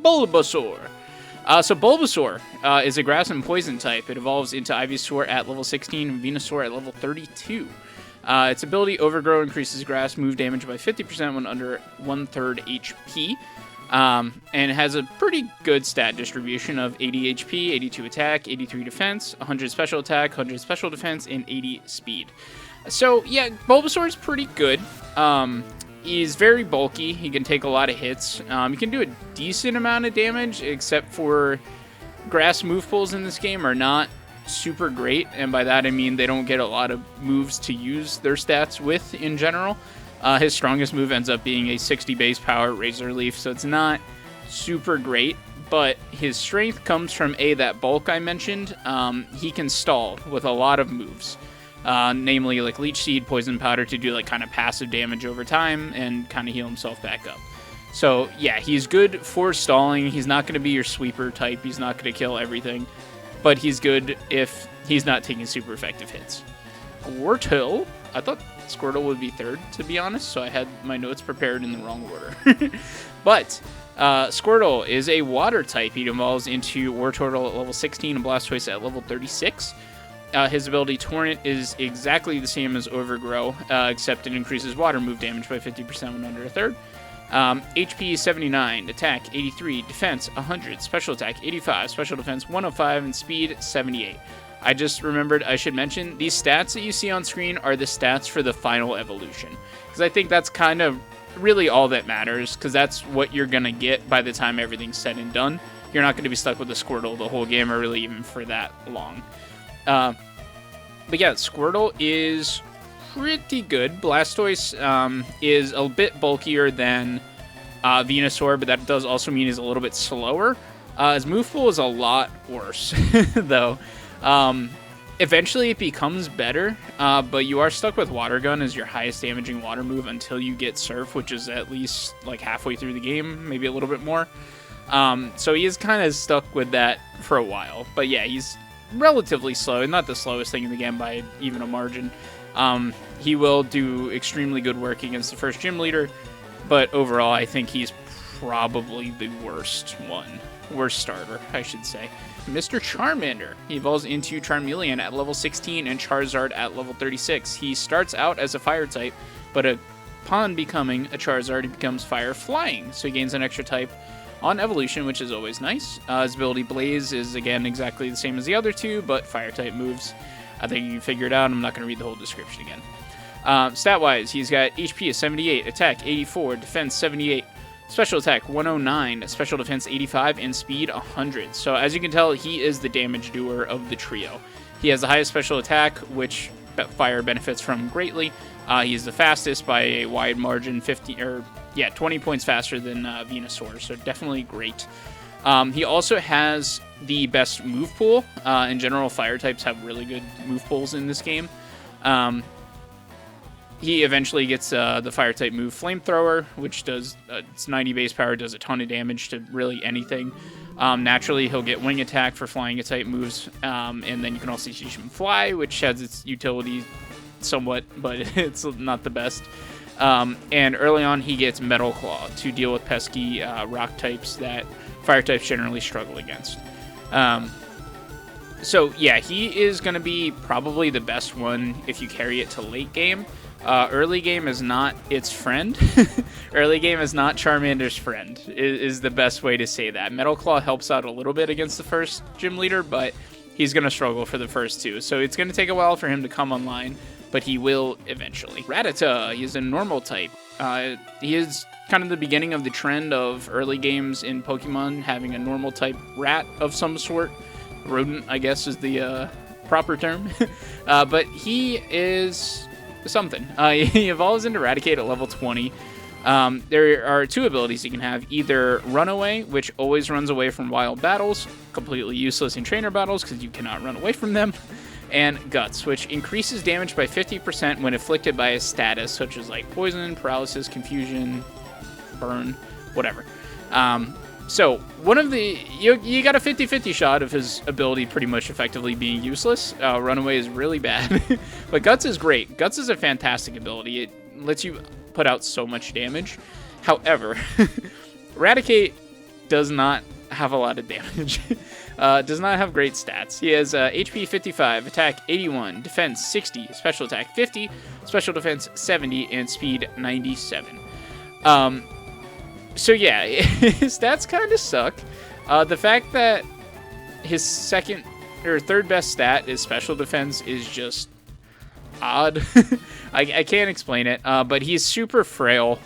Bulbasaur. So Bulbasaur is a grass and poison type. It evolves into Ivysaur at level 16 and Venusaur at level 32. Its ability, Overgrow, increases grass move damage by 50% when under 1/3 HP. And it has a pretty good stat distribution of 80 HP, 82 attack, 83 defense, 100 special attack, 100 special defense, and 80 speed. So yeah, Bulbasaur is pretty good. He's very bulky. He can take a lot of hits. He can do a decent amount of damage, except for grass move pools in this game are not super great. And by that, I mean they don't get a lot of moves to use their stats with in general. His strongest move ends up being a 60 base power Razor Leaf, so it's not super great. But his strength comes from that bulk I mentioned. He can stall with a lot of moves. Namely like Leech Seed, Poison Powder to do like kind of passive damage over time and kind of heal himself back up. So yeah, he's good for stalling. He's not going to be your sweeper type. He's not going to kill everything, but he's good if he's not taking super effective hits. Squirtle. I thought Squirtle would be third, to be honest, so I had my notes prepared in the wrong order. But Squirtle is a water type. He evolves into Wartortle at level 16 and Blastoise at level 36. His ability Torrent is exactly the same as Overgrow, except it increases water move damage by 50% when under 1/3. HP 79, attack 83, defense 100, special attack 85, special defense 105, and speed 78. I just remembered I should mention these stats that you see on screen are the stats for the final evolution, because I think that's kind of really all that matters, because that's what you're going to get by the time everything's said and done. You're not going to be stuck with a Squirtle the whole game, or really even for that long. But yeah, Squirtle is pretty good. Blastoise is a bit bulkier than Venusaur, but that does also mean he's a little bit slower. His move pool is a lot worse, though. Eventually it becomes better, but you are stuck with Water Gun as your highest damaging water move until you get Surf, which is at least like halfway through the game, maybe a little bit more. So he is kind of stuck with that for a while. But yeah, he's relatively slow, not the slowest thing in the game by even a margin. He will do extremely good work against the first gym leader, but overall I think he's probably the worst starter, I should say. Mr. Charmander. He evolves into Charmeleon at level 16 and Charizard at level 36. He starts out as a fire type, but upon becoming a Charizard, he becomes fire flying, so he gains an extra type on evolution, which is always nice. His ability Blaze is, again, exactly the same as the other two, but fire-type moves. I think you can figure it out. I'm not going to read the whole description again. Stat-wise, he's got HP of 78, attack 84, defense 78, special attack 109, special defense 85, and speed 100. So as you can tell, he is the damage doer of the trio. He has the highest special attack, which fire benefits from greatly. He is the fastest by a wide margin, 20 points faster than Venusaur, so definitely great. He also has the best move pool. In general, fire types have really good move pools in this game. He eventually gets the fire type move Flamethrower, which does its 90 base power, does a ton of damage to really anything. Naturally, he'll get Wing Attack for flying type moves, and then you can also teach him Fly, which has its utility somewhat, but it's not the best. And early on, he gets Metal Claw to deal with pesky rock types that fire types generally struggle against. So yeah, he is going to be probably the best one if you carry it to late game. Early game is not its friend. Early game is not Charmander's friend, is the best way to say that. Metal Claw helps out a little bit against the first gym leader, but he's going to struggle for the first two. So it's going to take a while for him to come online, but he will eventually. Rattata, he's a normal type. He is kind of the beginning of the trend of early games in Pokemon having a normal type rat of some sort. Rodent, I guess, is the proper term. But he is something. He evolves into Eradicate at level 20. There are two abilities you can have. Either Runaway, which always runs away from wild battles, completely useless in trainer battles because you cannot run away from them. and Guts, which increases damage by 50% when afflicted by a status, such as like poison, paralysis, confusion, burn, whatever. So one of the, you got a 50-50 shot of his ability pretty much effectively being useless. Runaway is really bad, but Guts is great. Guts is a fantastic ability. It lets you put out so much damage. However, Eradicate does not have a lot of damage. Does not have great stats. He has HP 55, attack 81, defense 60, special attack 50, special defense 70, and speed 97. So yeah, his stats kind of suck. The fact that his second or third best stat is special defense is just odd. I can't explain it, but he's super frail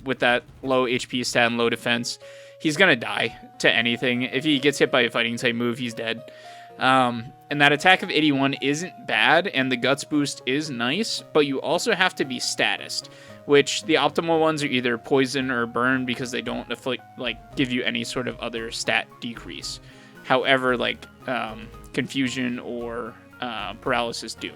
with that low HP stat and low defense. He's going to die to anything. If he gets hit by a fighting type move, he's dead. And that attack of 81 isn't bad, and the Guts boost is nice, but you also have to be statused, which the optimal ones are either poison or burn because they don't give you any sort of other stat decrease. However, like confusion or paralysis do.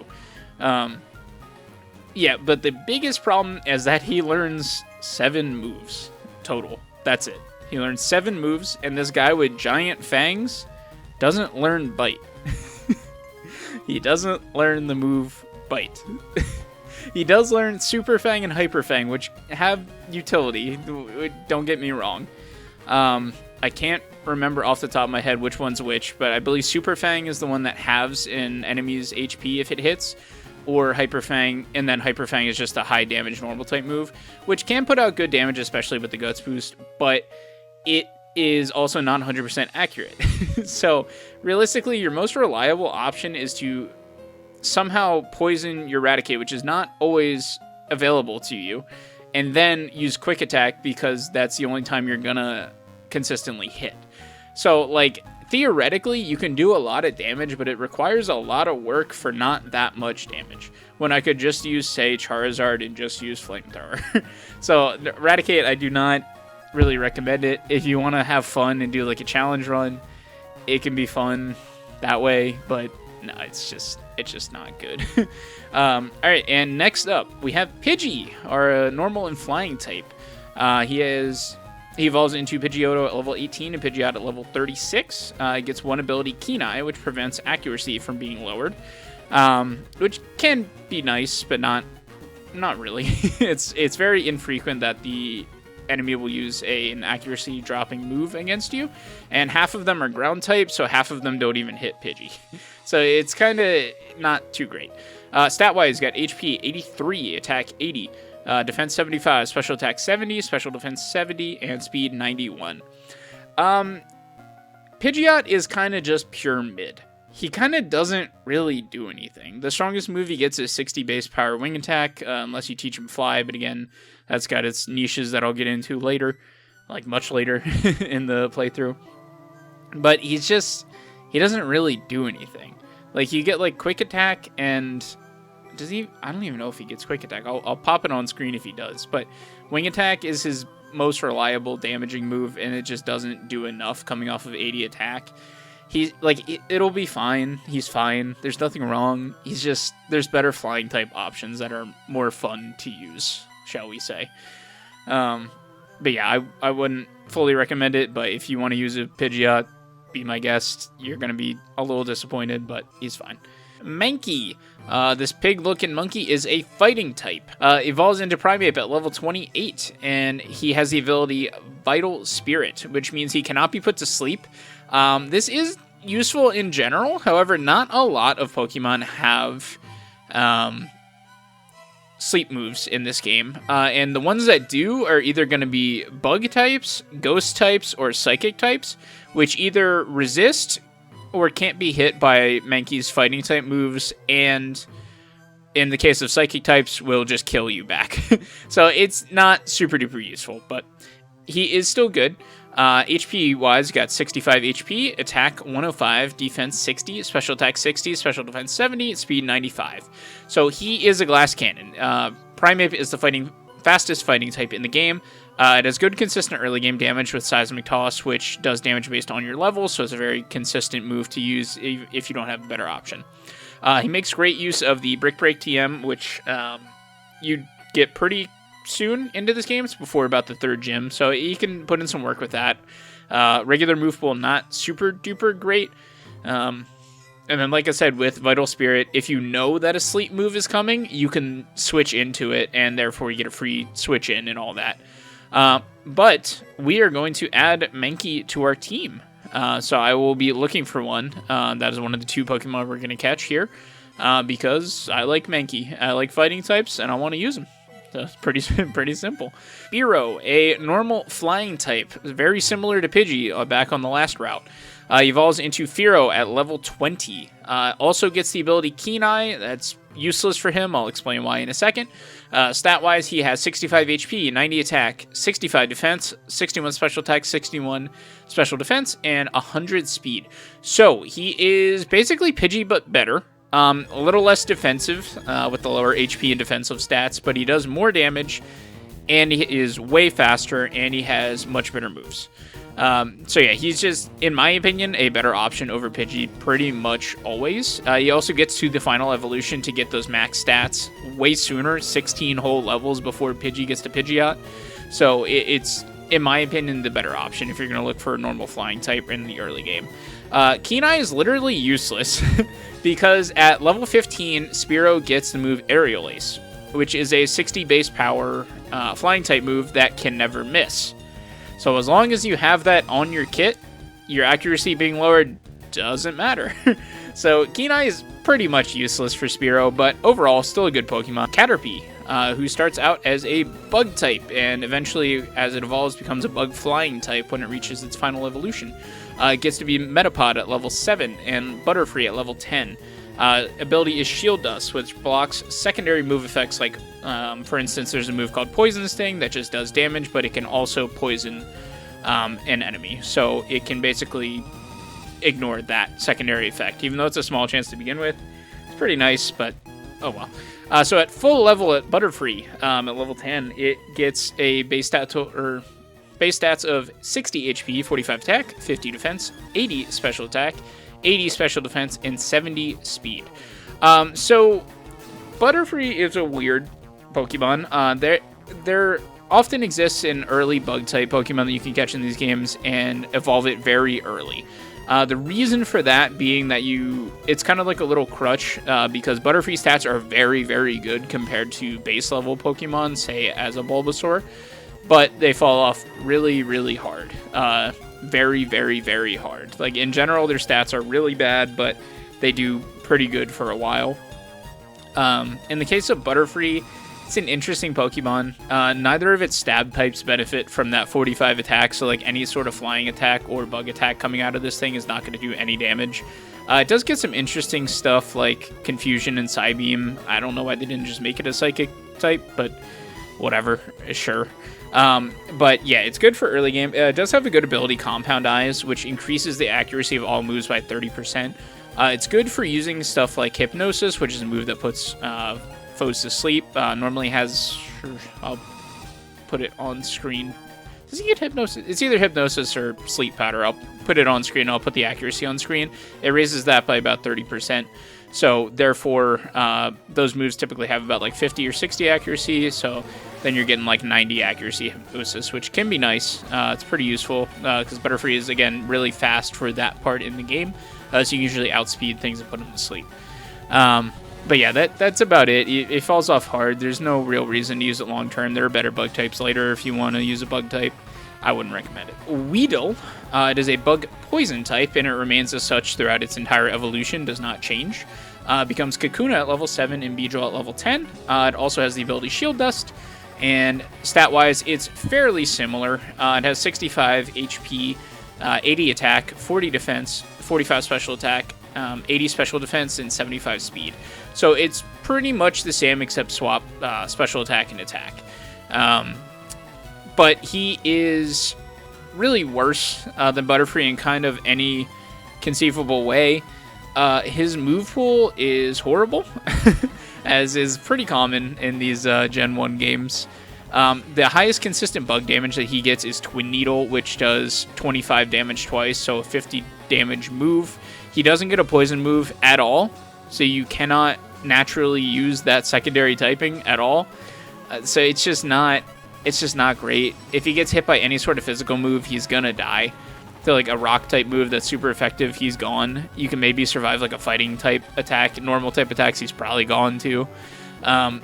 Yeah, but the biggest problem is that he learns 7 moves total. That's it. He learns 7 moves, and this guy with giant fangs doesn't learn Bite. He doesn't learn the move Bite. He does learn Super Fang and Hyper Fang, which have utility. Don't get me wrong. I can't remember off the top of my head which one's which, but I believe Super Fang is the one that halves an enemy's HP if it hits, or Hyper Fang, and then Hyper Fang is just a high damage normal type move, which can put out good damage, especially with the Guts boost, but it is also not 100% accurate. So realistically, your most reliable option is to somehow poison your Eradicate, which is not always available to you, and then use Quick Attack because that's the only time you're gonna consistently hit. So like theoretically you can do a lot of damage, but it requires a lot of work for not that much damage, when I could just use, say, Charizard and just use Flamethrower. So Eradicate, I do not really recommend it. If you want to have fun and do like a challenge run, it can be fun that way, but no, it's just not good. Alright, and next up we have Pidgey, our normal and flying type. He evolves into Pidgeotto at level 18 and Pidgeot at level 36. He gets one ability, Keen Eye, which prevents accuracy from being lowered, which can be nice, but not really. It's very infrequent that the enemy will use an accuracy dropping move against you, and half of them are ground type, so half of them don't even hit Pidgey. So it's kind of not too great. Stat-wise, got HP 83, attack 80, defense 75, special attack 70, special defense 70, and speed 91. Pidgeot is kind of just pure mid. He kind of doesn't really do anything. The strongest move he gets is 60 base power wing attack, unless you teach him fly, but again, that's got its niches that I'll get into later, like much later in the playthrough. But he doesn't really do anything. Like, you get like quick attack, and I don't even know if he gets quick attack. I'll pop it on screen if he does, but wing attack is his most reliable damaging move, and it just doesn't do enough coming off of 80 attack. He's like, it'll be fine. He's fine. There's nothing wrong. There's better flying type options that are more fun to use, shall we say. But yeah, I wouldn't fully recommend it, but if you want to use a Pidgeot, be my guest. You're going to be a little disappointed, but he's fine. Mankey. This pig-looking monkey is a fighting type. Evolves into Primeape at level 28, and he has the ability Vital Spirit, which means he cannot be put to sleep. This is useful in general, however, not a lot of Pokemon have sleep moves in this game, and the ones that do are either going to be bug types, ghost types, or psychic types, which either resist or can't be hit by Mankey's fighting type moves, and in the case of psychic types, will just kill you back. So it's not super duper useful, but he is still good. HP wise, got 65 HP, attack 105, defense 60, special attack 60, special defense 70, speed 95. So he is a glass cannon. Primeape is the fastest fighting type in the game. It has good consistent early game damage with Seismic Toss, which does damage based on your level, so it's a very consistent move to use if you don't have a better option. He makes great use of the Brick Break TM, which you get pretty soon into this game. It's before about the 3rd gym, so he can put in some work with that. Regular move pool, not super duper great. And then, like I said, with Vital Spirit, if you know that a sleep move is coming, you can switch into it, and therefore you get a free switch in and all that. But we are going to add Mankey to our team. So I will be looking for one. That is one of the 2 Pokemon we're going to catch here. Because I like Mankey. I like fighting types, and I want to use them. So it's pretty simple. Spearow, a normal flying type, very similar to Pidgey back on the last route. Evolves into Fearow at level 20. Also gets the ability Keen Eye. That's useless for him. I'll explain why in a second. Stat-wise, he has 65 HP, 90 attack, 65 defense, 61 special attack, 61 special defense, and 100 speed. So he is basically Pidgey, but better. A little less defensive with the lower HP and defensive stats, but he does more damage, and he is way faster, and he has much better moves. So yeah, he's just, in my opinion, a better option over Pidgey pretty much always. He also gets to the final evolution to get those max stats way sooner, 16 whole levels before Pidgey gets to Pidgeot. So it's, in my opinion, the better option if you're going to look for a normal flying type in the early game. Keen Eye is literally useless because at level 15, Spearow gets the move Aerial Ace, which is a 60 base power flying type move that can never miss. So as long as you have that on your kit, your accuracy being lowered doesn't matter. So Keen Eye is pretty much useless for Spearow, but overall still a good Pokemon. Caterpie, who starts out as a bug type and eventually, as it evolves, becomes a bug flying type when it reaches its final evolution. It gets to be Metapod at level 7 and Butterfree at level 10. Ability is Shield Dust, which blocks secondary move effects like, for instance, there's a move called Poison Sting that just does damage, but it can also poison an enemy. So it can basically ignore that secondary effect, even though it's a small chance to begin with. It's pretty nice, but oh well. So at full level at Butterfree, at level 10, it gets a base stats of 60 HP, 45 attack, 50 defense, 80 special attack, 80 special defense, and 70 speed. So Butterfree is a weird Pokemon. There often exists an early bug-type Pokemon that you can catch in these games and evolve it very early. The reason for that being that it's kind of like a little crutch because Butterfree stats are very, very good compared to base-level Pokemon, say as a Bulbasaur, but they fall off really, really hard. Very, very, very hard. Like, in general, their stats are really bad, but they do pretty good for a while. In the case of Butterfree, it's an interesting Pokemon. Neither of its stab types benefit from that 45 attack, so like any sort of flying attack or bug attack coming out of this thing is not going to do any damage. It does get some interesting stuff like Confusion and Psybeam. I don't know why they didn't just make it a Psychic type, but whatever, sure. But yeah, it's good for early game. It does have a good ability, Compound Eyes, which increases the accuracy of all moves by 30%. It's good for using stuff like Hypnosis, which is a move that puts foes to sleep. Normally has, I'll put it on screen. Does he get Hypnosis? It's either Hypnosis or Sleep Powder. I'll put it on screen. I'll put the accuracy on screen. It raises that by about 30%. So therefore, those moves typically have about like 50 or 60 accuracy. So then you're getting like 90 accuracy Hypnosis, which can be nice. It's pretty useful because Butterfree is, again, really fast for that part in the game. So you can usually outspeed things and put them to sleep. But yeah, that's about it. It falls off hard. There's no real reason to use it long term. There are better bug types later if you want to use a bug type. I wouldn't recommend it. Weedle, it is a bug poison type, and it remains as such throughout its entire evolution, does not change. Becomes Kakuna at level 7 and Beedrill at level 10. It also has the ability Shield Dust, and stat-wise, it's fairly similar. It has 65 HP, 80 attack, 40 defense, 45 special attack, 80 special defense, and 75 speed. So it's pretty much the same except swap special attack and attack. But he is really worse than Butterfree in kind of any conceivable way. His move pool is horrible, as is pretty common in these Gen 1 games. The highest consistent bug damage that he gets is Twin Needle, which does 25 damage twice, so a 50 damage move. He doesn't get a poison move at all, so you cannot naturally use that secondary typing at all. So it's just not great. If he gets hit by any sort of physical move, he's gonna die. So like a rock type move that's super effective, he's gone. You can maybe survive like a fighting type attack. Normal type attacks, he's probably gone too.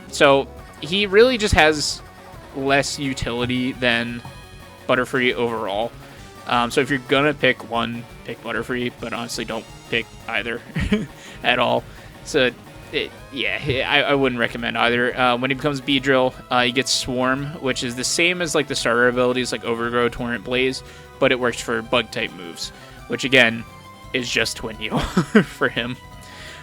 So he really just has less utility than Butterfree overall. So if you're gonna pick one, pick Butterfree, but honestly don't pick either at all. So I wouldn't recommend either. When he becomes Beedrill, he gets Swarm, which is the same as like the starter abilities like Overgrow, Torrent, Blaze, but it works for bug type moves, which again is just Twin Needle for him.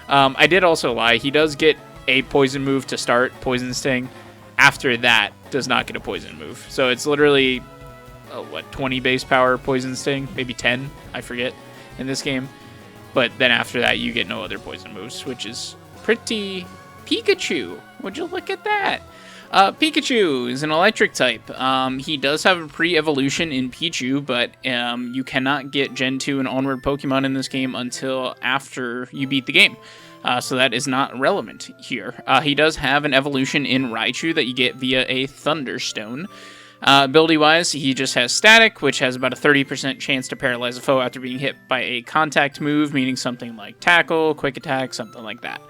I did also lie. He does get a poison move to start, Poison Sting. After that, does not get a poison move. So it's literally 20 base power Poison Sting, maybe 10, I forget, in this game. But then after that, you get no other poison moves, which is pretty Pikachu. Would you look at that? Pikachu is an electric type. He does have a pre-evolution in Pichu, but you cannot get Gen 2 and onward Pokemon in this game until after you beat the game. So that is not relevant here. He does have an evolution in Raichu that you get via a Thunderstone. Ability-wise, he just has Static, which has about a 30% chance to paralyze a foe after being hit by a contact move, meaning something like Tackle, Quick Attack, something like that.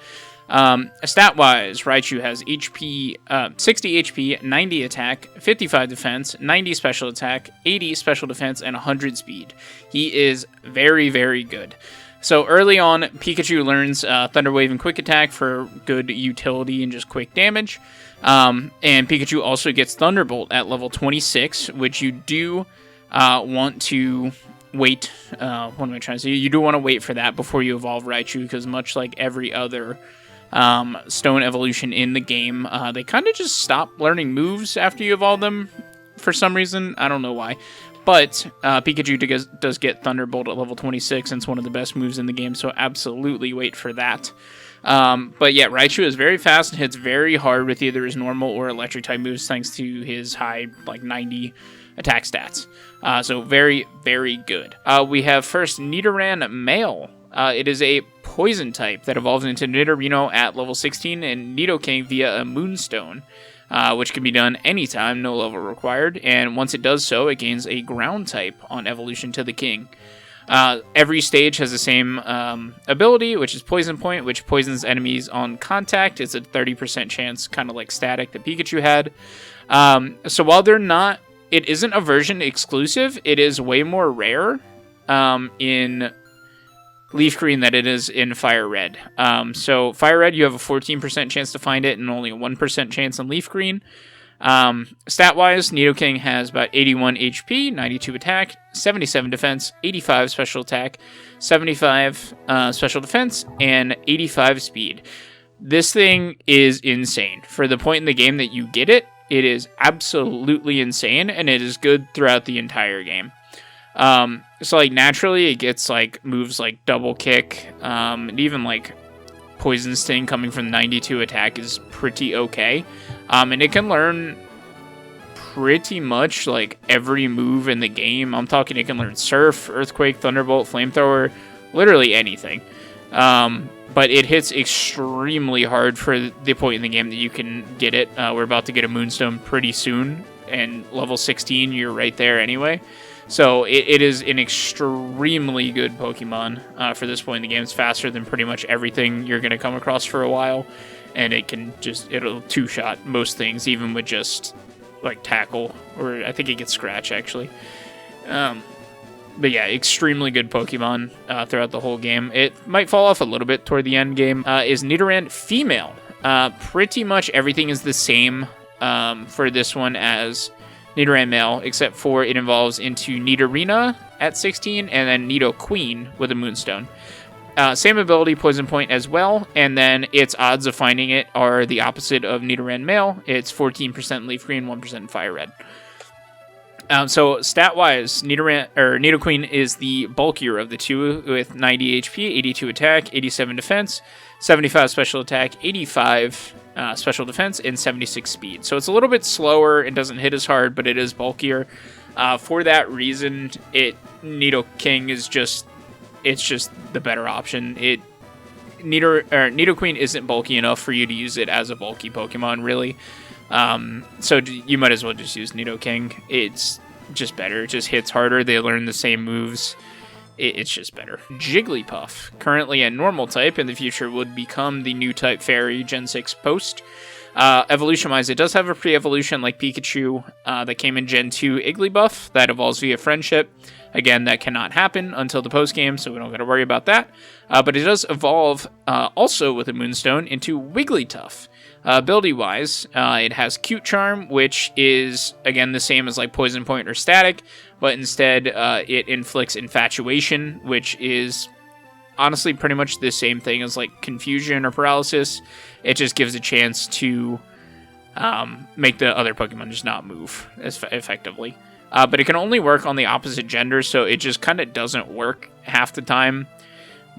Stat-wise, Raichu has 60 HP, 90 attack, 55 defense, 90 special attack, 80 special defense, and 100 speed. He is very, very good. So early on, Pikachu learns Thunder Wave and Quick Attack for good utility and just quick damage. And Pikachu also gets Thunderbolt at level 26, which you do want to wait. What am I trying to say? You do want to wait for that before you evolve Raichu, because much like every other stone evolution in the game, they kind of just stop learning moves after you evolve them for some reason. I don't know why. But Pikachu does get Thunderbolt at level 26, and it's one of the best moves in the game, so absolutely wait for that. But yeah, Raichu is very fast and hits very hard with either his normal or electric type moves, thanks to his high, like 90 attack stats. So very, very good. We have first Nidoran Male. It is a poison type that evolves into Nidorino at level 16 and Nidoking via a Moonstone, which can be done anytime, no level required. And once it does so, it gains a ground type on evolution to the King. Every stage has the same ability, which is Poison Point, which poisons enemies on contact. It's a 30% chance, kind of like Static that Pikachu had. So while it isn't a version exclusive, it is way more rare in LeafGreen than it is in FireRed. So FireRed, you have a 14% chance to find it and only a 1% chance in LeafGreen. Stat-wise, Nidoking has about 81 HP, 92 attack, 77 defense, 85 special attack, 75 special defense, and 85 speed. This thing is insane. For the point in the game that you get it, it is absolutely insane, and it is good throughout the entire game. So like naturally it gets like moves like Double Kick, and even like Poison Sting coming from 92 attack is pretty okay. And it can learn pretty much like every move in the game. I'm talking it can learn Surf, Earthquake, Thunderbolt, Flamethrower, literally anything. But it hits extremely hard for the point in the game that you can get it. We're about to get a Moonstone pretty soon, and level 16 you're right there anyway. So it is an extremely good Pokemon for this point in the game. It's faster than pretty much everything you're going to come across for a while. And it'll two-shot most things, even with just, like, Tackle. Or I think it gets Scratch, actually. But yeah, extremely good Pokemon throughout the whole game. It might fall off a little bit toward the end game. Is Nidoran Female. Pretty much everything is the same for this one as Nidoran Male, except for it evolves into Nidorina at 16, and then Nidoqueen with a Moonstone. Same ability, Poison Point as well, and then its odds of finding it are the opposite of Nidoran Male. It's 14% LeafGreen, 1% FireRed. So stat-wise, Nidoqueen is the bulkier of the two, with 90 HP, 82 attack, 87 defense, 75 special attack, 85 special defense, and 76 speed. So it's a little bit slower and doesn't hit as hard, but it is bulkier. For that reason, Nidoking is just the better option. Nidoqueen isn't bulky enough for you to use it as a bulky Pokemon, really. So you might as well just use Nidoking. It's just better. It just hits harder. They learn the same moves. It's just better. Jigglypuff, currently a normal type, in the future would become the new type Fairy Gen 6 post. Evolution-wise, it does have a pre-evolution like Pikachu that came in Gen 2 Igglybuff that evolves via friendship. Again, that cannot happen until the post-game, so we don't got to worry about that. But it does evolve also with a Moonstone into Wigglytuff. Ability-wise, it has Cute Charm, which is, again, the same as like Poison Point or Static, but instead it inflicts Infatuation, which is honestly pretty much the same thing as like Confusion or Paralysis. It just gives a chance to make the other Pokemon just not move as effectively. But it can only work on the opposite gender, so it just kind of doesn't work half the time.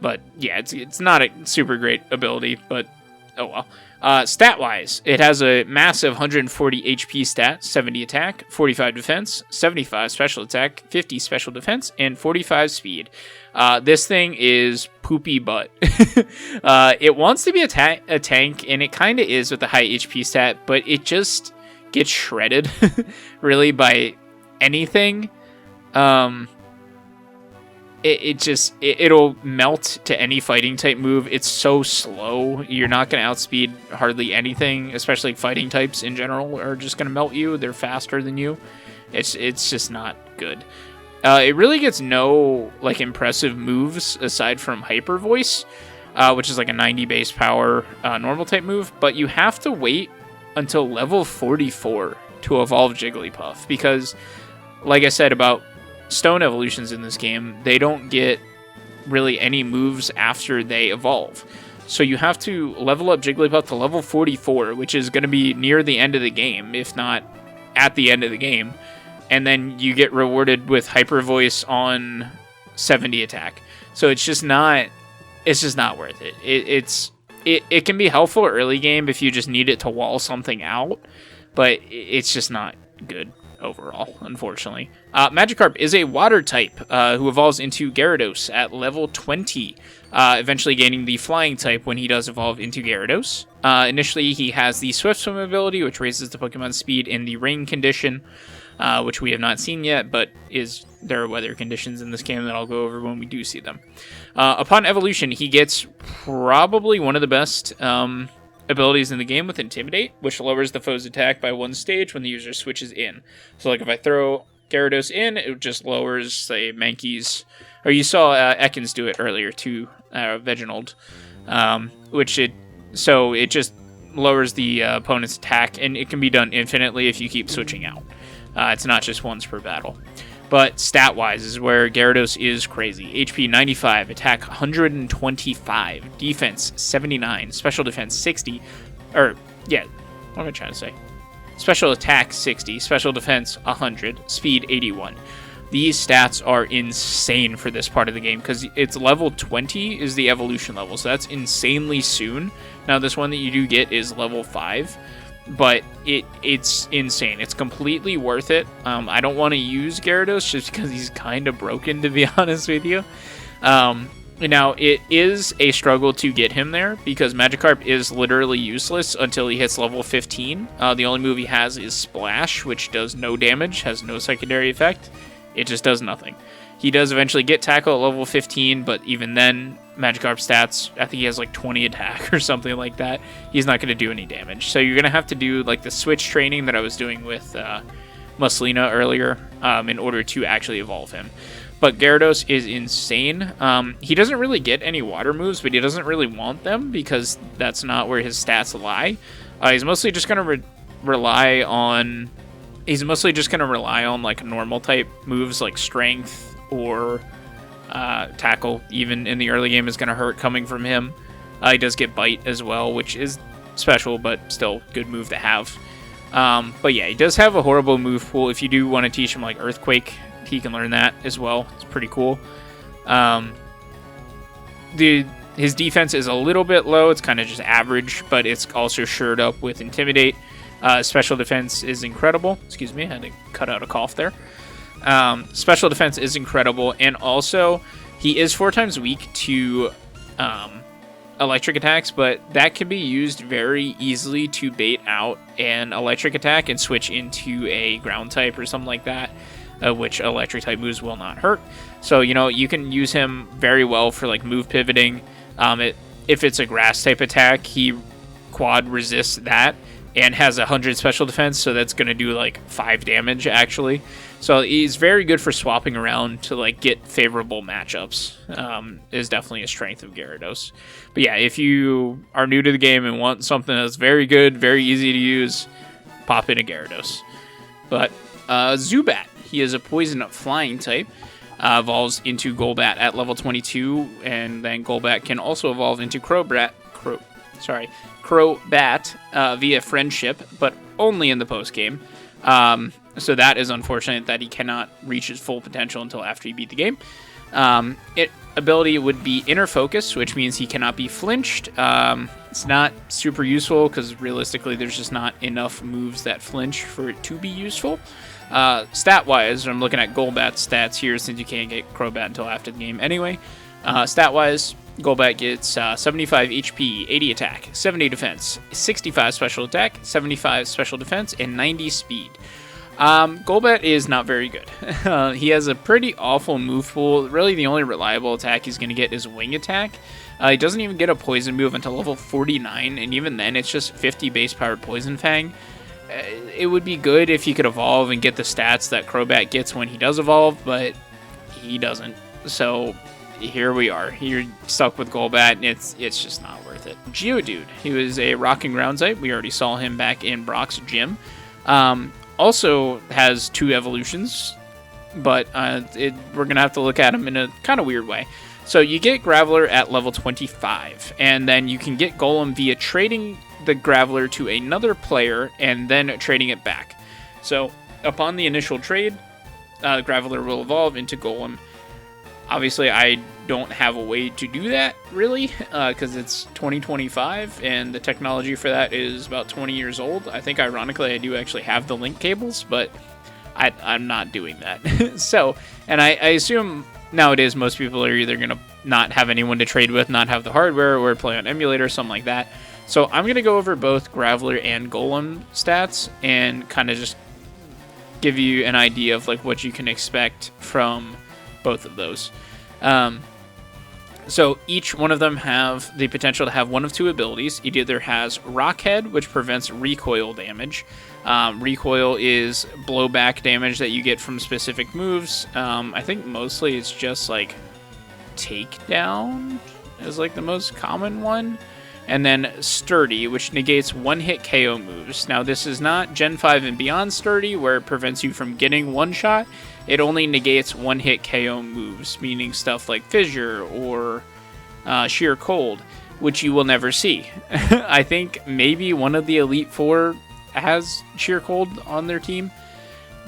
But yeah, it's not a super great ability, but oh well. Stat-wise, it has a massive 140 HP stat, 70 attack, 45 defense, 75 special attack, 50 special defense, and 45 speed. This thing is poopy butt. It wants to be a tank, and it kind of is with the high HP stat, but it just gets shredded, really, by anything. It'll melt to any fighting type move. It's so slow. You're not going to outspeed hardly anything, especially fighting types in general are just going to melt you. They're faster than you. It's just not good. It really gets no like impressive moves aside from Hyper Voice, which is like a 90 base power normal type move, but you have to wait until level 44 to evolve Jigglypuff because, like I said about Stone evolutions in this game, they don't get really any moves after they evolve. So you have to level up Jigglypuff to level 44, which is going to be near the end of the game, if not at the end of the game. And then you get rewarded with Hyper Voice on 70 attack. So it's just not worth it. It can be helpful early game if you just need it to wall something out, but it's just not good overall, unfortunately. Magikarp is a water type who evolves into Gyarados at level 20, eventually gaining the flying type when he does evolve into Gyarados. Initially, he has the Swift Swim ability, which raises the Pokemon's speed in the rain condition, which we have not seen yet, but there are weather conditions in this game that I'll go over when we do see them. Upon evolution, he gets probably one of the best abilities in the game with Intimidate, which lowers the foe's attack by one stage when the user switches in. So like if I throw Gyarados in, it just lowers, say, Mankey's, or you saw Ekans do it earlier to Veginold, so it just lowers the opponent's attack, and it can be done infinitely if you keep switching out. It's not just once per battle. But stat-wise is where Gyarados is crazy. HP 95, attack 125, defense 79, special defense 60. What am I trying to say? Special attack 60, special defense 100, speed 81. These stats are insane for this part of the game because it's level 20 is the evolution level, so that's insanely soon. Now this one that you do get is level 5. But it's insane. It's completely worth it. I don't want to use Gyarados just because he's kind of broken, to be honest with you. Now, it is a struggle to get him there because Magikarp is literally useless until he hits level 15. The only move he has is Splash, which does no damage, has no secondary effect. It just does nothing. He does eventually get Tackle at level 15, but even then, Magikarp stats, I think he has like 20 attack or something like that. He's not going to do any damage. So you're going to have to do like the switch training that I was doing with Muslina earlier in order to actually evolve him. But Gyarados is insane. He doesn't really get any water moves, but he doesn't really want them because that's not where his stats lie. He's mostly just going to rely on like normal type moves like Strength or Tackle, even in the early game, is going to hurt coming from him. He does get Bite as well, which is special, but still good move to have. But yeah, he does have a horrible move pool. If you do want to teach him like Earthquake, he can learn that as well. It's pretty cool. His defense is a little bit low. It's kind of just average, but it's also shored up with Intimidate. Special defense is incredible. Excuse me, I had to cut out a cough there. Special defense is incredible, and also he is 4 times weak to electric attacks, but that can be used very easily to bait out an electric attack and switch into a ground type or something like that, which electric type moves will not hurt. So, you know, you can use him very well for like move pivoting. If it's a grass type attack, he quad resists that and has 100 special defense, so that's going to do like 5 damage actually. So he's very good for swapping around to like get favorable matchups. Is definitely a strength of Gyarados. But yeah, if you are new to the game and want something that's very good, very easy to use, pop in a Gyarados. But Zubat, he is a poison flying type. Evolves into Golbat at level 22, and then Golbat can also evolve into Crobat via friendship, but only in the post game. So that is unfortunate that he cannot reach his full potential until after you beat the game. Ability would be Inner Focus, which means he cannot be flinched. It's not super useful because realistically there's just not enough moves that flinch for it to be useful. Stat-wise, I'm looking at Golbat's stats here since you can't get Crobat until after the game anyway. Stat-wise, Golbat gets 75 HP, 80 attack, 70 defense, 65 special attack, 75 special defense, and 90 speed. Golbat is not very good. He has a pretty awful move pool. Really, the only reliable attack he's going to get is Wing Attack. He doesn't even get a Poison move until level 49, and even then, it's just 50 base-powered Poison Fang. It would be good if he could evolve and get the stats that Crobat gets when he does evolve, but he doesn't. So here we are. You're stuck with Golbat, and it's just not worth it. Geodude. He was a Rock and Ground type. We already saw him back in Brock's gym. Also has 2 evolutions, but we're going to have to look at him in a kind of weird way. So you get Graveler at level 25, and then you can get Golem via trading the Graveler to another player and then trading it back. So upon the initial trade, Graveler will evolve into Golem. Obviously, I don't have a way to do that, really, because it's 2025, and the technology for that is about 20 years old. I think, ironically, I do actually have the link cables, but I'm not doing that. So, and I assume nowadays most people are either going to not have anyone to trade with, not have the hardware, or play on emulator, something like that. So I'm going to go over both Graveler and Golem stats and kind of just give you an idea of like what you can expect from both of those. So each one of them have the potential to have one of 2 abilities. It either has Rockhead, which prevents recoil damage. Recoil is blowback damage that you get from specific moves. I think mostly it's just like Takedown is like the most common one. And then Sturdy, which negates one-hit KO moves. Now, this is not Gen 5 and beyond Sturdy, where it prevents you from getting one shot. It only negates one-hit KO moves, meaning stuff like Fissure or Sheer Cold, which you will never see. I think maybe one of the Elite Four has Sheer Cold on their team,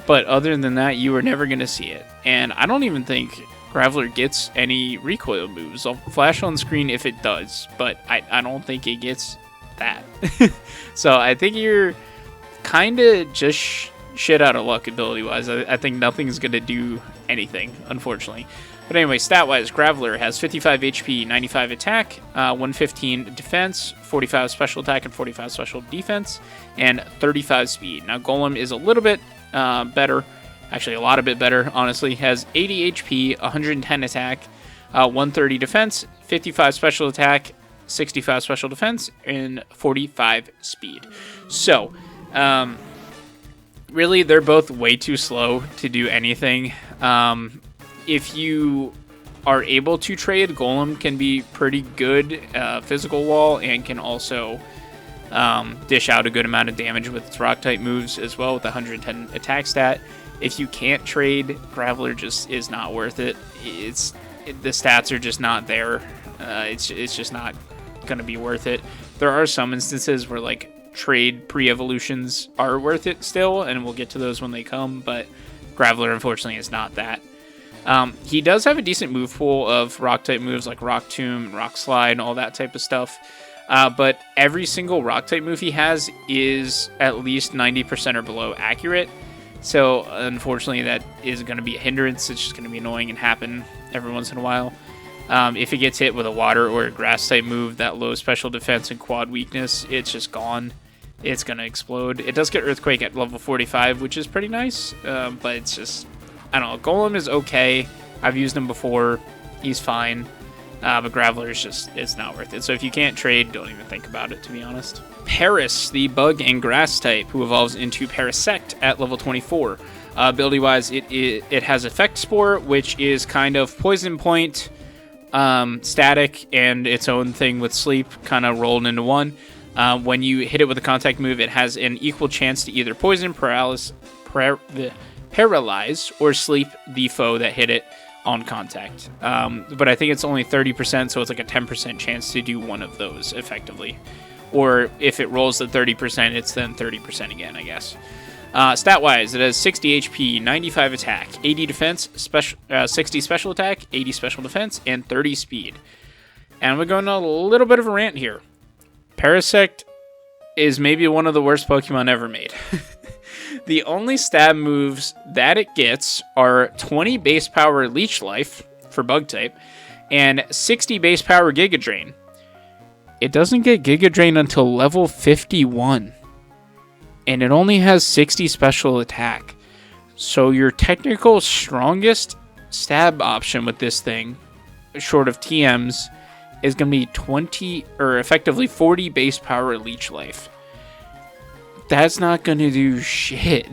but other than that, you are never going to see it. And I don't even think Graveler gets any recoil moves. I'll flash on screen if it does, but I don't think it gets that. So I think you're kind of just shit out of luck ability-wise. I think nothing's going to do anything, unfortunately. But anyway, stat-wise, Graveler has 55 HP, 95 attack, 115 defense, 45 special attack, and 45 special defense, and 35 speed. Now, Golem is a little bit better. Actually, a lot of bit better, honestly. Has 80 HP, 110 attack, 130 defense, 55 special attack, 65 special defense, and 45 speed. So, really, they're both way too slow to do anything. If you are able to trade, Golem can be pretty good physical wall and can also dish out a good amount of damage with its rock-type moves as well with 110 attack stat. If you can't trade, Graveler just is not worth it. The stats are just not there. It's just not going to be worth it. There are some instances where like trade pre-evolutions are worth it still, and we'll get to those when they come, but Graveler unfortunately is not that. He does have a decent move pool of rock-type moves like Rock Tomb, Rock Slide, and all that type of stuff. But every single rock-type move he has is at least 90% or below accurate. So, unfortunately, that is going to be a hindrance. It's just going to be annoying and happen every once in a while. If it gets hit with a water or a grass type move, that low special defense and quad weakness, it's just gone. It's going to explode. It does get Earthquake at level 45, which is pretty nice, but it's just, I don't know. Golem is okay. I've used him before. He's fine. But Graveler is just, it's not worth it. So if you can't trade, don't even think about it, to be honest. Paris, the bug and grass type, who evolves into Parasect at level 24. Ability-wise, it has Effect Spore, which is kind of Poison Point, static, and its own thing with Sleep, kind of rolled into one. When you hit it with a contact move, it has an equal chance to either poison, paralyze, or sleep the foe that hit it on contact. But I think it's only 30%, so it's like a 10% chance to do one of those effectively. Or if it rolls the 30%, it's then 30% again, I guess. Stat-wise, it has 60 HP, 95 attack, 80 defense, 60 special attack, 80 special defense, and 30 speed. And we're going on a little bit of a rant here. Parasect is maybe one of the worst Pokemon ever made. The only stab moves that it gets are 20 base power Leech Life for Bug type and 60 base power Giga Drain. It doesn't get Giga Drain until level 51. And it only has 60 special attack. So your technical strongest stab option with this thing, short of TMs, is going to be 20, or effectively 40 base power Leech Life. That's not going to do shit.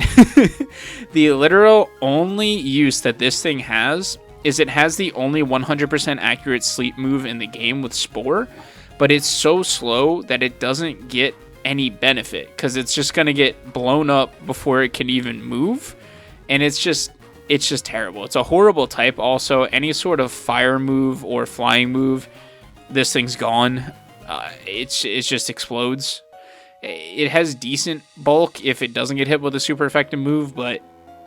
The literal only use that this thing has is it has the only 100% accurate sleep move in the game with Spore, but it's so slow that it doesn't get any benefit because it's just going to get blown up before it can even move, and it's just terrible. It's a horrible type. Also, any sort of fire move or flying move, this thing's gone. It just explodes. It has decent bulk if it doesn't get hit with a super effective move, but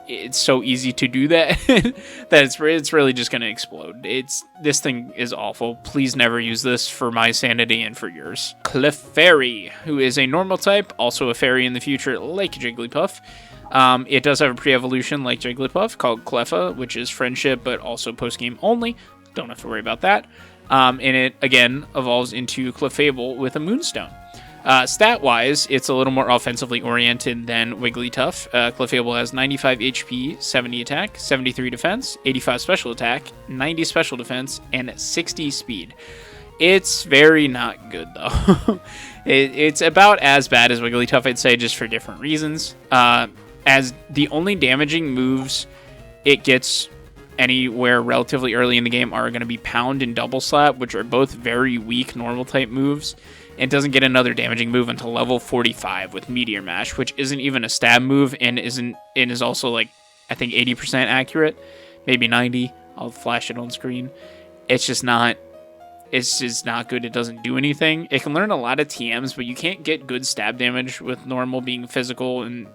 it's so easy to do that that it's really just going to explode. This thing is awful. Please never use this for my sanity and for yours. Clefairy, who is a normal type, also a fairy in the future like Jigglypuff. It does have a pre-evolution like Jigglypuff called Cleffa, which is friendship, but also post-game only. Don't have to worry about that. And it, again, evolves into Clefable with a Moonstone. Stat-wise, it's a little more offensively oriented than Wigglytuff. Clefable has 95 HP, 70 attack, 73 defense, 85 special attack, 90 special defense, and 60 speed. It's very not good, though. It's about as bad as Wigglytuff, I'd say, just for different reasons. As the only damaging moves it gets anywhere relatively early in the game are going to be Pound and Double Slap, which are both very weak normal-type moves. It doesn't get another damaging move until level 45 with Meteor Mash, which isn't even a stab move and is also like, I think 80% accurate, maybe 90. I'll flash it on screen. It's just not good. It doesn't do anything. It can learn a lot of TMs, but you can't get good stab damage with normal being physical, and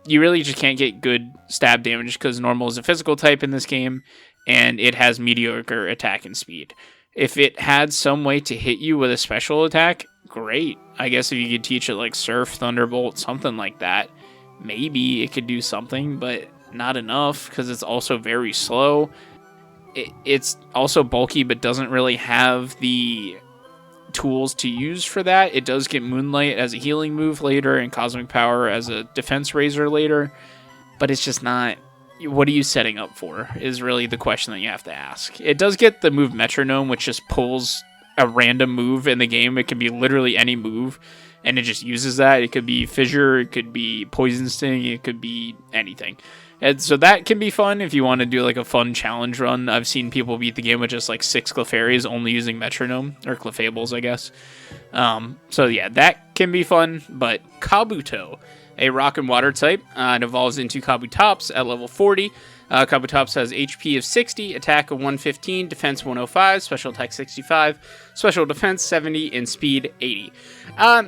you really just can't get good stab damage because normal is a physical type in this game, and it has mediocre attack and speed. If it had some way to hit you with a special attack, great. I guess if you could teach it like Surf, Thunderbolt, something like that, maybe it could do something, but not enough because it's also very slow. It's also bulky, but doesn't really have the tools to use for that. It does get Moonlight as a healing move later and Cosmic Power as a defense raiser later, but it's just not... What are you setting up for is really the question that you have to ask. It does get the move Metronome, which just pulls a random move in the game. It can be literally any move, and it just uses that. It could be Fissure, it could be Poison Sting, it could be anything. And so that can be fun if you want to do like a fun challenge run. I've seen people beat the game with just like 6 Clefairies only using Metronome, or Clefables, I guess. So yeah, that can be fun, but Kabuto, a rock and water type, it evolves into Kabutops at level 40. Kabutops has HP of 60, attack of 115, defense 105, special attack 65, special defense 70, and speed 80.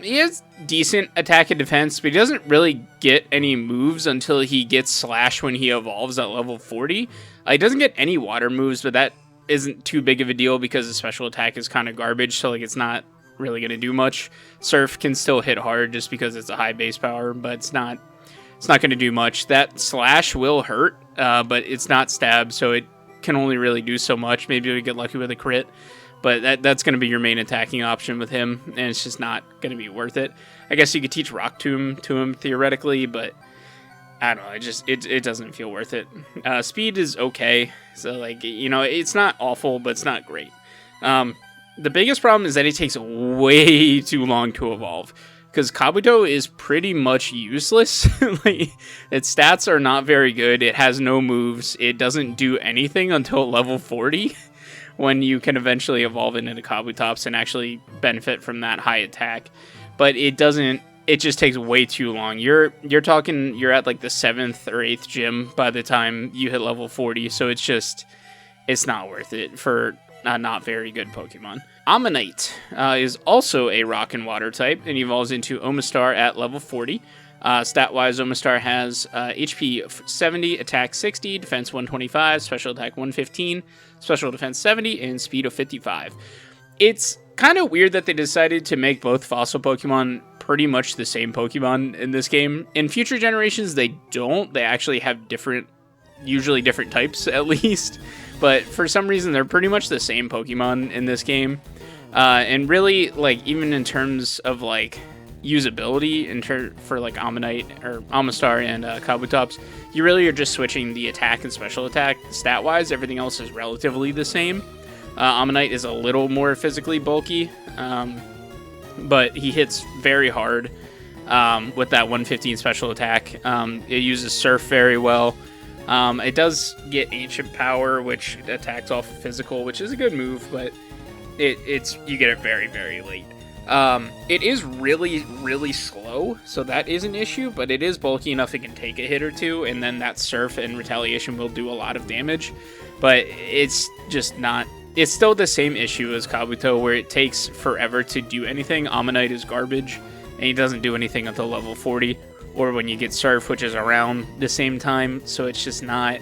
He has decent attack and defense, but he doesn't really get any moves until he gets Slash when he evolves at level 40. He doesn't get any water moves, but that isn't too big of a deal because his special attack is kind of garbage, so like it's not really going to do much. Surf can still hit hard just because it's a high base power, but it's not going to do much. That Slash will hurt, but it's not stab, so it can only really do so much. Maybe we get lucky with a crit, but that's going to be your main attacking option with him, and it's just not going to be worth it. I guess you could teach Rock Tomb to him theoretically, but I don't know. It doesn't feel worth it. Speed is okay, so like, you know, it's not awful, but it's not great. The biggest problem is that it takes way too long to evolve, because Kabuto is pretty much useless. Like, its stats are not very good. It has no moves. It doesn't do anything until level 40, when you can eventually evolve it into Kabutops and actually benefit from that high attack. But it doesn't. It just takes way too long. You're talking, you're at like the 7th or 8th gym by the time you hit level 40, so it's not worth it for a not very good Pokemon. Ammonite is also a rock and water type and evolves into Omastar at level 40. Stat-wise, Omastar has HP 70, attack 60, defense 125, special attack 115, special defense 70, and speed of 55. It's kind of weird that they decided to make both fossil Pokemon pretty much the same Pokemon in this game. In future generations, they don't. They actually have usually different types at least. But for some reason, they're pretty much the same Pokemon in this game. And really, like, even in terms of, like, usability for, like, Ammonite or Omastar and Kabutops, you really are just switching the attack and special attack stat-wise. Everything else is relatively the same. Ammonite is a little more physically bulky, but he hits very hard with that 115 special attack. It uses Surf very well. It does get Ancient Power, which attacks off physical, which is a good move, but you get it very, very late. It is really, really slow, so that is an issue, but it is bulky enough it can take a hit or two, and then that Surf and Retaliation will do a lot of damage, but it's just not... It's still the same issue as Kabuto, where it takes forever to do anything. Ammonite is garbage, and he doesn't do anything until level 40, or when you get Surf, which is around the same time, so it's just not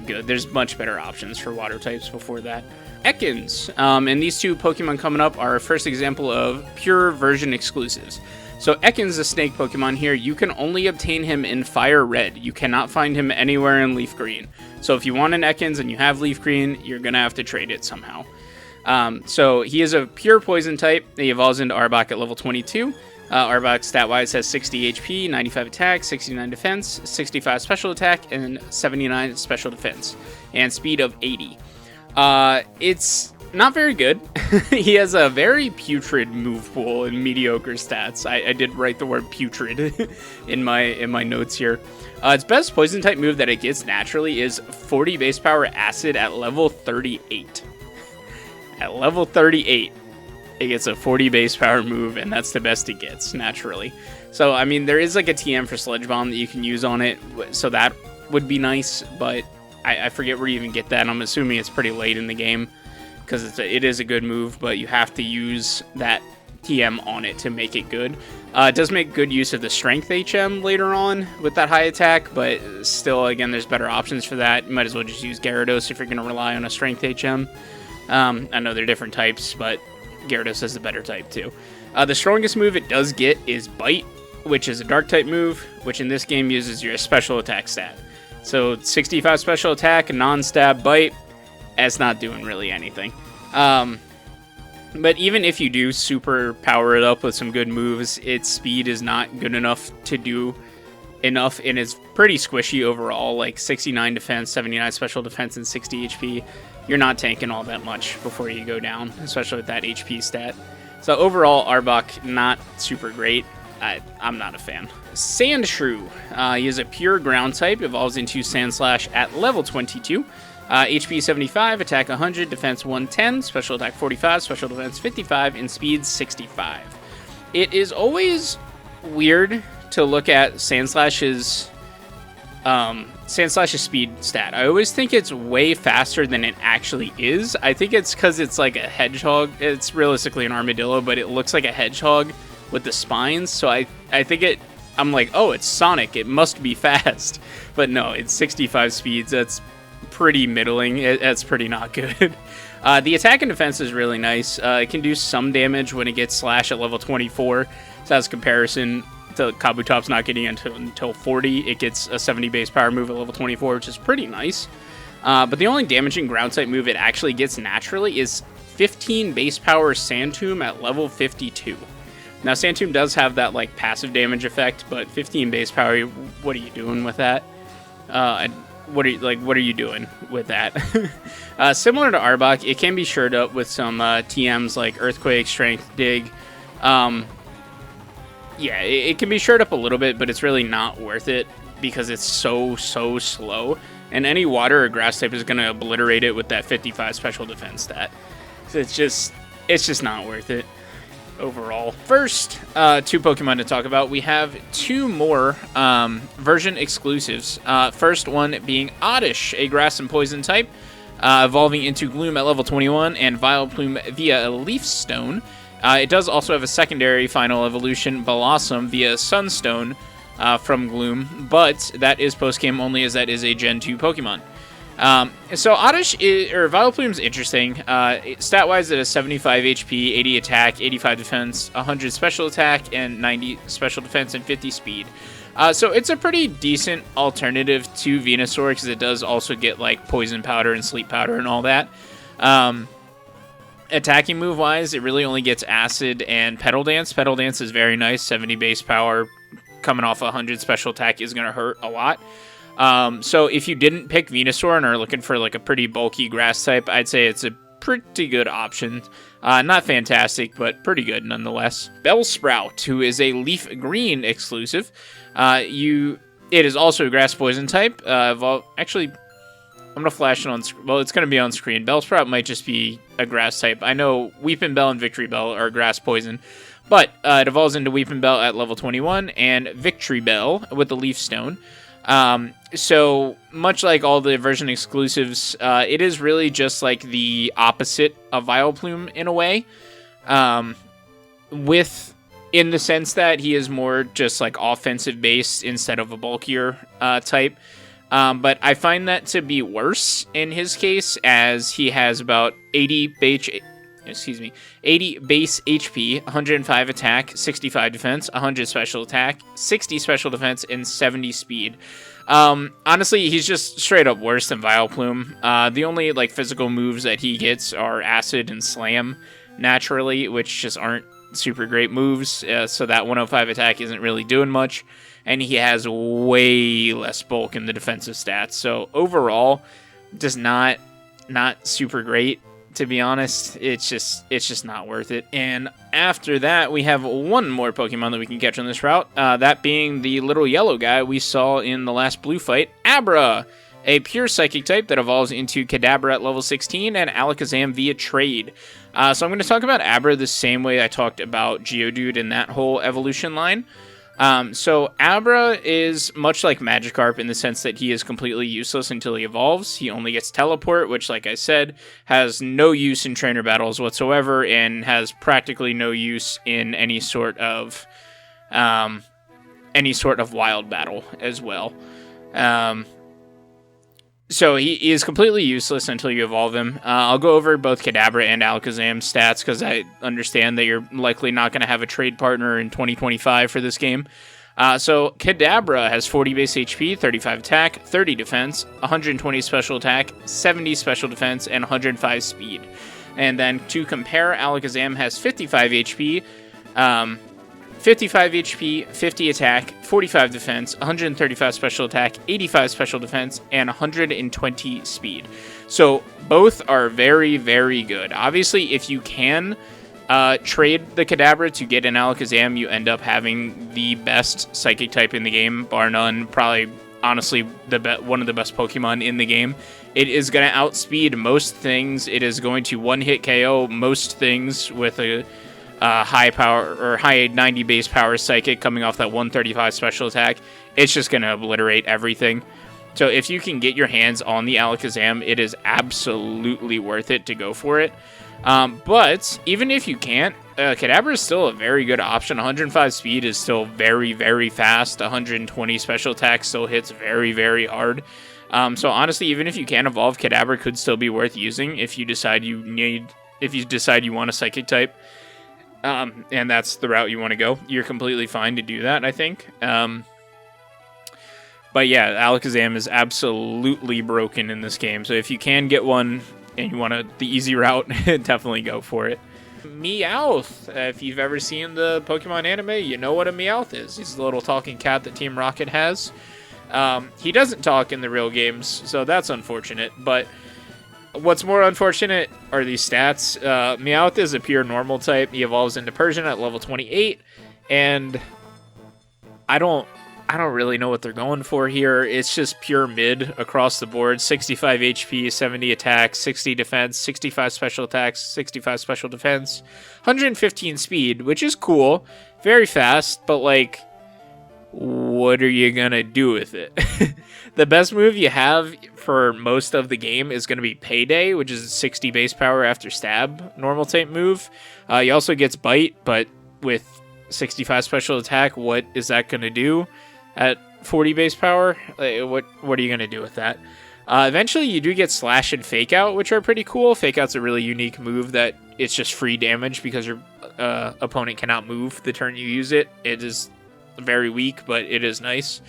good. There's much better options for water types before that. Ekans, and these two Pokemon coming up are our first example of pure version exclusives. So Ekans, the snake Pokemon here, you can only obtain him in Fire Red. You cannot find him anywhere in Leaf Green. So if you want an Ekans and you have Leaf Green, you're going to have to trade it somehow. So he is a pure poison type. He evolves into Arbok at level 22. Arbok stat-wise has 60 HP, 95 attack, 69 defense, 65 special attack, and 79 special defense, and speed of 80. It's not very good. He has a very putrid move pool and mediocre stats. I did write the word putrid in my notes here. Its best poison type move that it gets naturally is 40 base power acid at level 38. At level 38, it gets a 40 base power move, and that's the best it gets naturally. So I mean, there is like a TM for Sludge Bomb that you can use on it, so that would be nice, but I forget where you even get that. I'm assuming it's pretty late in the game, because it is a good move, but you have to use that TM on it to make it good. It does make good use of the Strength HM later on with that high attack, but still, again, there's better options for that. You might as well just use Gyarados if you're going to rely on a Strength HM. I know they're different types, but Gyarados is the better type too. The strongest move it does get is Bite, which is a Dark type move, which in this game uses your special attack stat. So 65 special attack, non-stab Bite, that's not doing really anything. But even if you do super power it up with some good moves, its speed is not good enough to do enough, and it's pretty squishy overall, like 69 defense, 79 special defense, and 60 HP. You're not tanking all that much before you go down, especially with that HP stat. So overall, Arbok, not super great. I'm not a fan. Sandshrew. He is a pure ground type, evolves into Sandslash at level 22. HP 75, attack 100, defense 110, special attack 45, special defense 55, and speed 65. It is always weird to look at Sandslash's speed stat. I always think it's way faster than it actually is. I think it's because it's like a hedgehog. It's realistically an armadillo, but it looks like a hedgehog with the spines. So I think I'm like, oh, it's Sonic. It must be fast. But no, it's 65 speeds. That's pretty middling. That's pretty not good. The attack and defense is really nice. It can do some damage when it gets Slash at level 24. So as comparison to Kabutops not getting until 40, it gets a 70 base power move at level 24, which is pretty nice. But the only damaging ground type move it actually gets naturally is 15 base power Sand Tomb at level 52. Now, Sand Tomb does have that like passive damage effect, but 15 base power, what are you doing with that? What are you doing with that? Similar to Arbok, it can be shored up with some TMs like Earthquake, Strength, Dig. Yeah, it can be shored up a little bit, but it's really not worth it because it's so slow. And any water or grass type is going to obliterate it with that 55 special defense stat. So it's just not worth it overall. First, two Pokemon to talk about. We have two more version exclusives. First one being Oddish, a grass and poison type, evolving into Gloom at level 21 and Vileplume via a Leaf Stone. It does also have a secondary final evolution, Blossom, via Sunstone from Gloom, but that is post-game only as that is a Gen 2 Pokemon. So Oddish Vileplume's interesting. Stat-wise, it has 75 HP, 80 attack, 85 defense, 100 special attack, and 90 special defense and 50 speed. So it's a pretty decent alternative to Venusaur because it does also get like Poison Powder and Sleep Powder and all that. Attacking move-wise, it really only gets Acid and Petal Dance. Petal Dance is very nice. 70 base power coming off 100 special attack is going to hurt a lot. So if you didn't pick Venusaur and are looking for like a pretty bulky grass type, I'd say it's a pretty good option. Not fantastic, but pretty good nonetheless. Bellsprout, who is a LeafGreen exclusive. It is also a grass poison type. Actually, I'm going to flash it on screen. Well, it's going to be on screen. Bellsprout might just be a grass type. I know Weepinbell and Victreebel are grass poison, but it evolves into Weepinbell at level 21 and Victreebel with the Leaf Stone. So much like all the version exclusives, it is really just like the opposite of Vileplume in a way. In the sense that he is more just like offensive based instead of a bulkier type. But I find that to be worse in his case, as he has about 80 base HP, 105 attack, 65 defense, 100 special attack, 60 special defense, and 70 speed. Honestly, he's just straight up worse than Vileplume. The only like physical moves that he gets are Acid and Slam naturally, which just aren't super great moves. So that 105 attack isn't really doing much. And he has way less bulk in the defensive stats. So overall, just not super great, to be honest. It's just not worth it. And after that, we have one more Pokemon that we can catch on this route. That being the little yellow guy we saw in the last blue fight, Abra, a pure psychic type that evolves into Kadabra at level 16 and Alakazam via trade. So I'm going to talk about Abra the same way I talked about Geodude in that whole evolution line. So Abra is much like Magikarp in the sense that he is completely useless until he evolves. He only gets Teleport, which, like I said, has no use in trainer battles whatsoever and has practically no use in any sort of wild battle as well. So he is completely useless until you evolve him. I'll go over both Kadabra and Alakazam stats because I understand that you're likely not going to have a trade partner in 2025 for this game. So Kadabra has 40 base HP, 35 attack, 30 defense, 120 special attack, 70 special defense, and 105 speed. And then to compare, Alakazam has 55 HP, 55 HP, 50 attack, 45 defense, 135 special attack, 85 special defense, and 120 speed. So both are very, very good. Obviously, if you can trade the Kadabra to get an Alakazam, you end up having the best psychic type in the game, bar none. Probably, honestly, one of the best Pokemon in the game. It is going to outspeed most things. It is going to one-hit KO most things with a high power or high 90 base power psychic coming off that 135 special attack. It's just going to obliterate everything. So if you can get your hands on the Alakazam, it is absolutely worth it to go for it. But even if you can't, Kadabra is still a very good option. 105 speed is still very, very fast. 120 special attack still hits very, very hard. So honestly, even if you can't evolve, Kadabra could still be worth using if you decide you want a psychic type. And that's the route you want to go. You're completely fine to do that, I think. But But yeah, Alakazam is absolutely broken in this game. So if you can get one and you want the easy route, definitely go for it. Meowth. If you've ever seen the Pokemon anime, you know what a Meowth is. He's the little talking cat that Team Rocket has. He doesn't talk in the real games, so that's unfortunate. But what's more unfortunate are these stats. Meowth is a pure normal type. He evolves into Persian at level 28, and I don't really know what they're going for here. It's just pure mid across the board. 65 HP, 70 attack, 60 defense, 65 special attacks, 65 special defense, 115 speed, which is cool. Very fast, but like, what are you gonna do with it? The best move you have for most of the game is going to be Payday, which is 60 base power after stab, normal type move. He also gets Bite, but with 65 special attack, what is that going to do at 40 base power? What are you going to do with that? Eventually, you do get Slash and Fake Out, which are pretty cool. Fake Out's a really unique move that it's just free damage because your opponent cannot move the turn you use it. It is very weak, but it is nice.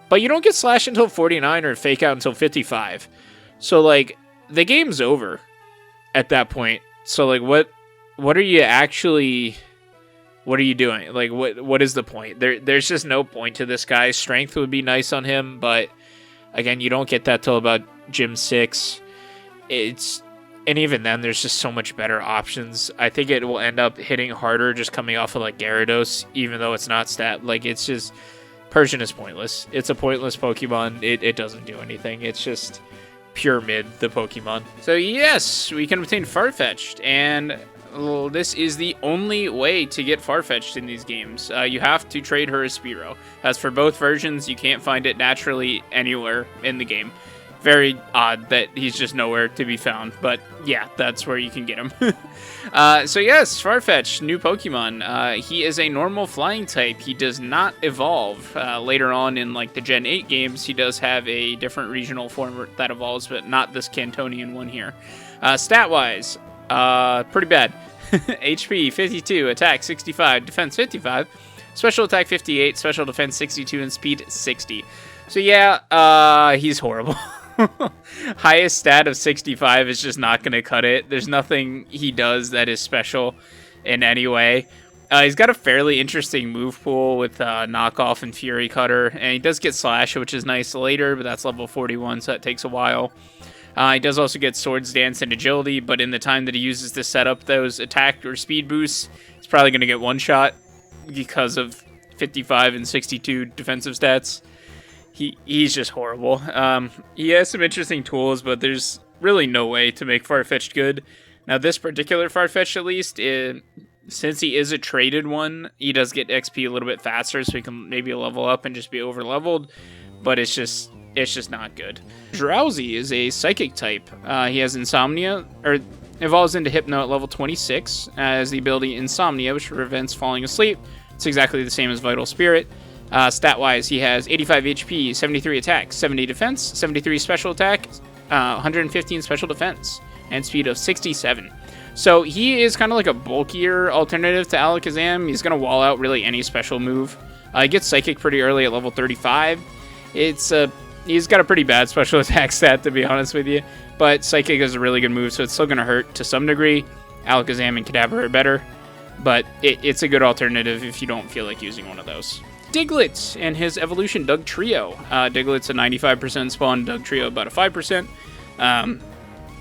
But you don't get Slash until 49 or Fake Out until 55. So, like, the game's over at that point. So, like, what are you actually... What are you doing? Like, what is the point? There's just no point to this guy. Strength would be nice on him, but, again, you don't get that till about Gym 6. And even then, there's just so much better options. I think it will end up hitting harder just coming off of, like, Gyarados, even though it's not stat. Like, it's just... Persian is pointless. It's a pointless Pokemon. It doesn't do anything. It's just pure mid, the Pokemon. So yes, we can obtain Farfetch'd, and this is the only way to get Farfetch'd in these games. You have to trade her as Spearow. As for both versions, you can't find it naturally anywhere in the game. Very odd that he's just nowhere to be found, but yeah, that's where you can get him. So yes, Farfetch'd, new Pokemon. He is a normal flying type. He does not evolve. Later on in like the Gen 8 games, he does have a different regional form that evolves, but not this Cantonian one here. Stat-wise, pretty bad. HP 52, attack 65, defense 55, special attack 58, special defense 62, and speed 60. So yeah, he's horrible. Highest stat of 65 is just not going to cut it. There's nothing he does that is special in any way. He's got a fairly interesting move pool with Knockoff and Fury Cutter, and he does get Slash, which is nice later, but that's level 41, so that takes a while. He does also get Swords Dance and Agility, but in the time that he uses to set up those attack or speed boosts, he's probably going to get one shot because of 55 and 62 defensive stats. He's just horrible. He has some interesting tools, but there's really no way to make Farfetch'd good. Now, this particular Farfetch'd, at least, since he is a traded one, he does get XP a little bit faster, so he can maybe level up and just be over-leveled, but it's just not good. Drowsy is a Psychic type. He has Insomnia, or evolves into Hypno at level 26, as the ability Insomnia, which prevents falling asleep. It's exactly the same as Vital Spirit. Stat-wise, he has 85 HP, 73 attack, 70 defense, 73 special attack, 115 special defense, and speed of 67. So he is kind of like a bulkier alternative to Alakazam. He's going to wall out really any special move. He gets Psychic pretty early at level 35. He's got a pretty bad special attack stat, to be honest with you, but Psychic is a really good move, so it's still going to hurt to some degree. Alakazam and Kadabra are better, but it's a good alternative if you don't feel like using one of those. Diglett and his evolution Dugtrio. Diglett's a 95% spawn, Dugtrio about a 5%.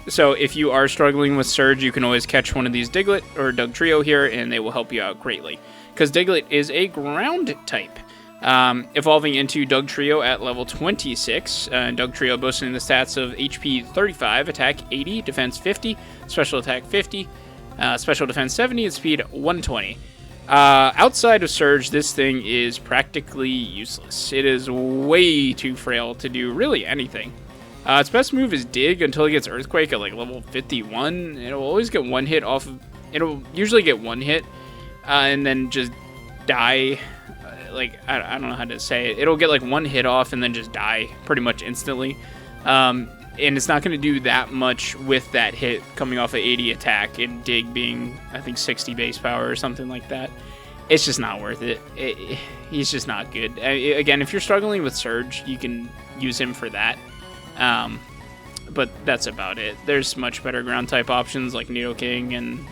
So if you are struggling with Surge, you can always catch one of these Diglett or Dugtrio here, and they will help you out greatly. Because Diglett is a ground type. Evolving into Dugtrio at level 26. Dugtrio boasting the stats of HP 35, attack 80, defense 50, special attack 50, special defense 70, and speed 120. Outside of Surge, this thing is practically useless. It is way too frail to do really anything. Its best move is Dig until it gets Earthquake at like level 51. It'll always get one hit off of... It'll usually get one hit, and then just die. I don't know how to say it. It'll get like one hit off and then just die pretty much instantly. And it's not going to do that much with that hit coming off of 80 attack and Dig being, I think, 60 base power or something like that. it's just not worth it. He's just not good. Again, if you're struggling with Surge, you can use him for that. But that's about it. There's much better ground type options like Nidoking, and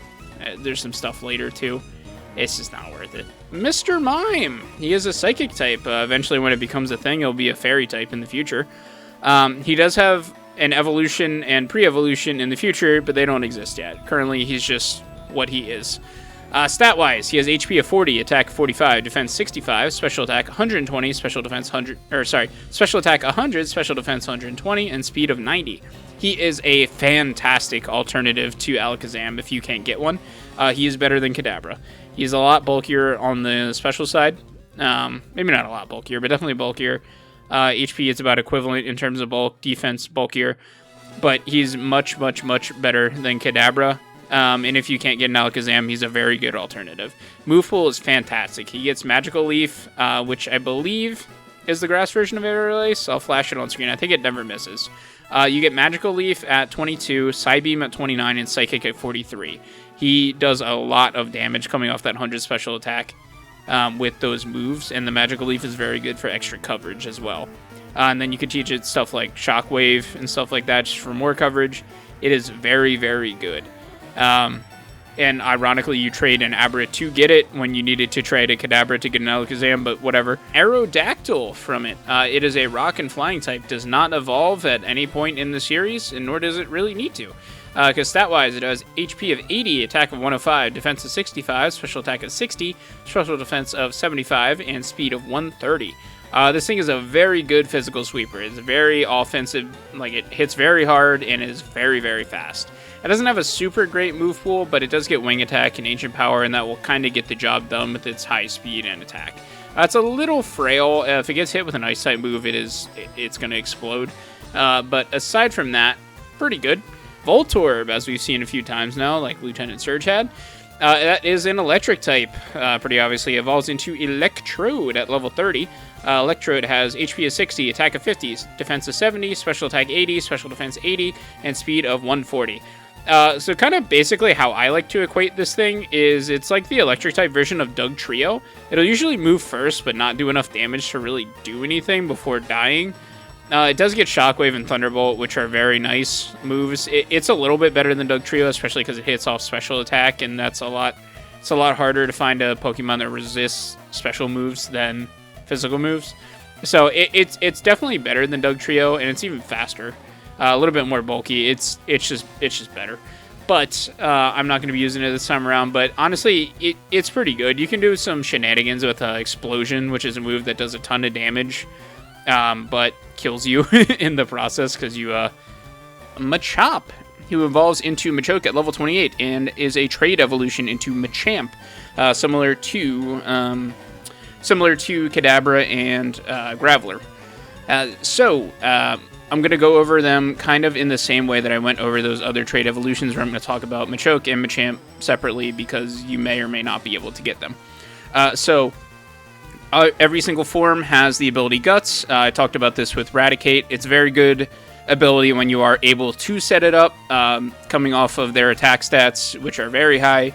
there's some stuff later too. It's just not worth it. Mr. Mime! He is a psychic type. Eventually, when it becomes a thing, it'll be a fairy type in the future. He does have an evolution and pre-evolution in the future, but they don't exist yet. Currently, he's just what he is. Stat-wise, he has HP of 40, attack 45, defense 65, special attack 120, special defense 100, special attack 100, special defense 120, and speed of 90. He is a fantastic alternative to Alakazam if you can't get one. He is better than Kadabra. He's a lot bulkier on the special side. Maybe not a lot bulkier, but definitely bulkier. HP is about equivalent in terms of bulk, defense bulkier, but he's much, much, much better than Kadabra. And if you can't get an Alakazam, he's a very good alternative. Move pool is fantastic. He gets Magical Leaf, which I believe is the grass version of Aerial Ace. I'll flash it on screen. I think it never misses. You get Magical Leaf at 22, Psybeam at 29, and Psychic at 43. He does a lot of damage coming off that 100 special attack with those moves, and the Magical Leaf is very good for extra coverage as well. And then you could teach it stuff like Shockwave and stuff like that just for more coverage. It is very, very good. And ironically, you trade an Abra to get it when you needed to trade a Kadabra to get an Alakazam, but whatever. Aerodactyl from it. It is a rock and flying type, does not evolve at any point in the series, and nor does it really need to. Because stat-wise, it has HP of 80, attack of 105, defense of 65, special attack of 60, special defense of 75, and speed of 130. This thing is a very good physical sweeper. It's very offensive, like it hits very hard and is very, very fast. It doesn't have a super great move pool, but it does get Wing Attack and Ancient Power, and that will kind of get the job done with its high speed and attack. It's a little frail. If it gets hit with an Ice-type move, it's going to explode. But aside from that, pretty good. Voltorb, as we've seen a few times now, like Lieutenant Surge had. That is an electric type, pretty obviously. Evolves into Electrode at level 30. Electrode has HP of 60, attack of 50, defense of 70, special attack 80, special defense 80, and speed of 140. So kind of basically how I like to equate this thing is it's like the electric type version of Doug Trio. It'll usually move first, but not do enough damage to really do anything before dying. It does get Shockwave and Thunderbolt, which are very nice moves. It's a little bit better than Doug Trio, especially because it hits off special attack, and it's a lot harder to find a Pokemon that resists special moves than physical moves. So it's definitely better than Doug Trio, and it's even faster. A little bit more bulky. It's just better. But I'm not going to be using it this time around. But honestly, it's pretty good. You can do some shenanigans with Explosion, which is a move that does a ton of damage, but kills you in the process because you Machop, who evolves into Machoke at level 28 and is a trade evolution into Machamp, similar to Kadabra and Graveler. I'm going to go over them kind of in the same way that I went over those other trade evolutions, where I'm going to talk about Machoke and Machamp separately because you may or may not be able to get them. Every single form has the ability Guts. I talked about this with Raticate. It's a very good ability when you are able to set it up. Coming off of their attack stats, which are very high,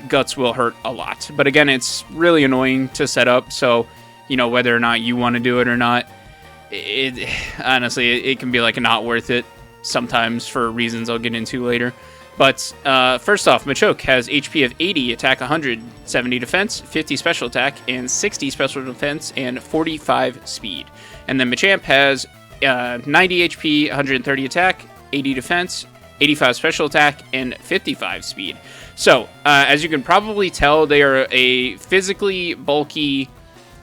Guts will hurt a lot. But again, it's really annoying to set up, so whether or not you want to do it or not, honestly, it can be like not worth it sometimes for reasons I'll get into later. But first off, Machoke has HP of 80, attack 100, 70 defense, 50 special attack, and 60 special defense, and 45 speed. And then Machamp has 90 HP, 130 attack, 80 defense, 85 special attack, and 55 speed. So, as you can probably tell, they are a physically bulky...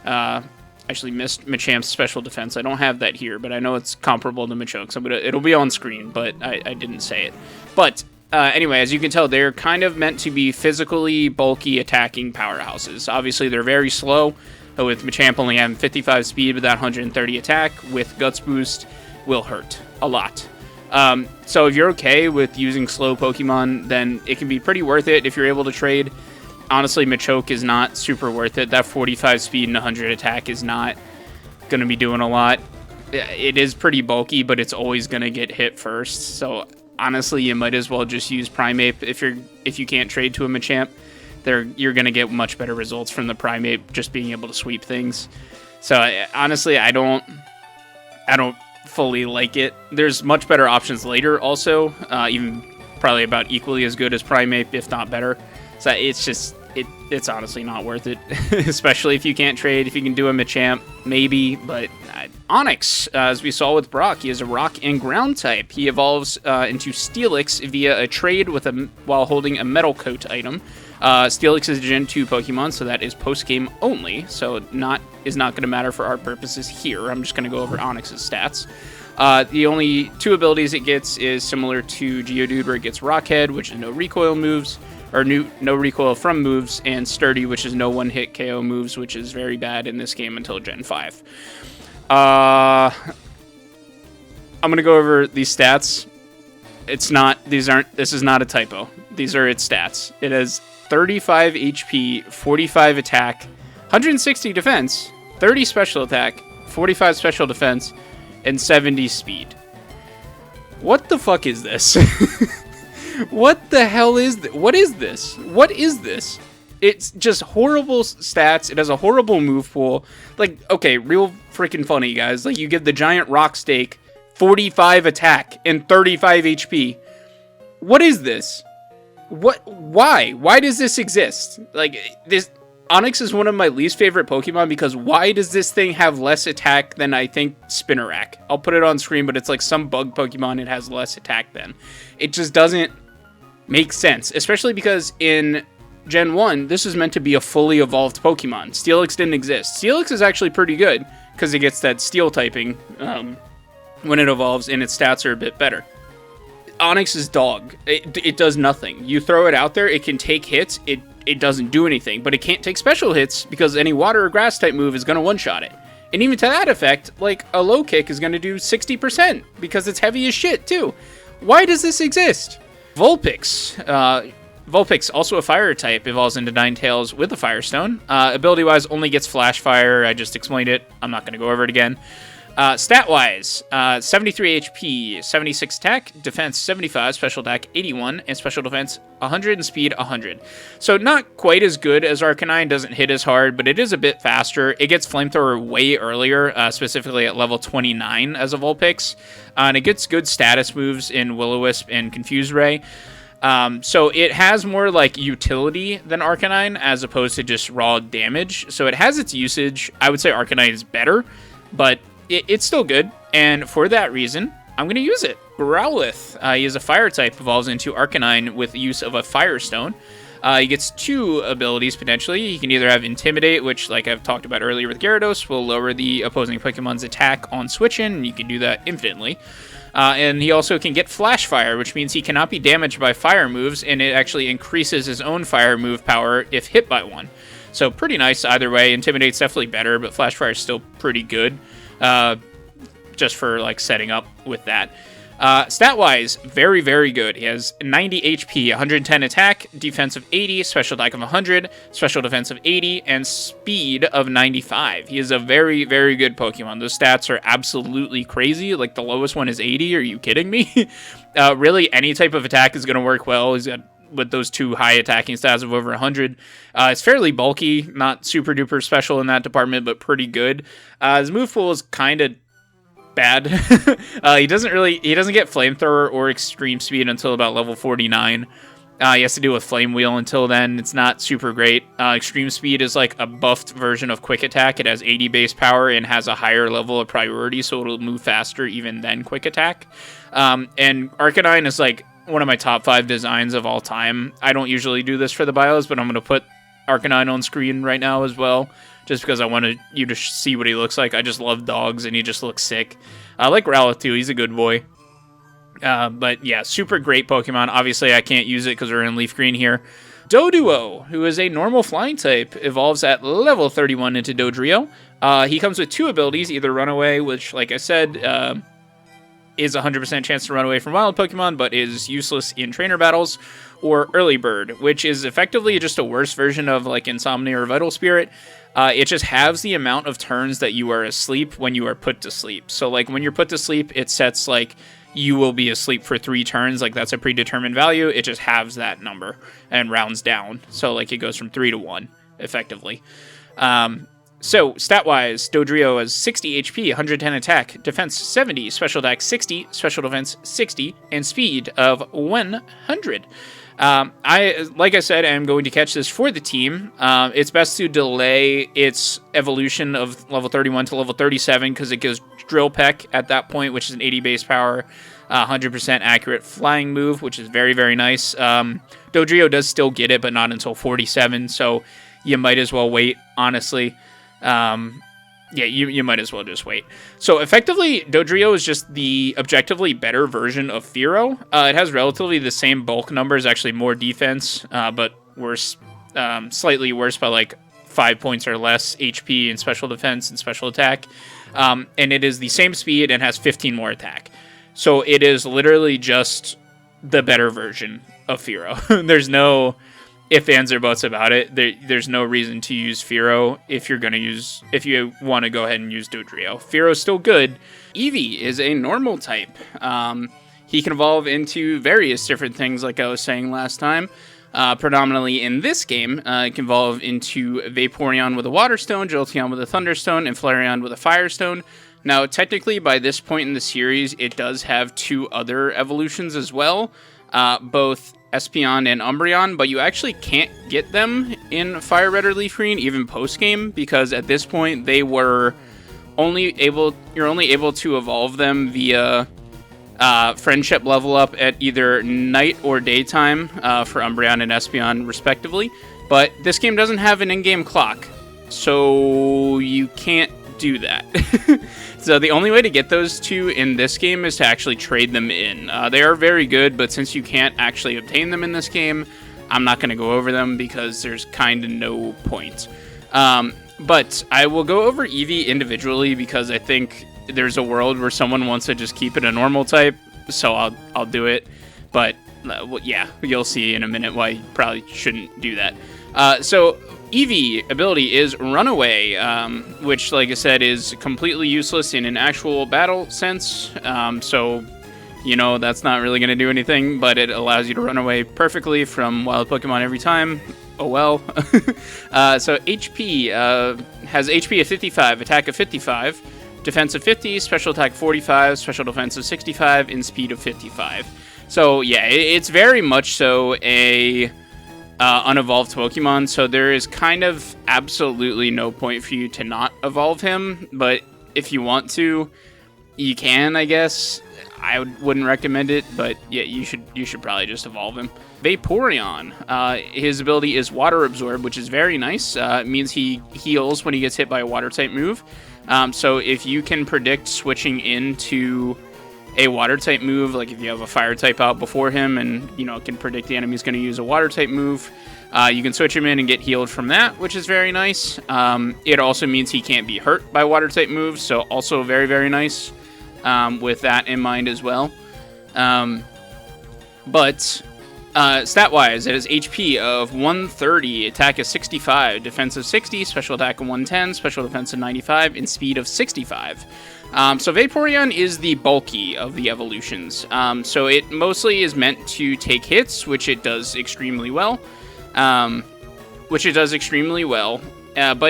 actually missed Machamp's special defense. I don't have that here, but I know it's comparable to Machoke, so it'll be on screen, but I didn't say it. But anyway, as you can tell, they're kind of meant to be physically bulky attacking powerhouses. Obviously, they're very slow, with Machamp only having 55 speed with that 130 attack, with Guts Boost will hurt a lot. So if you're okay with using slow Pokemon, then it can be pretty worth it if you're able to trade. Honestly, Machoke is not super worth it. That 45 speed and 100 attack is not going to be doing a lot. It is pretty bulky, but it's always going to get hit first. So honestly, you might as well just use Primeape if you can't trade to a Machamp. you're going to get much better results from the Primate just being able to sweep things. So honestly, I don't fully like it. There's much better options later also, even probably about equally as good as Primate, if not better. So it's just, it's honestly not worth it, especially if you can't trade. If you can do a Machamp, maybe, but Onix, as we saw with Brock, he is a rock and ground type. He evolves into Steelix via a trade with while holding a Metal Coat item. Steelix is a Gen 2 Pokemon, so that is post-game only, so is not going to matter for our purposes here. I'm just going to go over Onix's stats. The only two abilities it gets is similar to Geodude, where it gets Rockhead, which is no recoil moves, or no recoil from moves, and Sturdy, which is no one-hit KO moves, which is very bad in this game until Gen 5. I'm going to go over these stats. This is not a typo. These are its stats. It has 35 HP, 45 attack, 160 defense, 30 special attack, 45 special defense, and 70 speed. What the fuck is this? What the hell is this? What is this? What is this? It's just horrible stats. It has a horrible move pool. Like, okay, real freaking funny, guys. Like, you give the giant rock stake 45 attack and 35 HP. What is this? Why? Why does this exist? Like, this Onix is one of my least favorite Pokemon because why does this thing have less attack than I think Spinarak? I'll put it on screen, but it's like some bug Pokemon it has less attack than. It just doesn't make sense, especially because in Gen 1, this is meant to be a fully evolved Pokemon. Steelix didn't exist. Steelix is actually pretty good because it gets that Steel typing when it evolves, and its stats are a bit better. Onix is dog. It does nothing. You throw it out there, it can take hits, it doesn't do anything, but it can't take special hits because any water or grass type move is going to one-shot it. And even to that effect, like, a low kick is going to do 60% because it's heavy as shit, too. Why does this exist? Vulpix. Vulpix, also a fire type, evolves into Ninetales with a Firestone. Ability-wise, only gets Flash Fire. I just explained it. I'm not going to go over it again. Stat-wise, 73 HP, 76 attack, defense 75, special attack 81, and special defense 100 and speed 100. So not quite as good as Arcanine, doesn't hit as hard, but it is a bit faster. It gets Flamethrower way earlier, specifically at level 29 as a Vulpix, and it gets good status moves in Will-O-Wisp and Confuse Ray. So it has more like utility than Arcanine as opposed to just raw damage. So it has its usage. I would say Arcanine is better, but it's still good, and for that reason, I'm going to use it. Growlithe, he is a fire type, evolves into Arcanine with use of a Firestone. He gets two abilities, potentially. He can either have Intimidate, which, like I've talked about earlier with Gyarados, will lower the opposing Pokemon's attack on switch-in, and you can do that infinitely. And he also can get Flash Fire, which means he cannot be damaged by fire moves, and it actually increases his own fire move power if hit by one. So pretty nice either way. Intimidate's definitely better, but Flash Fire is still pretty good. Just for like setting up with that. Stat-wise, very, very good. He has 90 HP, 110 attack, defense of 80, special attack of 100, special defense of 80, and speed of 95. He is a very, very good Pokemon. Those stats are absolutely crazy. Like, the lowest one is 80. Are you kidding me? Really, any type of attack is going to work well. He's got with those two high attacking stats of over 100. It's fairly bulky, not super duper special in that department, but pretty good. His move pool is kind of bad. He doesn't get Flamethrower or Extreme Speed until about level 49. He has to deal with Flame Wheel until then. It's not super great. Extreme Speed is like a buffed version of Quick Attack. It has 80 base power and has a higher level of priority, so it'll move faster even than Quick Attack. And Arcanine is like one of my top 5 designs of all time. I don't usually do this for the bios, but I'm going to put Arcanine on screen right now as well, just because I wanted you to see what he looks like. I just love dogs, and he just looks sick. I like Growlithe, too. He's a good boy. But yeah, super great Pokemon. Obviously, I can't use it because we're in Leaf Green here. Doduo, who is a normal flying type, evolves at level 31 into Dodrio. He comes with 2 abilities, either Runaway, which, like I said, is a 100% chance to run away from wild Pokemon, but is useless in trainer battles, or Early Bird, which is effectively just a worse version of like Insomnia or Vital Spirit. It just halves the amount of turns that you are asleep when you are put to sleep. So, like, when you're put to sleep, it sets, like, you will be asleep for 3 turns. Like, that's a predetermined value. It just halves that number and rounds down. So, like, it goes from 3 to 1, effectively. So, stat-wise, Dodrio has 60 HP, 110 attack, defense 70, special attack 60, special defense 60, and speed of 100. Like I said, I'm going to catch this for the team. It's best to delay its evolution of level 31 to level 37 because it goes Drill Peck at that point, which is an 80 base power, 100% accurate flying move, which is very, very nice. Dodrio does still get it, but not until 47, so you might as well wait, honestly. Yeah, you might as well just wait. So effectively, Dodrio is just the objectively better version of Fearow. It has relatively the same bulk numbers, actually more defense, but worse, slightly worse by like 5 points or less HP in special defense and special attack. And it is the same speed and has 15 more attack. So it is literally just the better version of Fearow. There's no ifs, ands, or buts about it. There's no reason to use Fearow if you want to go ahead and use Dodrio. Fearow's still good. Eevee is a normal type. He can evolve into various different things, like I was saying last time. Predominantly in this game, it can evolve into Vaporeon with a Water Stone, Jolteon with a Thunderstone, and Flareon with a Fire Stone. Now, technically, by this point in the series, it does have 2 other evolutions as well, both Espeon and Umbreon, but you actually can't get them in FireRed or LeafGreen, even post-game, because at this point, you're only able to evolve them via friendship level up at either night or daytime for Umbreon and Espeon, respectively. But this game doesn't have an in-game clock, so you can't do that. So the only way to get those 2 in this game is to actually trade them in. They are very good, but since you can't actually obtain them in this game, I'm not going to go over them because there's kind of no point. But I will go over Eevee individually because I think there's a world where someone wants to just keep it a normal type, so I'll do it. But well, yeah, you'll see in a minute why you probably shouldn't do that. So Eevee ability is Runaway, which, like I said, is completely useless in an actual battle sense. So, you know, that's not really going to do anything, but it allows you to run away perfectly from wild Pokemon every time. Oh well. So HP has HP of 55, attack of 55, defense of 50, special attack 45, special defense of 65, and speed of 55. So yeah, it's very much so a unevolved Pokemon, so there is kind of absolutely no point for you to not evolve him, but if you want to, you can, I guess. I wouldn't recommend it, but yeah, you should probably just evolve him. Vaporeon, his ability is Water Absorb, which is very nice. It means he heals when he gets hit by a Water-type move. So if you can predict switching into a Water-type move, like if you have a Fire-type out before him and, you know, can predict the enemy's going to use a Water-type move, you can switch him in and get healed from that, which is very nice. It also means he can't be hurt by Water-type moves, so also very, very nice with that in mind as well. But stat-wise, it has HP of 130, attack of 65, defense of 60, special attack of 110, special defense of 95, and speed of 65. So Vaporeon is the bulky of the evolutions. So it mostly is meant to take hits, which it does extremely well. But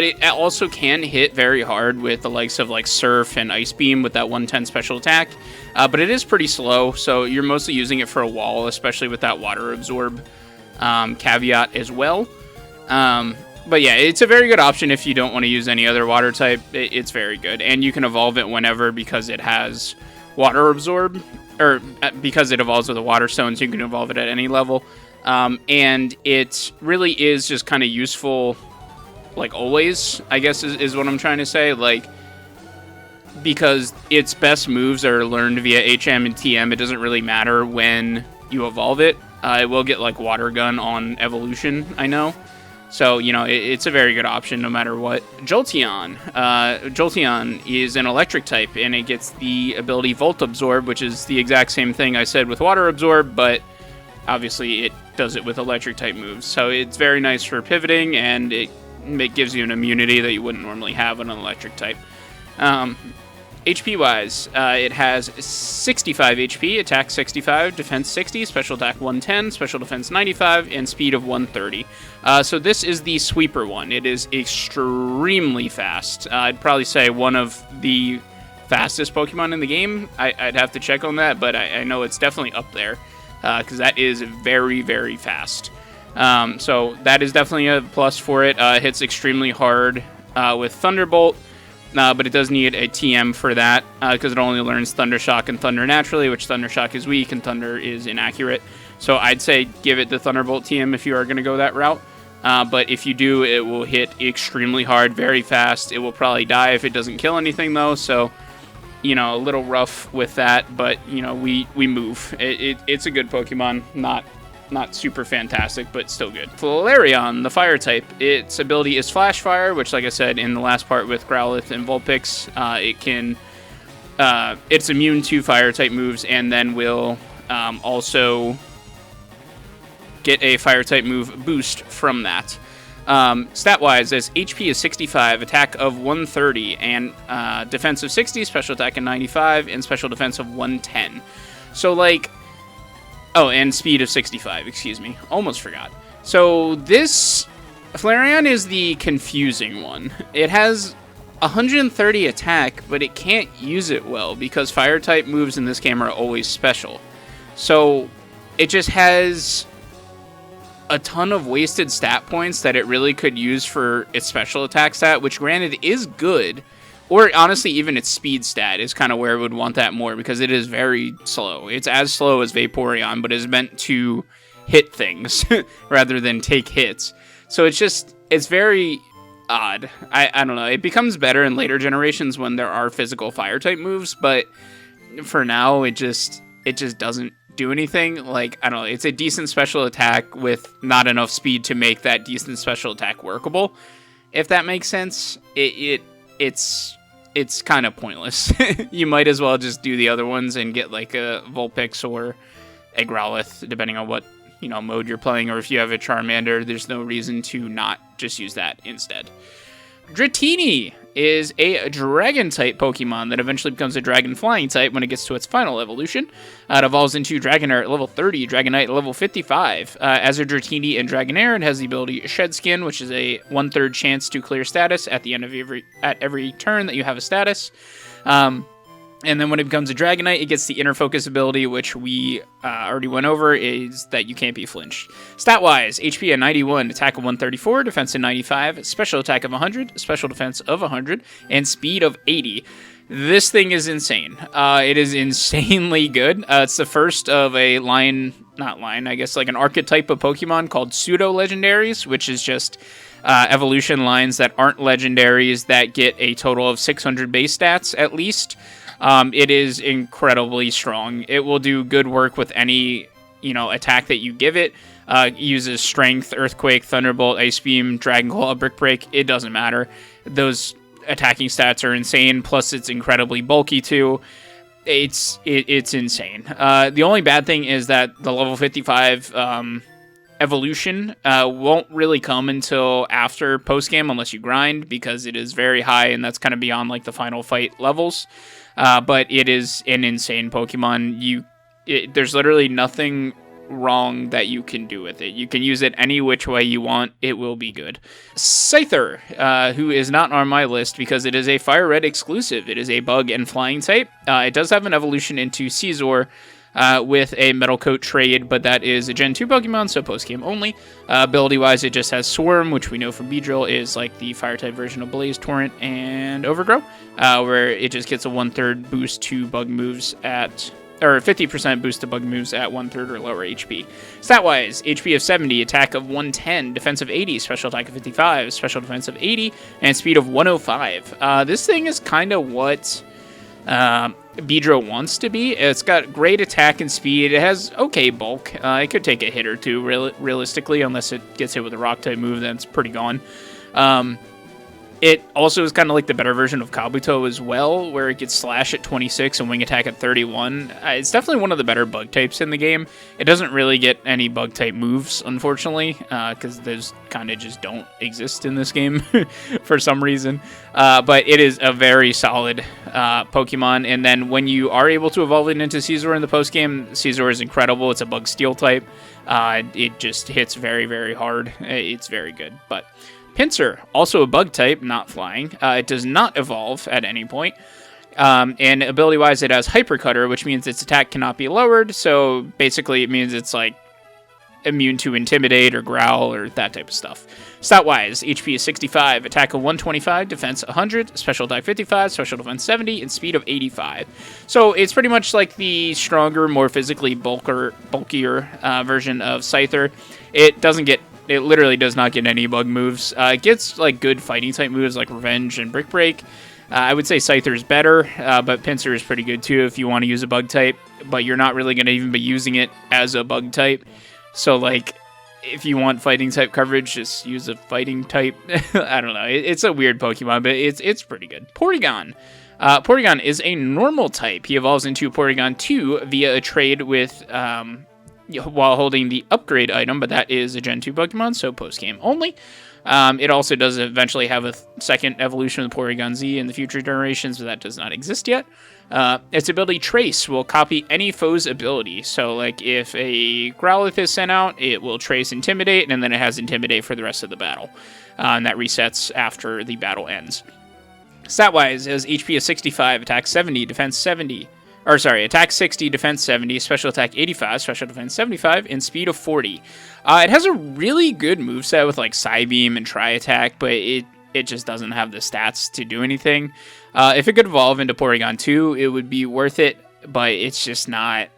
it also can hit very hard with the likes of like Surf and Ice Beam with that 110 special attack. But it is pretty slow, so you're mostly using it for a wall, especially with that Water Absorb caveat as well. But yeah, it's a very good option if you don't want to use any other water type. It's very good. And you can evolve it whenever because it has Water Absorb, or because it evolves with a Water Stone, so you can evolve it at any level. And it really is just kind of useful, like always, I guess is what I'm trying to say. Like, because its best moves are learned via HM and TM, it doesn't really matter when you evolve it. It will get like Water Gun on evolution, I know. So, you know, it's a very good option no matter what. Jolteon. Jolteon is an electric type, and it gets the ability Volt Absorb, which is the exact same thing I said with Water Absorb, but obviously it does it with electric type moves. So it's very nice for pivoting, and it it gives you an immunity that you wouldn't normally have on an electric type. HP-wise, it has 65 HP, attack 65, defense 60, special attack 110, special defense 95, and speed of 130. So this is the sweeper one. It is extremely fast. I'd probably say one of the fastest Pokemon in the game. I'd have to check on that, but I know it's definitely up there, because that is very, very fast. So that is definitely a plus for it. Hits extremely hard with Thunderbolt. But it does need a TM for that, because it only learns Thunder Shock and Thunder naturally, which Thunder Shock is weak and Thunder is inaccurate. So I'd say give it the Thunderbolt TM if you are going to go that route. But if you do, it will hit extremely hard, very fast. It will probably die if it doesn't kill anything, though. So, you know, a little rough with that. But, you know, we move. It's a good Pokemon, not super fantastic, but still good. Flareon, the fire type, its ability is Flash Fire, which, like I said in the last part with Growlithe and Vulpix, it's immune to fire type moves, and then will also get a fire type move boost from that. Stat-wise, its HP is 65, attack of 130, and defense of 60, special attack of 95, and special defense of 110. So, like, oh, and speed of 65, excuse me. Almost forgot. So this Flareon is the confusing one. It has 130 attack, but it can't use it well because fire-type moves in this game are always special. So it just has a ton of wasted stat points that it really could use for its special attack stat, which granted is good. Or, honestly, even its speed stat is kind of where it would want that more, because it is very slow. It's as slow as Vaporeon, but is meant to hit things rather than take hits. So it's very odd. I don't know. It becomes better in later generations when there are physical fire-type moves, but for now, it just doesn't do anything. Like, I don't know. It's a decent special attack with not enough speed to make that decent special attack workable, if that makes sense. It's kind of pointless. You might as well just do the other ones and get like a Vulpix or a Growlithe, depending on what, you know, mode you're playing, or if you have a Charmander, there's no reason to not just use that instead. Dratini is a Dragon-type Pokemon that eventually becomes a Dragon-flying type when it gets to its final evolution. It evolves into Dragonair at level 30, Dragonite at level 55. As a Dratini and Dragonair, it has the ability Shed Skin, which is a 1/3 chance to clear status at the end of every turn that you have a status. And then when it becomes a Dragonite, it gets the Inner Focus ability, which we already went over, is that you can't be flinched. Stat-wise, HP of 91, attack of 134, defense of 95, special attack of 100, special defense of 100, and speed of 80. This thing is insane. It is insanely good. It's the first of a like an archetype of Pokemon called Pseudo-Legendaries, which is just evolution lines that aren't legendaries that get a total of 600 base stats at least. It is incredibly strong. It will do good work with any, attack that you give it. Uses Strength, Earthquake, Thunderbolt, Ice Beam, Dragon Claw, Brick Break. It doesn't matter. Those attacking stats are insane. Plus, it's incredibly bulky too. It's insane. The only bad thing is that the level 55 evolution won't really come until after post-game unless you grind, because it is very high and that's kind of beyond like the final fight levels. But it is an insane Pokemon. There's literally nothing wrong that you can do with it. You can use it any which way you want. It will be good. Scyther, who is not on my list because it is a FireRed exclusive. It is a bug and flying type. It does have an evolution into Scizor with a Metal Coat trade, but that is a Gen 2 Pokemon, so post-game only. Ability-wise, it just has Swarm, which we know from Beedrill is like the Fire-type version of Blaze, Torrent, and Overgrow, where it just gets a 1/3 boost to bug moves or 50% boost to bug moves at 1/3 or lower HP. Stat-wise, HP of 70, attack of 110, defense of 80, special attack of 55, special defense of 80, and speed of 105. This thing is kind of what Beedrill wants to be. It's got great attack and speed. It has okay bulk. It could take a hit or two, realistically, unless it gets hit with a Rock-type move, then it's pretty gone. It also is kind of like the better version of Kabuto as well, where it gets Slash at 26 and Wing Attack at 31. It's definitely one of the better bug types in the game. It doesn't really get any bug type moves, unfortunately, because those kind of just don't exist in this game for some reason. But it is a very solid Pokemon. And then when you are able to evolve it into Scizor in the postgame, Scizor is incredible. It's a bug steel type. It just hits very, very hard. It's very good. But Pinsir, also a bug type, not flying. It does not evolve at any point. And ability-wise, it has Hyper Cutter, which means its attack cannot be lowered. So basically, it means it's like immune to Intimidate or Growl or that type of stuff. Stat-wise, HP is 65, attack of 125, defense 100, special attack 55, special defense 70, and speed of 85. So it's pretty much like the stronger, more physically bulkier version of Scyther. It literally does not get any bug moves. It gets like good fighting type moves like Revenge and Brick Break. I would say Scyther is better, but Pinsir is pretty good too if you want to use a bug type, but you're not really going to even be using it as a bug type. So like, if you want fighting type coverage, just use a fighting type. I don't know. It's a weird Pokemon, but it's pretty good. Porygon. Porygon is a normal type. He evolves into Porygon 2 via a trade with while holding the upgrade item, but that is a Gen 2 Pokemon, so post-game only. It also does eventually have a second evolution of the Porygon Z in the future generations, but that does not exist yet. Its ability Trace will copy any foe's ability. So, like, if a Growlithe is sent out, it will Trace Intimidate, and then it has Intimidate for the rest of the battle. And that resets after the battle ends. Stat-wise, it has HP of 65, attack 70, defense 70. Attack 60, defense 70, special attack 85, special defense 75, and speed of 40. It has a really good moveset with like Psybeam and Tri-Attack, but it just doesn't have the stats to do anything. If it could evolve into Porygon 2, it would be worth it, but it's just not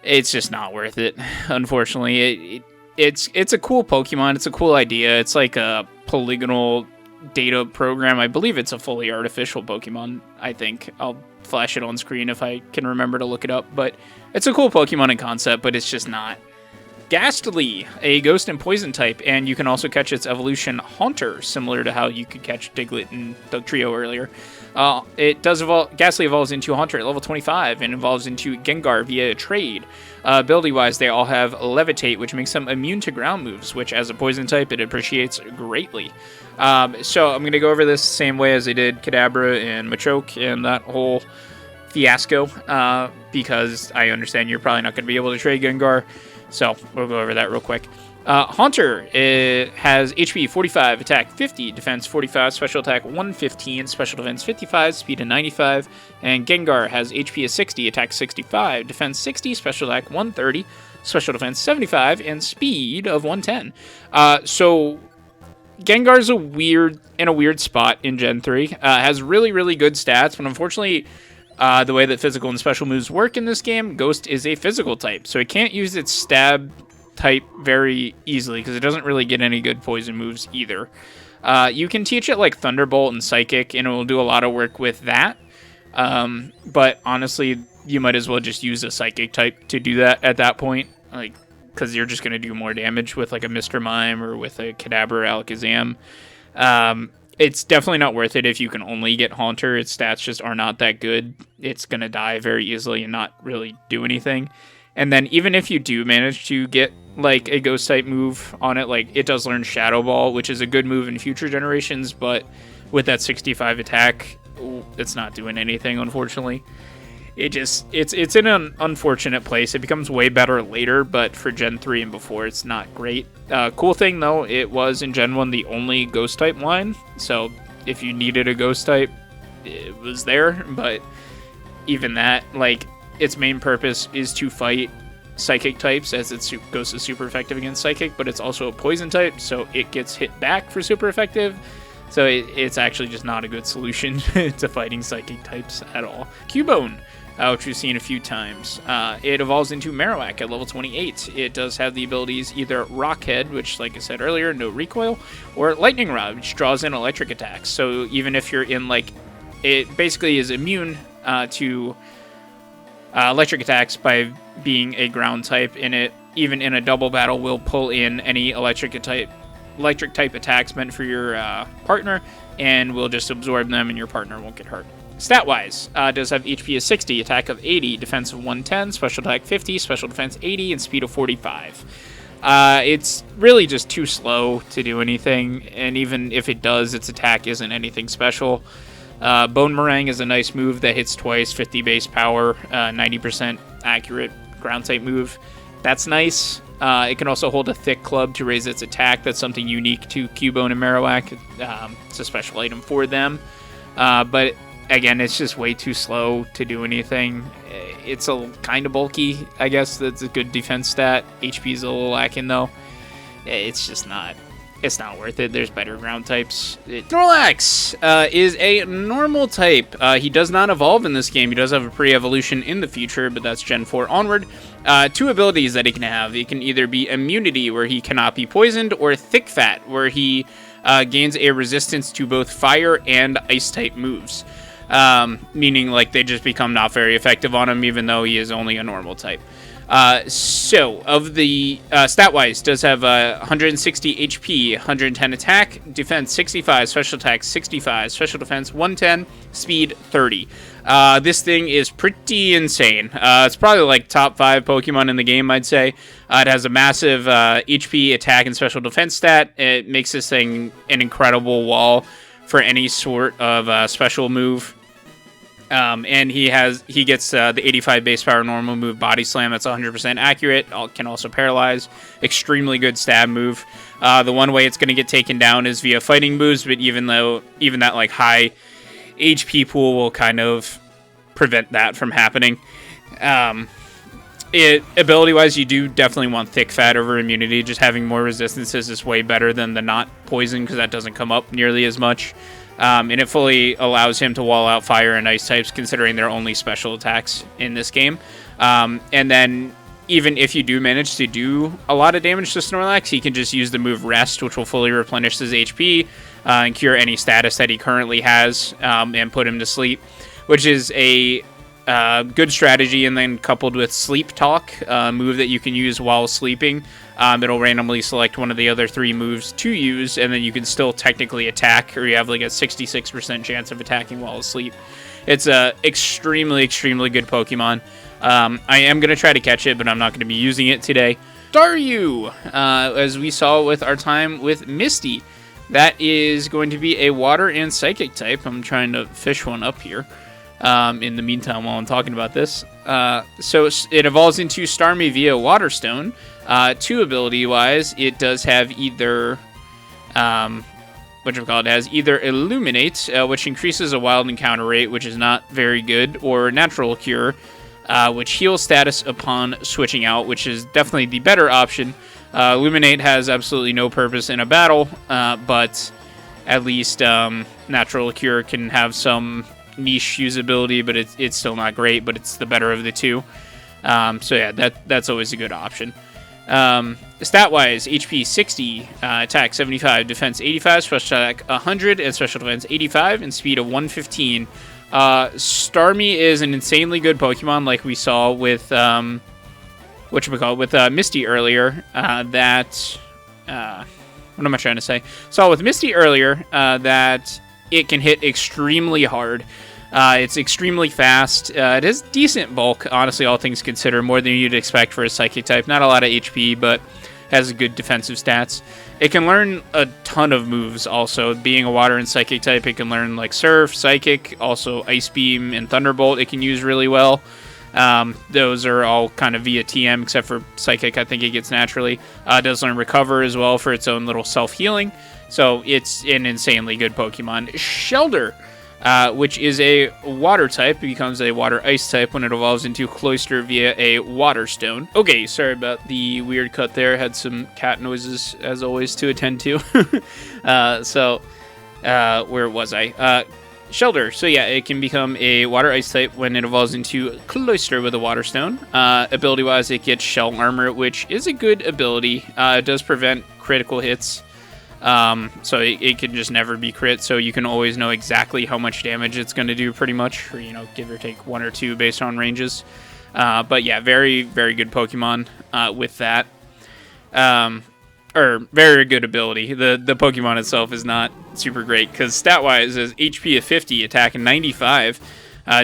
worth it, unfortunately. It's a cool Pokemon, it's a cool idea. It's like a polygonal data program. I believe it's a fully artificial Pokemon, I think. I'll flash it on screen if I can remember to look it up, but it's a cool Pokemon in concept, but it's just not. Ghastly, a ghost and poison type, and you can also catch its evolution Haunter, similar to how you could catch Diglett and Dugtrio earlier. It does evolve. Ghastly evolves into Haunter at level 25 and evolves into Gengar via a trade. Ability-wise, they all have Levitate, which makes them immune to ground moves, which as a poison type, it appreciates greatly. So I'm going to go over this the same way as I did Kadabra and Machoke and that whole fiasco, because I understand you're probably not going to be able to trade Gengar. So we'll go over that real quick. Haunter has HP 45, attack 50, defense 45, special attack 115, special defense 55, speed of 95. And Gengar has HP of 60, attack 65, defense 60, special attack 130, special defense 75, and speed of 110. So Gengar's in a weird spot in Gen 3. Has really, really good stats, but unfortunately, the way that physical and special moves work in this game, Ghost is a physical type, so it can't use its stab type very easily because it doesn't really get any good poison moves either. You can teach it like Thunderbolt and Psychic, and it will do a lot of work with that. But honestly, you might as well just use a Psychic type to do that at that point, like, because you're just going to do more damage with like a Mr. Mime or with a Kadabra or Alakazam. It's definitely not worth it if you can only get Haunter. Its stats just are not that good. It's going to die very easily and not really do anything. And then even if you do manage to get like a ghost type move on it, like it does learn Shadow Ball, which is a good move in future generations, but with that 65 attack, it's not doing anything, unfortunately. It's in an unfortunate place. It becomes way better later, but for Gen 3 and before, it's not great. Cool thing, though, it was in Gen 1 the only ghost type line, so if you needed a ghost type, it was there, but even that, like, its main purpose is to fight Psychic types, as its Ghost is super effective against Psychic, but it's also a Poison type, so it gets hit back for super effective. So it's actually just not a good solution to fighting Psychic types at all. Cubone, which we've seen a few times. It evolves into Marowak at level 28. It does have the abilities either Rock Head, which, like I said earlier, no recoil, or Lightning Rod, which draws in electric attacks. So even if you're in, like, it basically is immune to electric attacks by being a ground type, and it, even in a double battle, will pull in any electric type electric type attacks meant for your partner, and will just absorb them, and your partner won't get hurt. Stat-wise, does have HP of 60, attack of 80, defense of 110, special attack 50, special defense 80, and speed of 45. It's really just too slow to do anything, and even if it does, its attack isn't anything special. Bone Meringue is a nice move that hits twice, 50 base power, 90% accurate ground type move. That's nice. It can also hold a thick club to raise its attack. That's something unique to Cubone and Marowak. It's a special item for them. But again, it's just way too slow to do anything. It's a kind of bulky, I guess. That's a good defense stat. HP is a little lacking, though. It's just not. It's not worth it. There's better ground types. Snorlax is a normal type. He does not evolve in this game. He does have a pre-evolution in the future, but that's Gen 4 onward. 2 abilities that he can have. He can either be Immunity, where he cannot be poisoned, or Thick Fat, where he gains a resistance to both fire and ice type moves. Meaning like they just become not very effective on him, even though he is only a normal type. So of the stat-wise, does have 160 HP, 110 attack, defense 65, special attack 65, special defense 110, speed 30. This thing is pretty insane. It's probably like top 5 Pokemon in the game, I'd say. It has a massive HP, attack, and special defense stat. It makes this thing an incredible wall for any sort of special move. And he gets the 85 base power normal move Body Slam. That's 100% accurate. Can also paralyze. Extremely good stab move. The one way it's going to get taken down is via fighting moves, but even that like high HP pool will kind of prevent that from happening. Ability-wise, you do definitely want Thick Fat over Immunity. Just having more resistances is way better than the not poison, because that doesn't come up nearly as much. And it fully allows him to wall out fire and ice types, considering they're only special attacks in this game. And then even if you do manage to do a lot of damage to Snorlax, he can just use the move Rest, which will fully replenish his HP and cure any status that he currently has, and put him to sleep, which is a good strategy. And then coupled with Sleep Talk, a move that you can use while sleeping, it'll randomly select one of the other 3 moves to use, and then you can still technically attack, or you have like a 66% chance of attacking while asleep. It's a extremely, extremely good Pokemon. I am going to try to catch it, but I'm not going to be using it today. Staryu, as we saw with our time with Misty, that is going to be a water and psychic type. I'm trying to fish one up here in the meantime while I'm talking about this. So it evolves into Starmie via Water Stone. 2 ability-wise, it does have either it has either Illuminate, which increases a wild encounter rate, which is not very good, or Natural Cure, which heals status upon switching out, which is definitely the better option. Illuminate has absolutely no purpose in a battle, but at least Natural Cure can have some niche usability, but it's still not great, but it's the better of the 2. So yeah, that's always a good option. Stat-wise, HP 60, attack 75, defense 85, special attack 100, and special defense 85, and speed of 115. Starmie is an insanely good Pokemon, like we saw with Misty earlier. What am I trying to say? Saw with Misty earlier that it can hit extremely hard. It's extremely fast. It has decent bulk, honestly, all things considered, more than you'd expect for a Psychic type. Not a lot of HP, but has good defensive stats. It can learn a ton of moves also. Being a Water and Psychic type, it can learn like Surf, Psychic, also Ice Beam, and Thunderbolt it can use really well. Those are all kind of via TM, except for Psychic, I think it gets naturally. It does learn Recover as well for its own little self-healing. So it's an insanely good Pokemon. Shellder, which is a water type, becomes a water ice type when it evolves into Cloyster via a Water Stone. Okay, sorry about the weird cut there. Had some cat noises, as always, to attend to. Where was I? Shellder. So yeah, it can become a water ice type when it evolves into Cloyster with a Water Stone. Ability-wise, it gets Shell Armor, which is a good ability. It does prevent critical hits. So it can just never be crit, so you can always know exactly how much damage it's going to do, pretty much, or, give or take 1 or 2 based on ranges. But yeah, very, very good Pokemon with that. or very good ability. The Pokemon itself is not super great because stat-wise is HP of 50, attack of 95,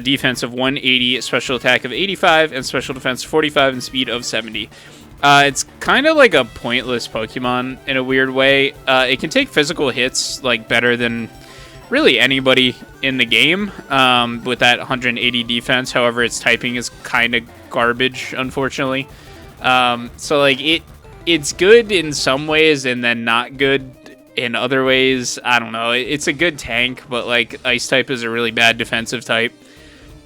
defense of 180, special attack of 85, and special defense 45, and speed of 70. It's kind of like a pointless Pokemon in a weird way. It can take physical hits like better than really anybody in the game with that 180 defense. However, its typing is kind of garbage, unfortunately. So like it's good in some ways and then not good in other ways. I don't know. It's a good tank, but like Ice type is a really bad defensive type,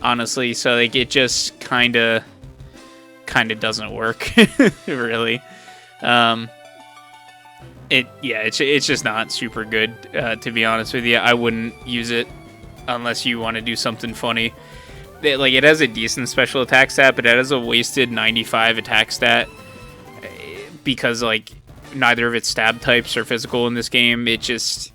honestly. So like it just kind of doesn't work really. It's just not super good, to be honest with you. I wouldn't use it unless you want to do something funny. It has a decent special attack stat, but it has a wasted 95 attack stat because like neither of its stab types are physical in this game. It's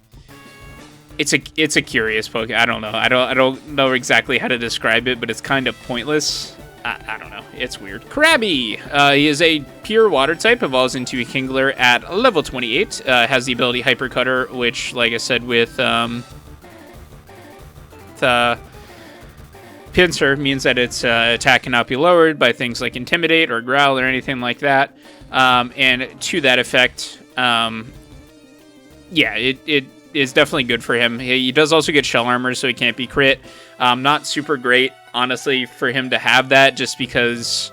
a curious Pokemon. I don't know. I don't know exactly how to describe it, but it's kind of pointless. I don't know. It's weird. Krabby. He is a pure water type, evolves into a Kingler at level 28. Has the ability Hyper Cutter, which, like I said, with the Pinsir means that its attack cannot be lowered by things like Intimidate or Growl or anything like that. And to that effect, it is definitely good for him. He does also get Shell Armor, so he can't be crit. Not super great, honestly, for him to have that just because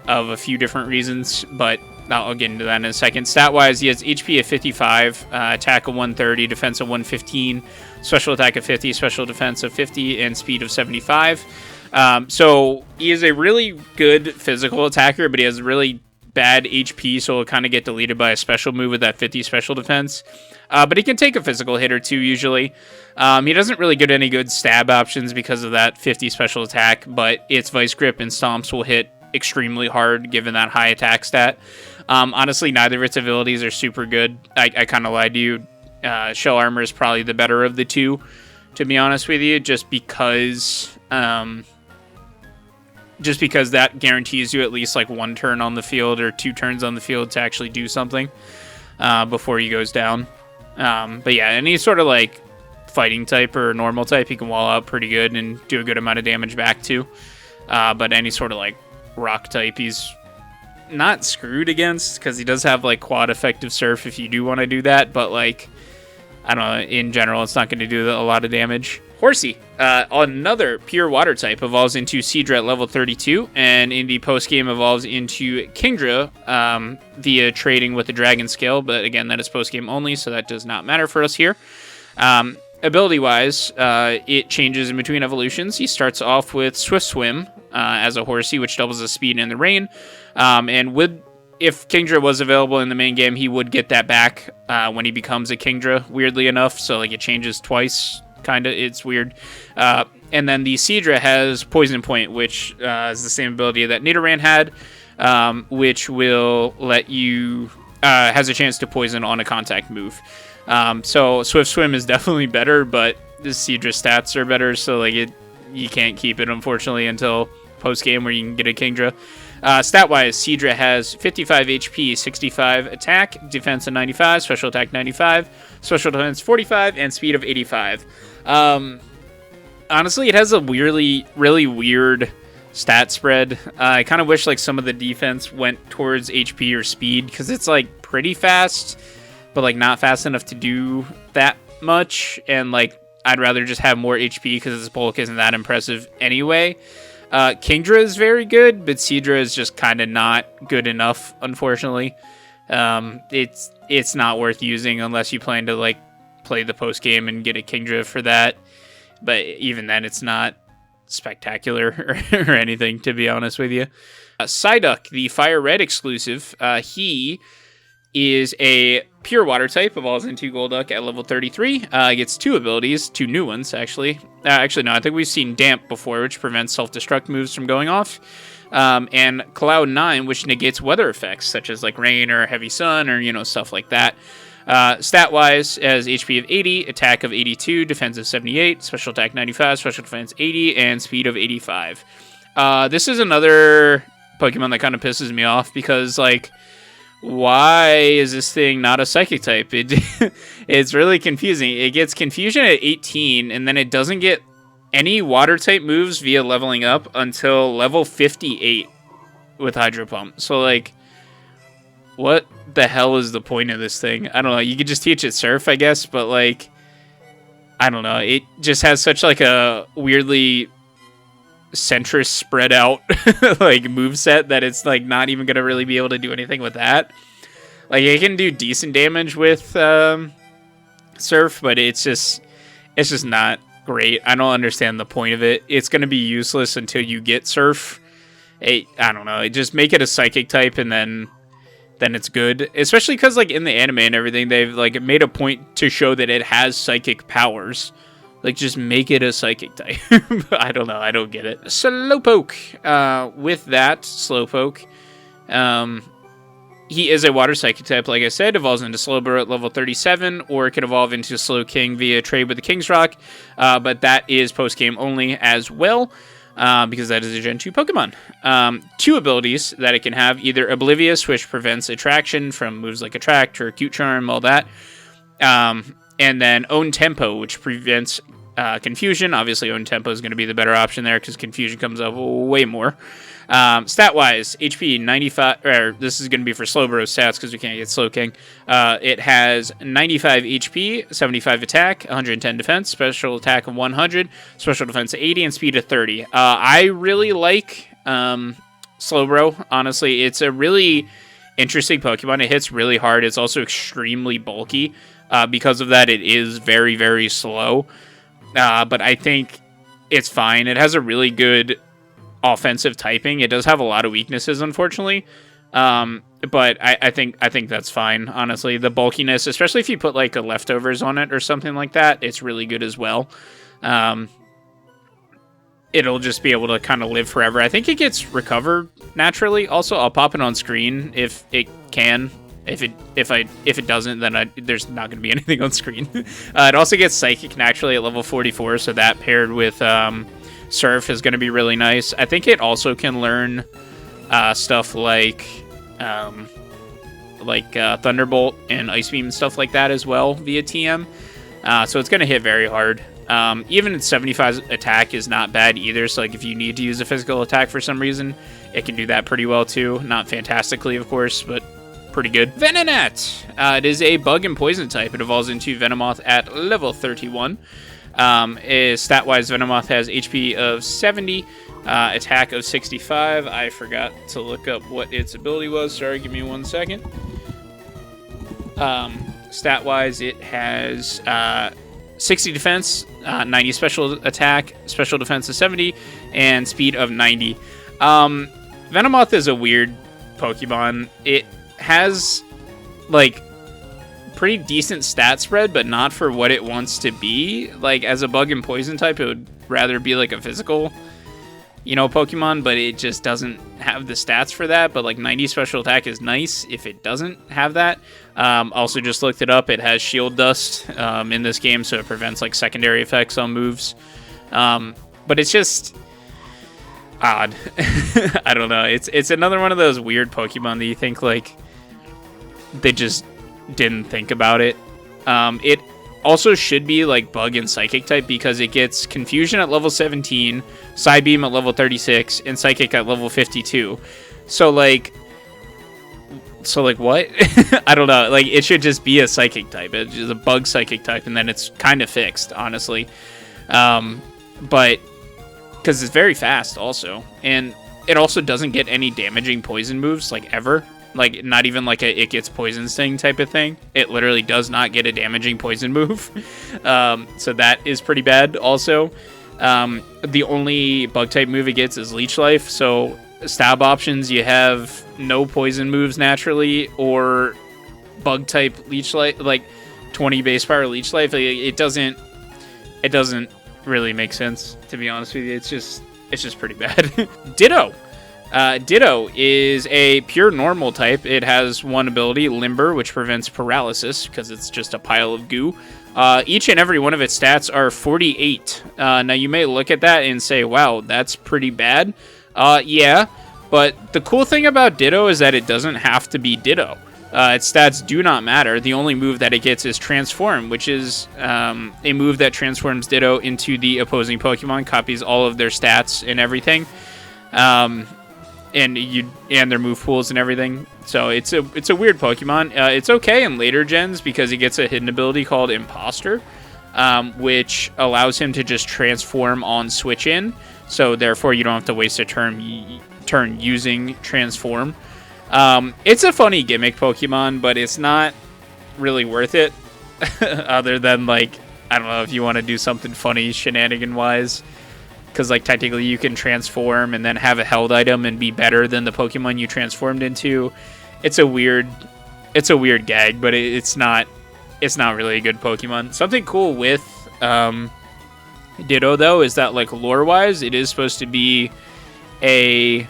of a few different reasons, but I'll get into that in a second. Stat-wise, he has HP of 55, attack of 130, defense of 115, special attack of 50, special defense of 50, and speed of 75. So he is a really good physical attacker, but he has really bad HP, so he'll kind of get deleted by a special move with that 50 special defense. But he can take a physical hit or two usually. He doesn't really get any good stab options because of that 50 special attack, but its Vice Grip and Stomps will hit extremely hard given that high attack stat. Honestly, neither of its abilities are super good. I kind of lied to you. Shell Armor is probably the better of the two, to be honest with you, just because that guarantees you at least like one turn on the field or 2 turns on the field to actually do something before he goes down. But yeah, any sort of like fighting type or normal type, he can wall out pretty good and do a good amount of damage back to. But any sort of like rock type, he's not screwed against because he does have like quad effective surf if you do want to do that. But like, I don't know, in general, it's not going to do a lot of damage. Horsey, another pure water type, evolves into Seadra at level 32, and in the post-game evolves into Kingdra via trading with the Dragon Scale, but again, that is post-game only, so that does not matter for us here. Ability-wise, it changes in between evolutions. He starts off with Swift Swim as a Horsey, which doubles his speed in the rain, and if Kingdra was available in the main game, he would get that back when he becomes a Kingdra, weirdly enough, so like it changes twice. Kind of, it's weird. And then the Seadra has Poison Point, which is the same ability that Nidoran had, which will let you has a chance to poison on a contact move. So Swift Swim is definitely better, but the Seadra stats are better, so like you can't keep it unfortunately until post game where you can get a Kingdra. Stat-wise, Seadra has 55 HP, 65 attack, defense of 95, special attack 95, special defense 45, and speed of 85. Honestly, it has a really weird stat spread. I kind of wish like some of the defense went towards HP or speed because it's like pretty fast, but like not fast enough to do that much. And like I'd rather just have more HP because its bulk isn't that impressive anyway. Kingdra is very good, but Seadra is just kind of not good enough, unfortunately. It's not worth using unless you plan to like play the post game and get a Kingdra for that. But even then, it's not spectacular or anything, to be honest with you. Psyduck, the FireRed exclusive, he is a pure water type, evolves into Golduck at level 33. Gets 2 abilities, 2 new ones, actually. Actually, no, I think we've seen Damp before, which prevents self-destruct moves from going off. And Cloud 9, which negates weather effects, such as like rain or heavy sun or, stuff like that. Stat-wise, has HP of 80, attack of 82, defense of 78, special attack 95, special defense 80, and speed of 85. This is another Pokemon that kind of pisses me off because, like, why is this thing not a psychic type? It's really confusing. It gets confusion at 18, and then it doesn't get any water type moves via leveling up until level 58 with Hydro Pump. So, like, what the hell is the point of this thing? I don't know. You could just teach it Surf, I guess, but, like, I don't know. It just has such, like, a weirdly centrist spread out like moveset that it's like not even gonna really be able to do anything with that. Like, it can do decent damage with Surf, but it's just not great. I don't understand the point of it. It's gonna be useless until you get Surf. I don't know. Just make it a psychic type, and then it's good. Especially because, like, in the anime and everything, they've like made a point to show that it has psychic powers. Like, just make it a psychic type. I don't know. I don't get it. Slowpoke. With that, Slowpoke, he is a water psychic type, like I said. Evolves into Slowbro at level 37, or it can evolve into Slowking via trade with the King's Rock. But that is post-game only as well, because that is a Gen 2 Pokemon. 2 abilities that it can have. Either Oblivious, which prevents attraction from moves like Attract or Cute Charm, all that. And then Own Tempo, which prevents confusion. Obviously, Own Tempo is going to be the better option there because confusion comes up way more. Stat-wise, HP 95, or this is going to be for Slowbro stats because we can't get Slowking. It has 95 HP, 75 attack, 110 defense, special attack of 100, special defense of 80, and speed of 30. I really like Slowbro, honestly. It's a really interesting Pokemon. It hits really hard. It's also extremely bulky. Because of that, it is very, very slow. But I think it's fine. It has a really good offensive typing. It does have a lot of weaknesses, unfortunately. But I think that's fine, honestly. The bulkiness, especially if you put like a leftovers on it or something like that, it's really good as well. It'll just be able to kind of live forever. I think it gets recovered naturally. Also, I'll pop it on screen if it can. If it doesn't, then there's not going to be anything on screen. It also gets Psychic naturally at level 44, so that paired with Surf is going to be really nice. I think it also can learn stuff like Thunderbolt and Ice Beam and stuff like that as well via TM. So it's going to hit very hard. Even its 75 attack is not bad either. So, like, if you need to use a physical attack for some reason, it can do that pretty well too. Not fantastically, of course, but pretty good. Venonat. It is a bug and poison type. It evolves into Venomoth at level 31. Stat-wise, Venomoth has HP of 70, attack of 65. I forgot to look up what its ability was. Sorry, give me 1 second. Stat-wise, it has 60 defense, 90 special attack, special defense of 70, and speed of 90. Venomoth is a weird Pokemon. It has, like, pretty decent stat spread, but not for what it wants to be. Like, as a bug and poison type, it would rather be like a physical, Pokemon, but it just doesn't have the stats for that. But like 90 special attack is nice if it doesn't have that. Also just looked it up. It has Shield Dust in this game, so it prevents like secondary effects on moves. But it's just odd. I don't know. It's another one of those weird Pokemon that you think like they just didn't think about it. It also should be like bug and psychic type because it gets confusion at level 17, Psybeam at level 36, and psychic at level 52. So like what? I don't know. Like, it should just be a psychic type. It's just a bug psychic type, and then it's kind of fixed, honestly. But because it's very fast also, and it also doesn't get any damaging poison moves like ever. Like, not even like it gets poison sting type of thing. It literally does not get a damaging poison move. So that is pretty bad also. The only bug type move it gets is Leech Life. So stab options, you have no poison moves naturally, or bug type Leech Life, like 20 base power Leech Life. Like, it doesn't really make sense, to be honest with you. It's just pretty bad. Ditto. Ditto is a pure normal type. It has one ability, Limber, which prevents paralysis because it's just a pile of goo. Each and every one of its stats are 48. Now, you may look at that and say, wow, that's pretty bad. Yeah, but the cool thing about Ditto is that it doesn't have to be Ditto. Its stats do not matter. The only move that it gets is Transform, which is a move that transforms Ditto into the opposing Pokemon, copies all of their stats and everything, and their move pools and everything. So it's a weird Pokemon. It's okay in later gens because he gets a hidden ability called Imposter, which allows him to just transform on switch in. So therefore, you don't have to waste a turn using Transform. It's a funny gimmick Pokemon, but it's not really worth it. Other than, like, I don't know, if you want to do something funny shenanigan-wise. Because, like, technically you can transform and then have a held item and be better than the Pokemon you transformed into. It's a weird gag, but it's not really a good Pokemon. Something cool with Ditto, though, is that, like, lore-wise, it is supposed to be a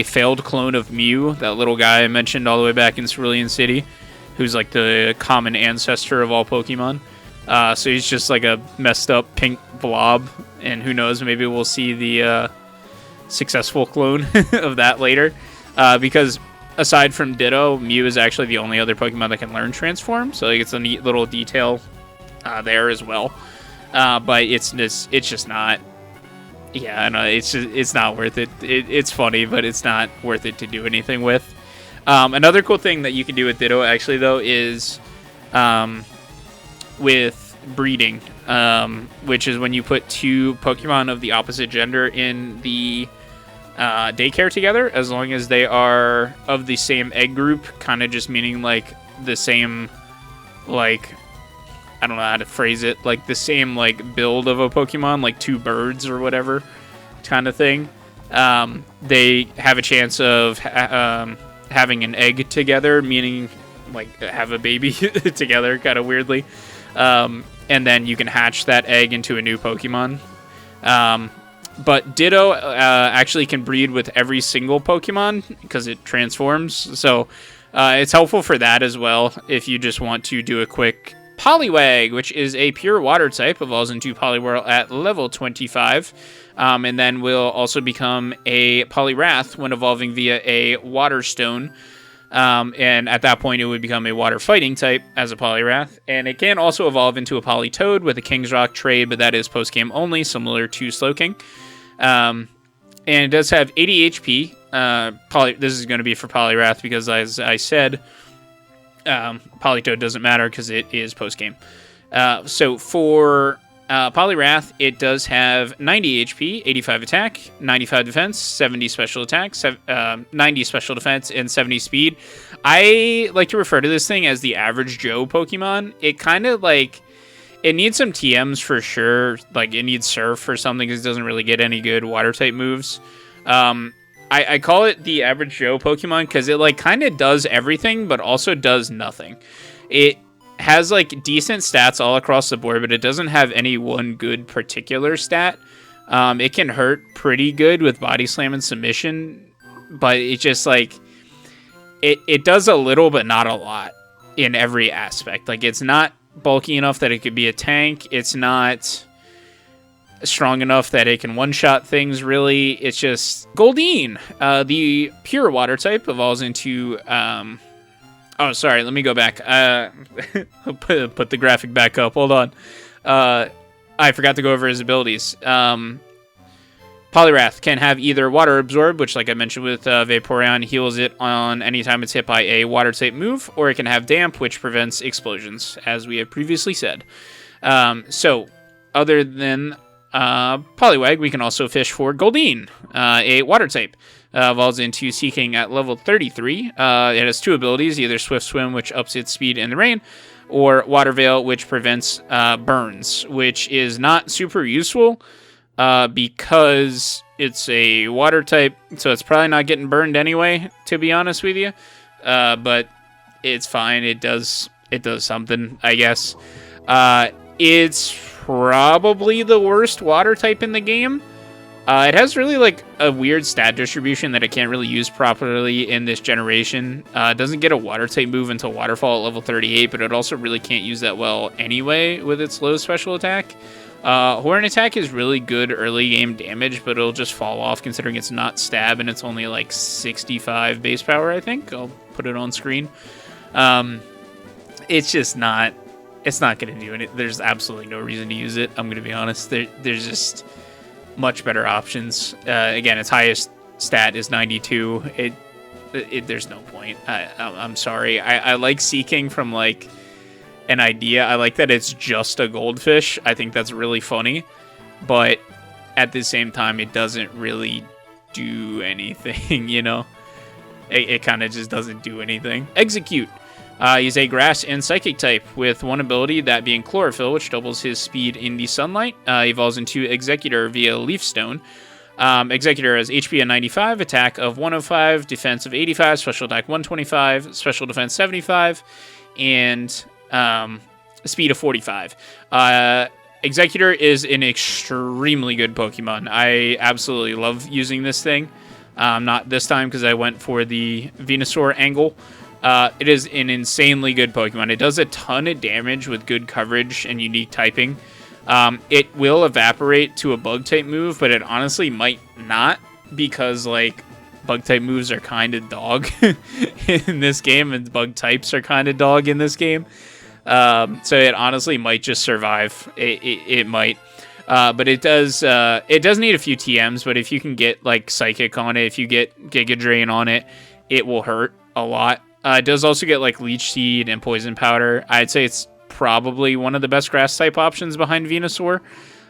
failed clone of Mew, that little guy I mentioned all the way back in Cerulean City, who's like the common ancestor of all Pokemon. So he's just like a messed up pink blob, and who knows, maybe we'll see the successful clone of that later. Because aside from Ditto, Mew is actually the only other Pokemon that can learn Transform, so like, it's a neat little detail there as well. But it's just not. Yeah, I know, it's not worth it. It's funny, but it's not worth it to do anything with. Another cool thing that you can do with Ditto, actually, though, is with breeding, which is when you put two Pokemon of the opposite gender in the daycare together, as long as they are of the same egg group, kind of just meaning, like, the same, like, I don't know how to phrase it, like the same, like, build of a Pokemon, like two birds or whatever kind of thing. They have a chance of having an egg together, meaning, like, have a baby together, kind of weirdly. And then you can hatch that egg into a new Pokemon. But Ditto actually can breed with every single Pokemon because it transforms. So it's helpful for that as well if you just want to do a quick Poliwag, which is a pure water type, evolves into Poliwhirl at level 25, and then will also become a Poliwrath when evolving via a Water Stone, and at that point it would become a water fighting type as a Poliwrath, and it can also evolve into a Politoad with a King's Rock trade, but that is post-game only, similar to Slowking. And it does have 80 HP. This is going to be for Poliwrath because, as I said, Politoad doesn't matter because it is post-game. So for Poliwrath, it does have 90 HP, 85 attack, 95 defense, 70 special attack, 90 special defense, and 70 speed. I like to refer to this thing as the average Joe Pokemon. It kind of, like, it needs some TMs for sure. Like, it needs Surf or something because it doesn't really get any good Water-type moves. I call it the average Joe Pokemon because it, like, kind of does everything, but also does nothing. It has, like, decent stats all across the board, but it doesn't have any one good particular stat. It can hurt pretty good with Body Slam and Submission, but it just, like, it does a little, but not a lot in every aspect. Like, it's not bulky enough that it could be a tank. It's not strong enough that it can one-shot things, really. It's just Goldeen. The pure water type evolves into oh, sorry, let me go back. Put the graphic back up. Hold on. I forgot to go over his abilities. Poliwrath can have either Water Absorb, which, like I mentioned with Vaporeon, heals it on any time it's hit by a water type move, or it can have Damp, which prevents explosions, as we have previously said. So, other than Poliwag, we can also fish for Goldeen, a water type. Evolves into Seeking at level 33. It has two abilities, either Swift Swim, which ups its speed in the rain, or Water Veil, which prevents burns, which is not super useful because it's a water type, so it's probably not getting burned anyway, to be honest with you. But it's fine. It does something, I guess. It's probably the worst water type in the game. It has really, like, a weird stat distribution that it can't really use properly in this generation. It doesn't get a water type move until Waterfall at level 38, but it also really can't use that well anyway with its low special attack. Horn Attack is really good early game damage, but it'll just fall off considering it's not stab and it's only like 65 base power, I think. I'll put it on screen. It's just not... It's not going to do it. There's absolutely no reason to use it. I'm going to be honest. There's just much better options. Again, its highest stat is 92. There's no point. I'm sorry. I like Seeking from like an idea. I like that it's just a goldfish. I think that's really funny. But at the same time, it doesn't really do anything, you know? It kind of just doesn't do anything. Execute. He's a grass and psychic type with one ability, that being Chlorophyll, which doubles his speed in the sunlight. Evolves into Executor via Leaf Stone. Executor has HP of 95, attack of 105, defense of 85, special attack 125, special defense 75, and speed of 45. Executor is an extremely good Pokemon. I absolutely love using this thing. Not this time because I went for the Venusaur angle. It is an insanely good Pokemon. It does a ton of damage with good coverage and unique typing. It will evaporate to a Bug-type move, but it honestly might not because, like, Bug-type moves are kind of dog in this game, and Bug-types are kind of dog in this game. So it honestly might just survive. It might. But it does need a few TMs, but if you can get, like, Psychic on it, if you get Giga Drain on it, it will hurt a lot. It does also get like Leech Seed and Poison Powder. I'd say it's probably one of the best grass type options behind Venusaur.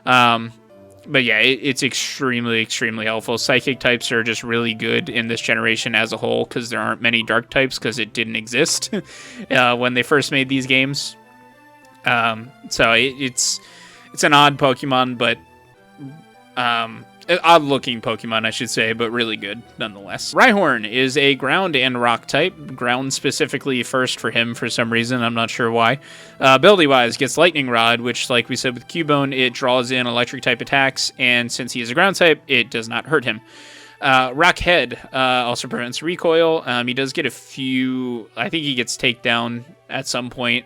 But yeah, it's extremely, extremely helpful. Psychic types are just really good in this generation as a whole because there aren't many dark types because it didn't exist when they first made these games. So it's an odd Pokemon, but odd-looking Pokemon, I should say, but really good nonetheless. Rhyhorn is a ground and rock type. Ground specifically first for him for some reason. I'm not sure why. Ability-wise, gets Lightning Rod, which, like we said with Cubone, it draws in electric-type attacks, and since he is a ground type, it does not hurt him. Rock Head also prevents recoil. He does get a few... I think he gets Takedown at some point.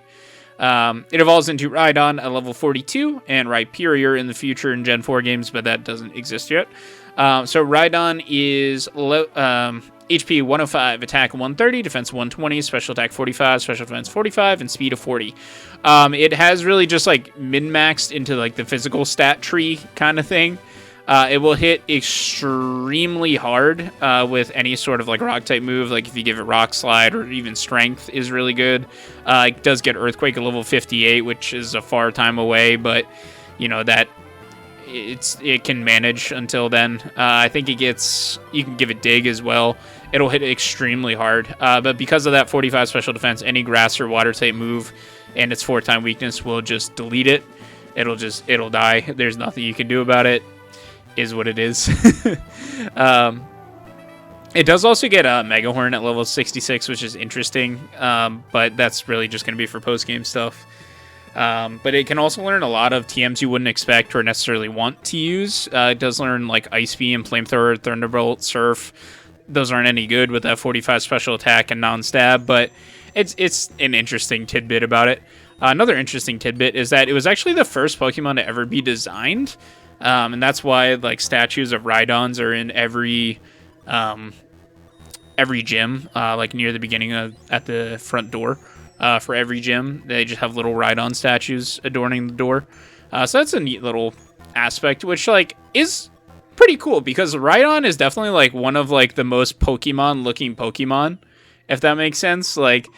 It evolves into Rhydon at level 42 and Rhyperior in the future in Gen 4 games, but that doesn't exist yet. So Rhydon is HP 105, attack 130, defense 120, special attack 45, special defense 45, and speed of 40. It has really just like min-maxed into like the physical stat tree kind of thing. It will hit extremely hard with any sort of like rock type move. Like if you give it Rock Slide or even Strength is really good. It does get Earthquake at level 58, which is a far time away, but you know that it can manage until then. I think you can give it Dig as well. It'll hit extremely hard, but because of that 45 special defense, any grass or water type move and its 4-time weakness will just delete it. It'll die. There's nothing you can do about it. Is what it is. It does also get Mega Horn at level 66, which is interesting, but that's really just going to be for post-game stuff. But it can also learn a lot of TMs you wouldn't expect or necessarily want to use. It does learn like Ice Beam, Flamethrower, Thunderbolt, Surf. Those aren't any good with that 45 special attack and non-stab, but it's an interesting tidbit about it. Another interesting tidbit is that it was actually the first Pokemon to ever be designed. And that's why like statues of Rhydons are in every gym, like near the beginning at the front door. For every gym, they just have little Rhydon statues adorning the door. So that's a neat little aspect, which like is pretty cool because Rhydon is definitely like one of like the most Pokemon looking Pokemon, if that makes sense. Like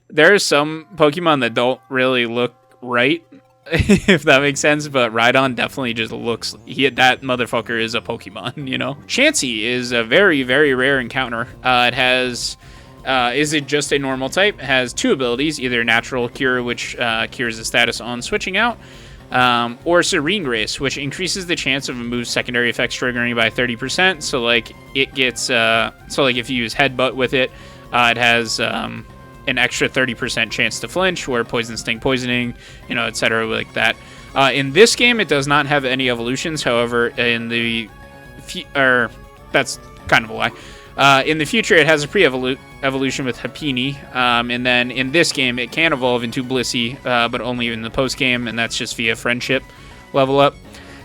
there are some Pokemon that don't really look right. If that makes sense, but Rhydon definitely just looks... that motherfucker is a Pokemon, you know? Chansey is a very, very rare encounter. It has... is it just a normal type? It has 2 abilities, either Natural Cure, which cures the status on switching out, or Serene Grace, which increases the chance of a move's secondary effects triggering by 30%. So, like, it gets... so, like, if you use Headbutt with it, it has... an extra 30% chance to flinch, or Poison Sting Poisoning, you know, etc. like that. In this game, it does not have any evolutions. However, in the that's kind of a lie. In the future, it has a pre-evolution with Happiny, and then in this game, it can evolve into Blissey, but only in the post game, and that's just via friendship level up.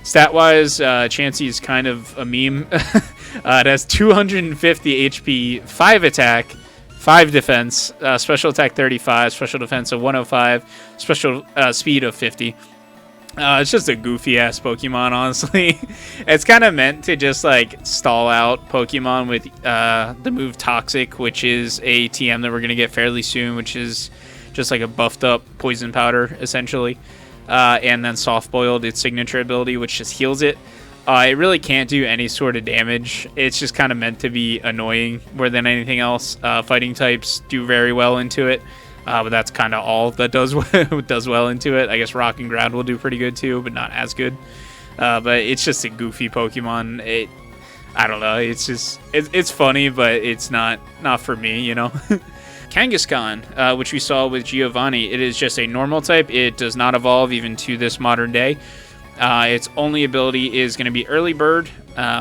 Stat-wise, Chansey is kind of a meme. It has 250 HP, 5 attack, 5 defense, special attack 35, special defense of 105, special speed of 50. It's just a goofy-ass Pokemon, honestly. It's kind of meant to just, like, stall out Pokemon with the move Toxic, which is a TM that we're going to get fairly soon, which is just like a buffed-up Poison Powder, essentially. And then Soft Boiled, its signature ability, which just heals it. It really can't do any sort of damage. It's just kind of meant to be annoying more than anything else. Fighting types do very well into it. But that's kind of all that does well into it. I guess Rock and Ground will do pretty good too, but not as good. But it's just a goofy Pokemon. I don't know. It's just it's funny, but it's not for me, you know. Kangaskhan, which we saw with Giovanni, it is just a normal type. It does not evolve even to this modern day. Its only ability is going to be Early Bird,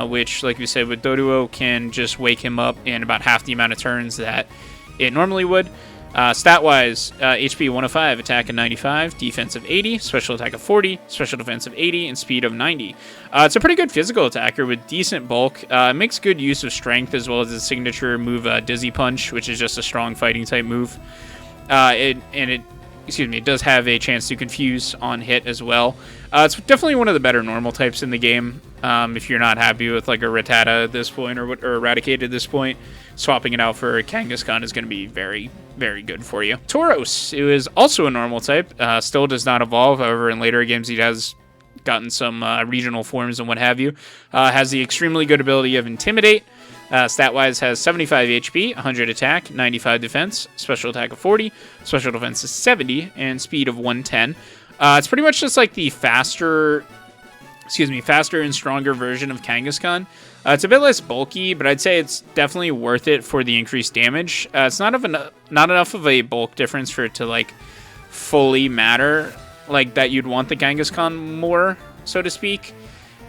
which, like we said with Doduo, can just wake him up in about half the amount of turns that it normally would. Stat-wise, HP 105, attack of 95, defense of 80, special attack of 40, special defense of 80, and speed of 90. It's a pretty good physical attacker with decent bulk. Makes good use of strength as well as its signature move, Dizzy Punch, which is just a strong fighting type move. It does have a chance to confuse on hit as well. It's definitely one of the better normal types in the game. If you're not happy with like a Rattata at this point or Eradicate at this point, swapping it out for a Kangaskhan is going to be very, very good for you. Tauros, who is also a normal type, still does not evolve. However, in later games, he has gotten some regional forms and what have you. Has the extremely good ability of Intimidate. Stat-wise, has 75 HP, 100 attack, 95 defense, special attack of 40, special defense is 70, and speed of 110. It's pretty much just like the faster and stronger version of Kangaskhan. It's a bit less bulky, but I'd say it's definitely worth it for the increased damage. It's not enough of a bulk difference for it to like fully matter, like that you'd want the Kangaskhan more, so to speak.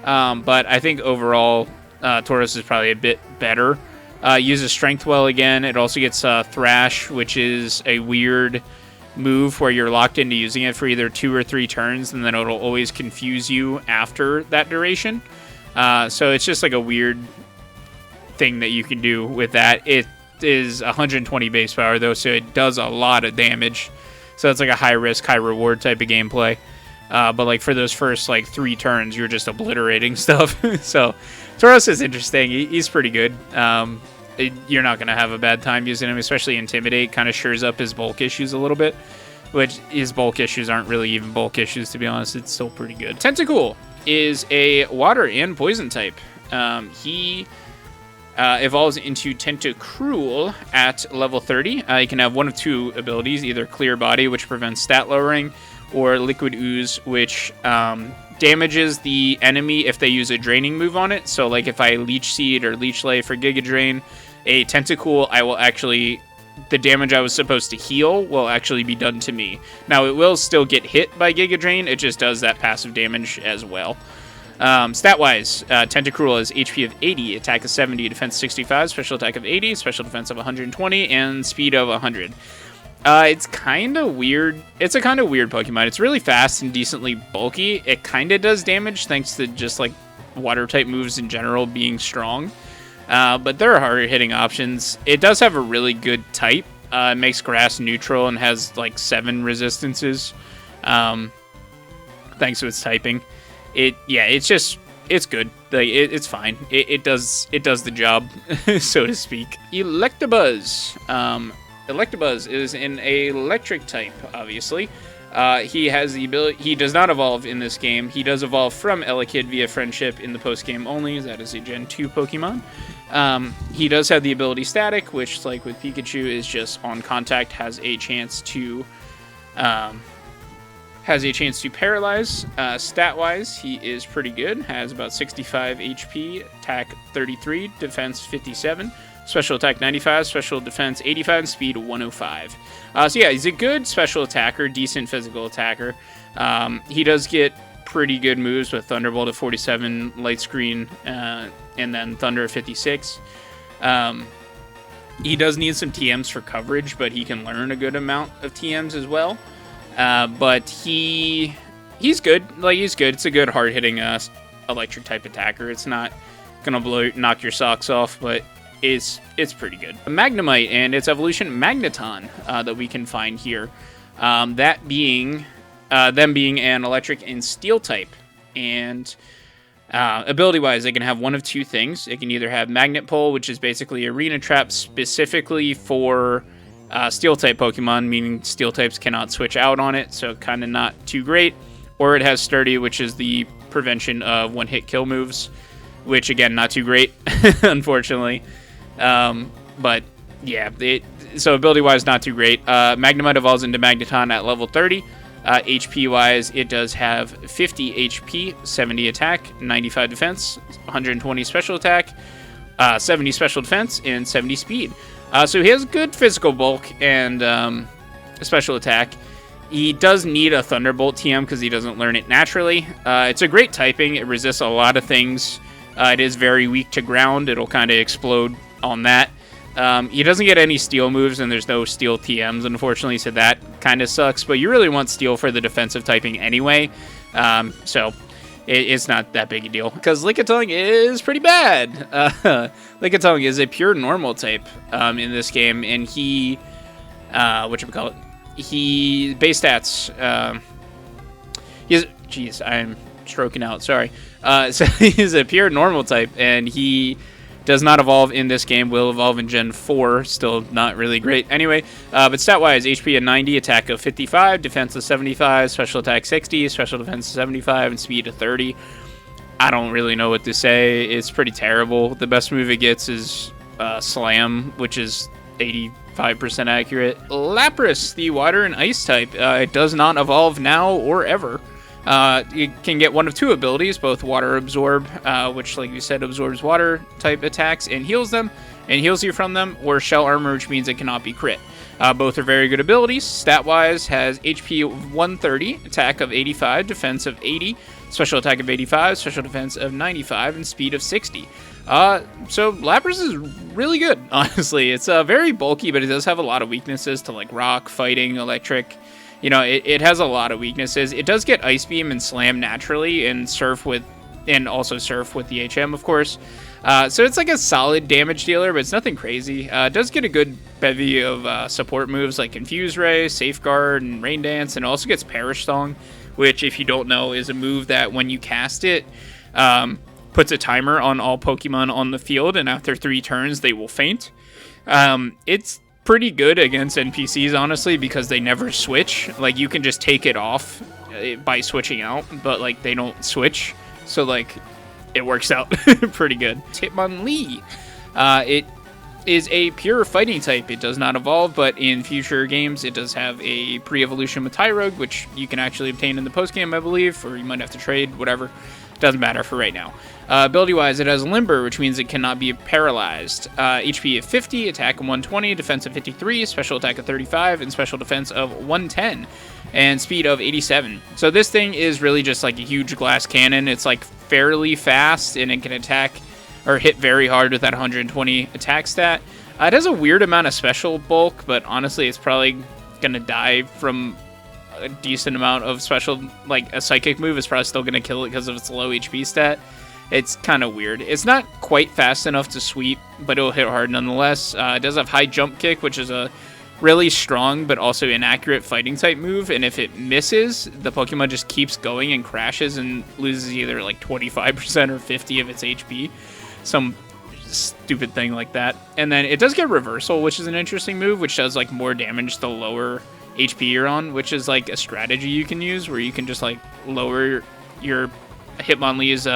But I think overall, Tauros is probably a bit better. Uses Strength well again. It also gets Thrash, which is a weird move where you're locked into using it for either 2 or 3 turns, and then it'll always confuse you after that duration. So it's just like a weird thing that you can do with that. It is 120 base power though, so it does a lot of damage. So it's like a high risk, high reward type of gameplay. But like for those first like 3 turns, you're just obliterating stuff. So Tauros is interesting. He's pretty good. You're not going to have a bad time using him, especially Intimidate. Kind of shores up his bulk issues a little bit, which his bulk issues aren't really even bulk issues, to be honest. It's still pretty good. Tentacool is a water and poison type. He evolves into Tentacruel at level 30. He can have one of 2 abilities, either Clear Body, which prevents stat lowering, or Liquid Ooze, which damages the enemy if they use a draining move on it. So like if I Leech Seed or Leech Lay for Giga Drain a Tentacool, I will actually, the damage I was supposed to heal will actually be done to me. Now it will still get hit by Giga Drain, it just does that passive damage as well. Stat-wise, Tentacruel has HP of 80, attack of 70, defense 65, special attack of 80, special defense of 120, and speed of 100. It's kind of weird. It's a kind of weird Pokemon. It's really fast and decently bulky. It kind of does damage thanks to just like water type moves in general being strong. But there are harder hitting options. It does have a really good type. It makes grass neutral and has like 7 resistances. Thanks to its typing. It's good. Like it's fine. It does the job, so to speak. Electabuzz. Electabuzz is an electric type, obviously. He has the ability. He does not evolve in this game. He does evolve from Elekid via friendship in the post-game only. That is a Gen 2 Pokemon. He does have the ability Static, which, like with Pikachu, is just on contact, has a chance to paralyze. Stat-wise, he is pretty good. Has about 65 HP, attack 33, defense 57. Special attack 95, special defense 85, and speed 105. So yeah, he's a good special attacker, decent physical attacker. He does get pretty good moves with Thunderbolt at 47, Light Screen, and then Thunder at 56. He does need some TMs for coverage, but he can learn a good amount of TMs as well. But he he's good. Like, he's good. It's a good hard-hitting electric type attacker. It's not gonna knock your socks off, but it's pretty good. Magnemite and its evolution Magneton that we can find here. That being them being an electric and steel type. And ability-wise, they can have one of two things. It can either have Magnet Pole, which is basically Arena Trap specifically for Steel-type Pokemon, meaning Steel types cannot switch out on it, so kind of not too great. Or it has Sturdy, which is the prevention of one-hit kill moves, which, again, not too great, unfortunately. But, yeah, so ability-wise, not too great. Magnemite evolves into Magneton at level 30. HP-wise, it does have 50 HP, 70 attack, 95 defense, 120 special attack, 70 special defense, and 70 speed. So he has good physical bulk and special attack. He does need a Thunderbolt TM because he doesn't learn it naturally. It's a great typing. It resists a lot of things. It is very weak to ground. It'll kind of explode on that. He doesn't get any steel moves, and there's no steel TMs, unfortunately, so that kind of sucks. But you really want steel for the defensive typing anyway, so it's not that big a deal. Because Lickitung is pretty bad. Lickitung is a pure normal type in this game, and he, he, base stats, jeez, I'm stroking out, sorry. So he's a pure normal type, and he does not evolve in this game, will evolve in Gen 4, still not really great anyway. But stat-wise, HP of 90, attack of 55, defense of 75, special attack 60, special defense 75, and speed of 30. I don't really know what to say. It's pretty terrible. The best move it gets is Slam, which is 85% accurate. Lapras, the water and ice type, it does not evolve now or ever. You can get one of two abilities, both Water Absorb, which, like you said, absorbs water type attacks and heals them, and heals you from them, or Shell Armor, which means it cannot be crit. Both are very good abilities. Stat-wise, has HP of 130, attack of 85, defense of 80, special attack of 85, special defense of 95, and speed of 60. So Lapras is really good, honestly. It's very bulky, but it does have a lot of weaknesses to, like, rock, fighting, electric. You know, it has a lot of weaknesses. It does get Ice Beam and Slam naturally, and also Surf with the HM, of course. So it's like a solid damage dealer, but it's nothing crazy. It does get a good bevy of support moves like Confuse Ray, Safeguard, and Rain Dance, and it also gets Perish Song, which, if you don't know, is a move that when you cast it, puts a timer on all Pokemon on the field, and after 3 turns, they will faint. It's pretty good against NPCs, honestly, because they never switch. Like, you can just take it off by switching out, but, like, they don't switch. So, like, it works out pretty good. Hitmonlee. It is a pure fighting type. It does not evolve, but in future games, it does have a pre-evolution with Tyrogue, which you can actually obtain in the post-game, I believe, or you might have to trade, whatever. Doesn't matter for right now. Ability-wise, it has Limber, which means it cannot be paralyzed. HP of 50, attack of 120, defense of 53, special attack of 35, and special defense of 110, and speed of 87. So this thing is really just like a huge glass cannon. It's like fairly fast, and it can attack or hit very hard with that 120 attack stat. It has a weird amount of special bulk, but honestly, it's probably gonna die from a decent amount of special, like a psychic move is probably still gonna kill it because of its low HP stat. It's kind of weird. It's not quite fast enough to sweep, but it'll hit hard nonetheless. It does have high jump kick, which is a really strong but also inaccurate fighting type move, and if it misses, the Pokemon just keeps going and crashes and loses either like 25% or 50 of its HP. Some stupid thing like that. And then it does get Reversal, which is an interesting move, which does like more damage the lower HP you're on, which is like a strategy you can use where you can just like lower your Hitmonlee's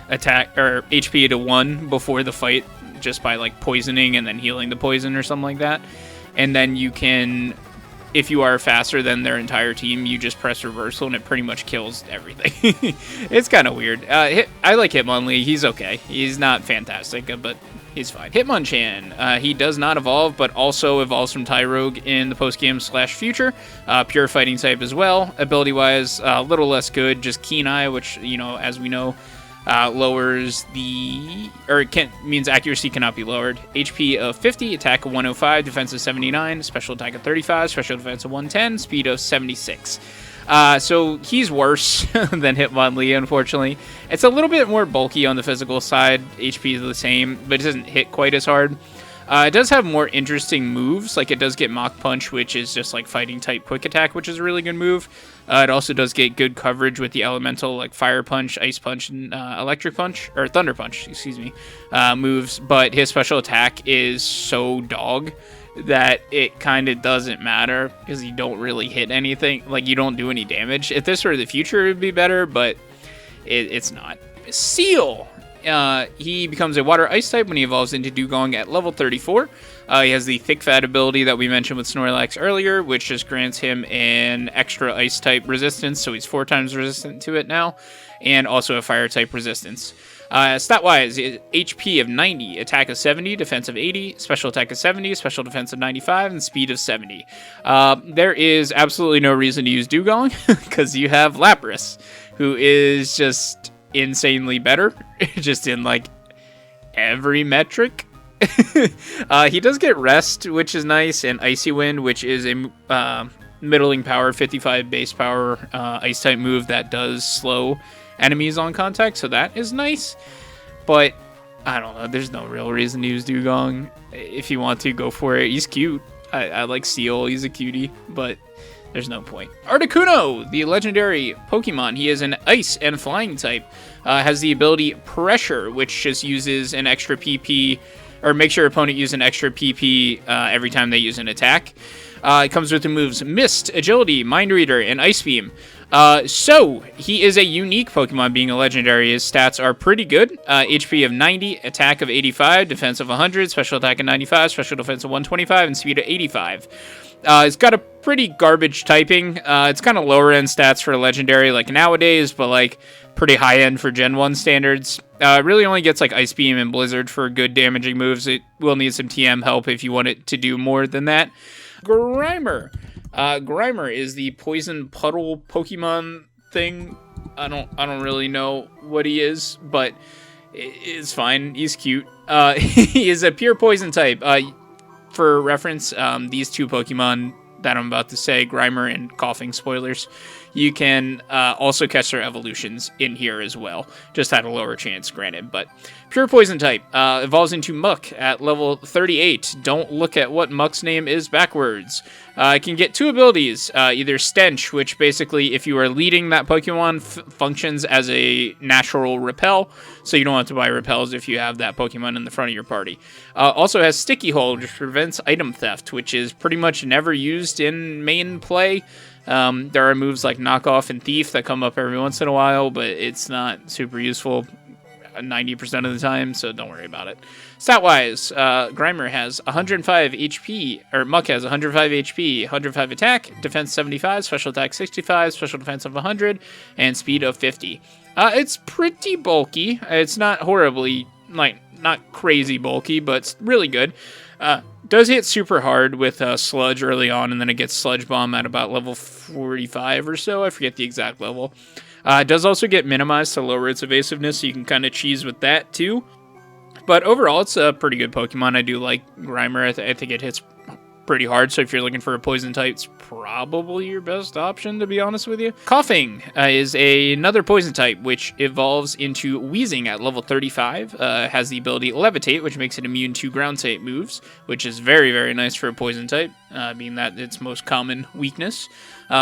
attack or HP to 1 before the fight just by like poisoning and then healing the poison or something like that. And then you can, if you are faster than their entire team, you just press Reversal and it pretty much kills everything. It's kind of weird. I like Hitmonlee. He's okay. He's not fantastic, but he's fine. Hitmonchan. He does not evolve, but also evolves from Tyrogue in the post-game/future. Pure fighting type as well. Ability-wise, a little less good. Just Keen Eye, which, you know, as we know, lowers the, or means accuracy cannot be lowered. HP of 50, attack of 105, defense of 79, special attack of 35, special defense of 110, speed of 76. So he's worse than Hitmonlee, unfortunately. It's a little bit more bulky on the physical side. HP is the same, but it doesn't hit quite as hard. It does have more interesting moves, like it does get Mach Punch, which is just like fighting type quick attack, which is a really good move. It also does get good coverage with the elemental, like Fire Punch, Ice Punch, and Electric Punch, or Thunder Punch, excuse me, moves. But his special attack is so dog that it kind of doesn't matter because you don't really hit anything, like you don't do any damage. If this were the future, it would be better, but it's not. Seal! He becomes a water ice type when he evolves into Dugong at level 34. He has the thick fat ability that we mentioned with Snorlax earlier, which just grants him an extra ice type resistance, so he's 4 times resistant to it now, and also a fire type resistance. Stat-wise, HP of 90, attack of 70, defense of 80, special attack of 70, special defense of 95, and speed of 70. There is absolutely no reason to use Dugong, because you have Lapras, who is just insanely better, just in like every metric. He does get Rest, which is nice, and Icy Wind, which is a middling power, 55 base power ice type move that does slow enemies on contact, so that is nice. But I don't know, there's no real reason to use Dugong. If you want to, go for it. He's cute. I like Seal, he's a cutie, but there's no point. Articuno, the legendary Pokemon. He is an ice and flying type. Has the ability Pressure, which just uses an extra PP, or makes your opponent use an extra PP every time they use an attack. It comes with the moves Mist, Agility, Mind Reader, and Ice Beam. So, he is a unique Pokemon being a legendary. His stats are pretty good. HP of 90, attack of 85, defense of 100, special attack of 95, special defense of 125, and speed of 85. It's got a pretty garbage typing. It's kind of lower end stats for a legendary like nowadays, but like pretty high end for Gen 1 standards. It really only gets like Ice Beam and Blizzard for good damaging moves. It will need some TM help if you want it to do more than that. Grimer. Grimer is the poison puddle Pokemon thing. I don't really know what he is, but it's fine. He's cute. He is a pure poison type. For reference, these two Pokemon that I'm about to say, Grimer and Coughing, spoilers, you can also catch their evolutions in here as well. Just at a lower chance, granted. But pure poison type evolves into Muck at level 38. Don't look at what Muck's name is backwards. It can get 2 abilities, either Stench, which basically, if you are leading that Pokemon, functions as a natural repel, so you don't have to buy repels if you have that Pokemon in the front of your party. Also has Sticky Hold, which prevents item theft, which is pretty much never used in main play. There are moves like Knockoff and Thief that come up every once in a while, but it's not super useful 90% of the time, so don't worry about it. Stat-wise, Grimer has 105 HP, or Muck has 105 HP, 105 attack, defense 75, special attack 65, special defense of 100, and speed of 50. It's pretty bulky. It's not horribly, like, not crazy bulky, but it's really good. Does hit super hard with Sludge early on, and then it gets Sludge Bomb at about level 45 or so. I forget the exact level. It does also get minimized to lower its evasiveness, so you can kind of cheese with that too. But overall, it's a pretty good Pokemon. I do like Grimer. I think it hits pretty hard, so if you're looking for a poison type, it's probably your best option, to be honest with you. Coughing is another poison type, which evolves into Wheezing at level 35. Has the ability Levitate, which makes it immune to ground type moves, which is very, very nice for a poison type, being that its most common weakness.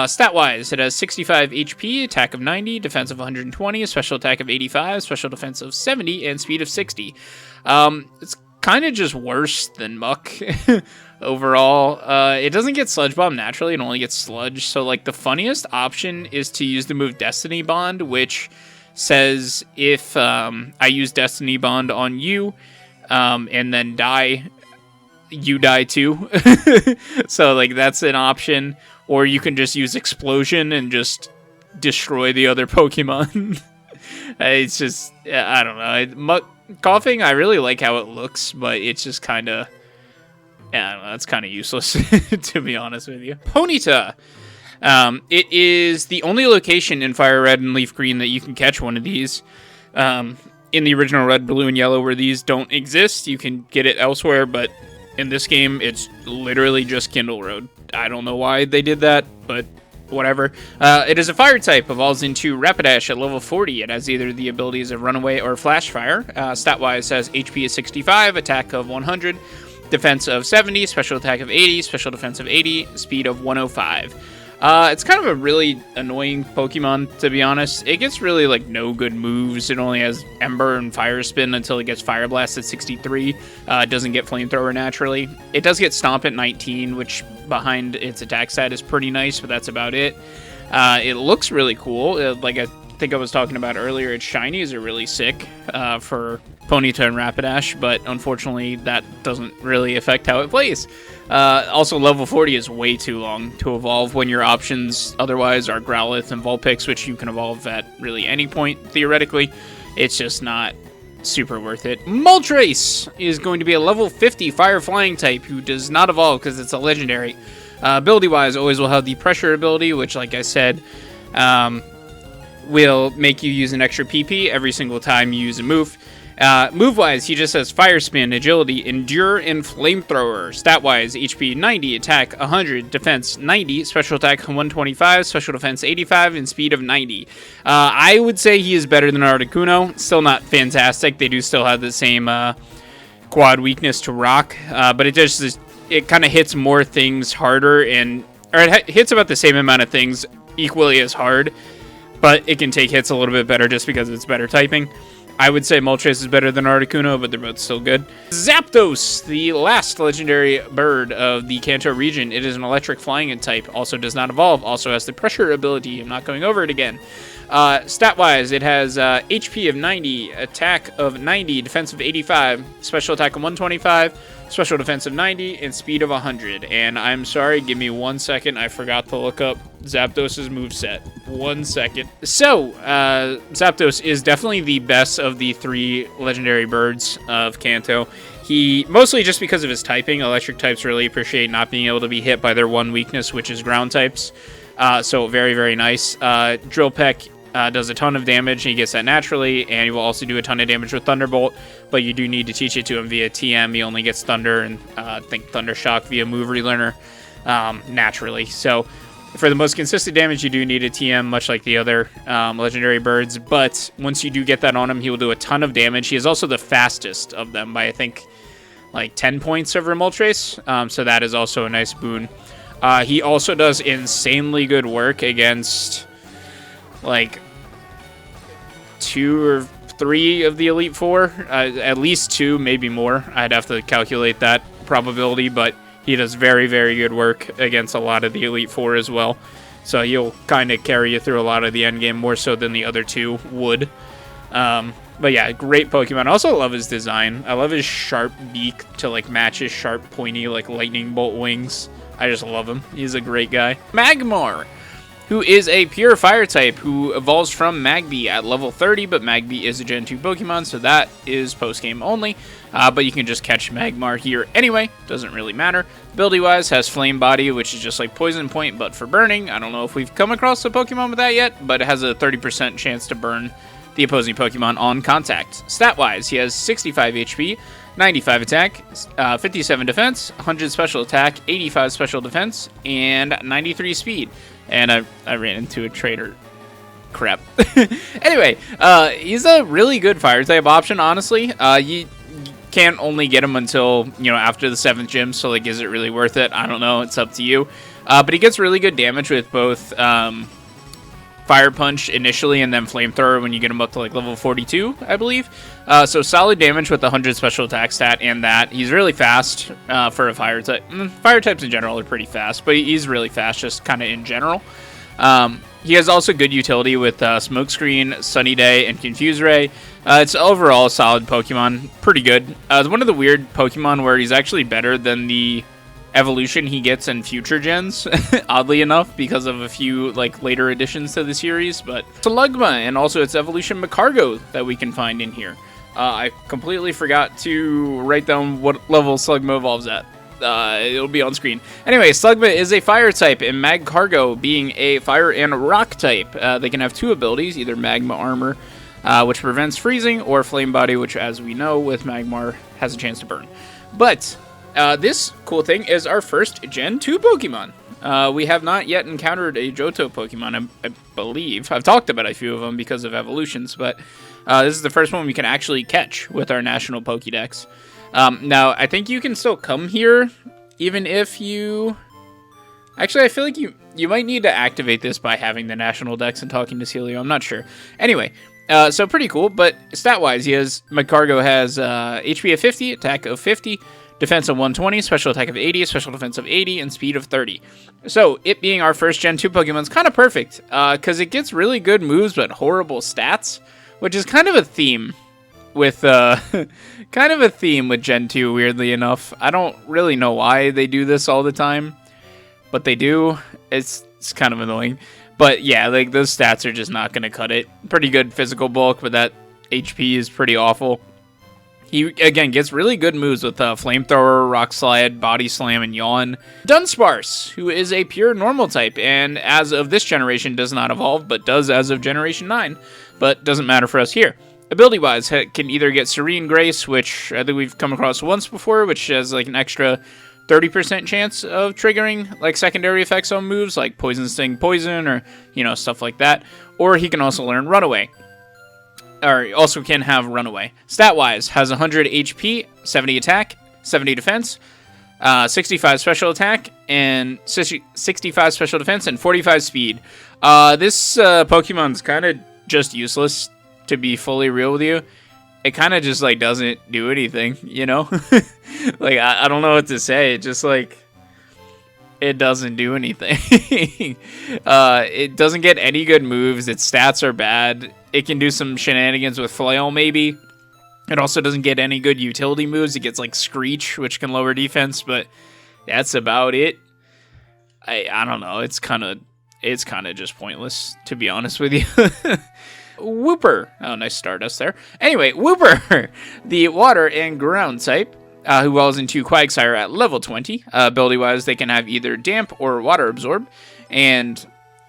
Stat-wise, it has 65 HP, attack of 90, defense of 120, a special attack of 85, special defense of 70, and speed of 60. It's kind of just worse than Muck overall. It doesn't get Sludge Bomb naturally, it only gets Sludge, so like the funniest option is to use the move Destiny Bond, which says if I use Destiny Bond on you and then die, you die too. So like that's an option. Or you can just use Explosion and just destroy the other Pokemon. It's just, I don't know. Coughing, I really like how it looks, but it's just kind of, I don't know, it's kind of useless, to be honest with you. Ponyta. It is the only location in Fire Red and Leaf Green that you can catch one of these. In the original Red, Blue, and Yellow, where these don't exist, you can get it elsewhere, but in this game, it's literally just Kindle Road. I don't know why they did that, but whatever. It is a fire type, evolves into Rapidash at level 40. It has either the abilities of Runaway or Flash Fire. Stat-wise, has HP of 65, attack of 100, defense of 70, special attack of 80, special defense of 80, speed of 105. It's kind of a really annoying Pokemon, to be honest. It gets really, like, no good moves. It only has Ember and Fire Spin until it gets Fire Blast at 63. It doesn't get Flamethrower naturally. It does get Stomp at 19, which behind its attack stat is pretty nice, but that's about it. It looks really cool. Like I think I was talking about earlier, its shinies are really sick for Ponyta and Rapidash, but unfortunately that doesn't really affect how it plays. Also, level 40 is way too long to evolve when your options otherwise are Growlithe and Vulpix, which you can evolve at really any point, theoretically. It's just not super worth it. Moltres is going to be a level 50 Fire Flying type who does not evolve because it's a legendary. Ability-wise, always will have the Pressure ability, which, like I said, will make you use an extra PP every single time you use a move. Move-wise, he just has Fire Spin, Agility, Endure, and Flamethrower. Stat-wise, HP 90, Attack 100, Defense 90, Special Attack 125, Special Defense 85, and Speed of 90. I would say he is better than Articuno. Still not fantastic. They do still have the same quad weakness to Rock, but it kind of hits more things harder, or it hits about the same amount of things equally as hard, but it can take hits a little bit better just because it's better typing. I would say Moltres is better than Articuno, but they're both still good. Zapdos, the last legendary bird of the Kanto region. It is an electric flying type, also does not evolve, also has the Pressure ability. I'm not going over it again. Stat-wise, it has HP of 90, attack of 90, defense of 85, special attack of 125, special defense of 90, and speed of 100. And I'm sorry, give me 1 second. I forgot to look up Zapdos' moveset. 1 second. So, Zapdos is definitely the best of the 3 legendary birds of Kanto. He, mostly just because of his typing, electric types really appreciate not being able to be hit by their one weakness, which is ground types. So, very, very nice. Drill Peck does a ton of damage. He gets that naturally, and he will also do a ton of damage with Thunderbolt, but you do need to teach it to him via TM. He only gets Thunder and I think Thunder Shock via Move Relearner naturally. So for the most consistent damage, you do need a TM, much like the other legendary birds, but once you do get that on him, he will do a ton of damage. He is also the fastest of them by, I think, like 10 points over Moltres, so that is also a nice boon. He also does insanely good work against like 2 or 3 of the Elite Four, at least 2, maybe more. I'd have to calculate that probability, but he does very, very good work against a lot of the Elite Four as well. So he'll kind of carry you through a lot of the endgame, more so than the other 2 would. But yeah, great Pokemon. I also love his design. I love his sharp beak to like match his sharp, pointy, like lightning bolt wings. I just love him. He's a great guy. Magmar, who is a pure fire type, who evolves from Magby at level 30, but Magby is a Gen 2 Pokemon, so that is post-game only. But you can just catch Magmar here anyway, doesn't really matter. Ability-wise, has Flame Body, which is just like Poison Point, but for burning. I don't know if we've come across a Pokemon with that yet, but it has a 30% chance to burn the opposing Pokemon on contact. Stat-wise, he has 65 HP, 95 attack, 57 defense, 100 special attack, 85 special defense, and 93 speed. And I ran into a trader. Crap. Anyway, he's a really good fire type option, honestly. You can't only get him until, after the 7th gym, so like, is it really worth it? I don't know. It's up to you. But he gets really good damage with both Fire Punch initially and then Flamethrower when you get him up to like level 42, I believe. So solid damage with the 100 special attack stat and that. He's really fast for a fire type. Fire types in general are pretty fast, but he's really fast just kind of in general. He has also good utility with Smokescreen, Sunny Day, and Confuse Ray. It's overall a solid Pokemon. Pretty good. It's one of the weird Pokemon where he's actually better than the evolution he gets in future gens, oddly enough, because of a few like later additions to the series. But Slugma and also its evolution Macargo that we can find in here. I completely forgot to write down what level Slugma evolves at. It'll be on screen. Anyway, Slugma is a fire type, and Magcargo being a fire and rock type. They can have 2 abilities, either Magma Armor, which prevents freezing, or Flame Body, which, as we know, with Magmar, has a chance to burn. But This cool thing is our first Gen 2 Pokemon. We have not yet encountered a Johto Pokemon, I believe. I've talked about a few of them because of evolutions, but this is the first one we can actually catch with our National Pokédex. Now, I think you can still come here, even if you... Actually, I feel like you might need to activate this by having the National Dex and talking to Celio. I'm not sure. Anyway, so pretty cool, but stat-wise, Magcargo has HP of 50, attack of 50, defense of 120, special attack of 80, special defense of 80, and speed of 30. So, it being our first Gen 2 Pokemon is kind of perfect, because it gets really good moves but horrible stats, which is kind of a theme with Gen 2, weirdly enough. I don't really know why they do this all the time, but they do. It's kind of annoying. But yeah, like those stats are just not going to cut it. Pretty good physical bulk, but that HP is pretty awful. He, again, gets really good moves with Flamethrower, Rock Slide, Body Slam, and Yawn. Dunsparce, who is a pure normal type, and as of this generation does not evolve, but does as of Generation 9, but doesn't matter for us here. Ability-wise, can either get Serene Grace, which I think we've come across once before, which has like an extra 30% chance of triggering like secondary effects on moves, like Poison Sting, Poison, or, you know, stuff like that. Or he can also learn Runaway. Or also can have Runaway. Stat-wise, has 100 HP, 70 attack, 70 defense, 65 special attack, and 65 special defense, and 45 speed. This Pokemon's kind of just useless, to be fully real with you. It kind of just, like, doesn't do anything, you know? Like, I don't know what to say. It just, like, it doesn't do anything. It doesn't get any good moves. Its stats are bad. It can do some shenanigans with Flail, maybe. It also doesn't get any good utility moves. It gets, like, Screech, which can lower defense, but that's about it. I don't know. It's kind of just pointless, to be honest with you. Wooper. Oh, nice Stardust there. Anyway, Wooper, the water and ground type, who evolves into Quagsire at level 20. Ability-wise, they can have either Damp or Water Absorb. And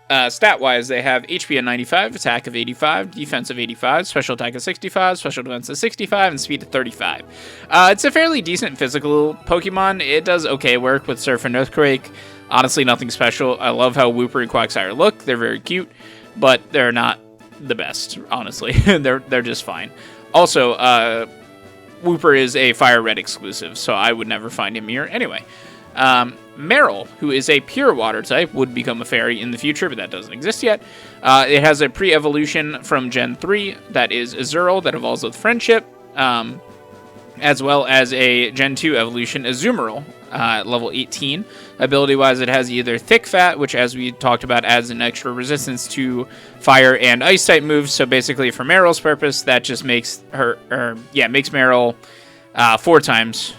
stat-wise, they have HP of 95, attack of 85, defense of 85, special attack of 65, special defense of 65, and speed of 35. It's a fairly decent physical Pokemon. It does okay work with Surf and Earthquake. Honestly, nothing special. I love how Wooper and Quagsire look. They're very cute, but they're not the best, honestly. they're just fine. Also, Wooper is a FireRed exclusive, so I would never find him here anyway. Marill, who is a pure water type, would become a fairy in the future, but that doesn't exist yet. It has a pre-evolution from Gen 3 that is Azurill that evolves with Friendship, as well as a Gen 2 evolution, Azumarill, level 18. Ability-wise, it has either Thick Fat, which, as we talked about, adds an extra resistance to fire and ice type moves. So basically, for Marill's purpose, that just makes makes Marill 4 times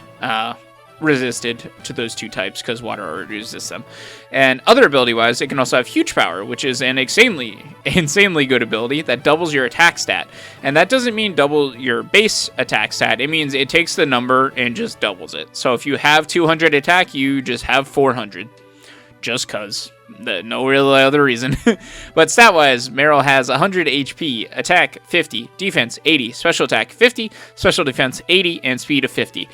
resisted to those two types, because water already resists them. And other ability-wise, it can also have Huge Power, which is an insanely good ability that doubles your attack stat. And that doesn't mean double your base attack stat. It means it takes the number and just doubles it. So if you have 200 attack, you just have 400. Just cause. No real other reason. But stat-wise, Marill has 100 HP, attack 50, defense 80, special attack 50, special defense 80, and speed of 50.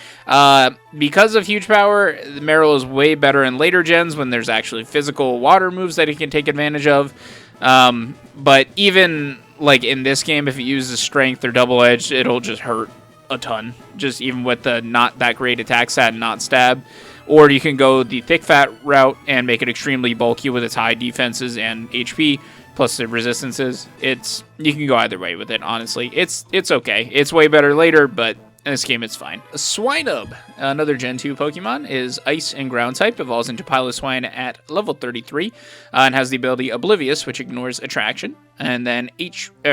Because of Huge Power, Marill is way better in later gens when there's actually physical water moves that it can take advantage of. But even like in this game, if it uses Strength or Double Edge, it'll just hurt a ton. Just even with the not that great attack stat and not stab. Or you can go the Thick Fat route and make it extremely bulky with its high defenses and HP, plus the resistances. You can go either way with it, honestly. It's okay. It's way better later, but in this game it's fine. Swinub, another Gen 2 Pokemon, is Ice and Ground type, evolves into Piloswine at level 33, and has the ability Oblivious, which ignores Attraction. And then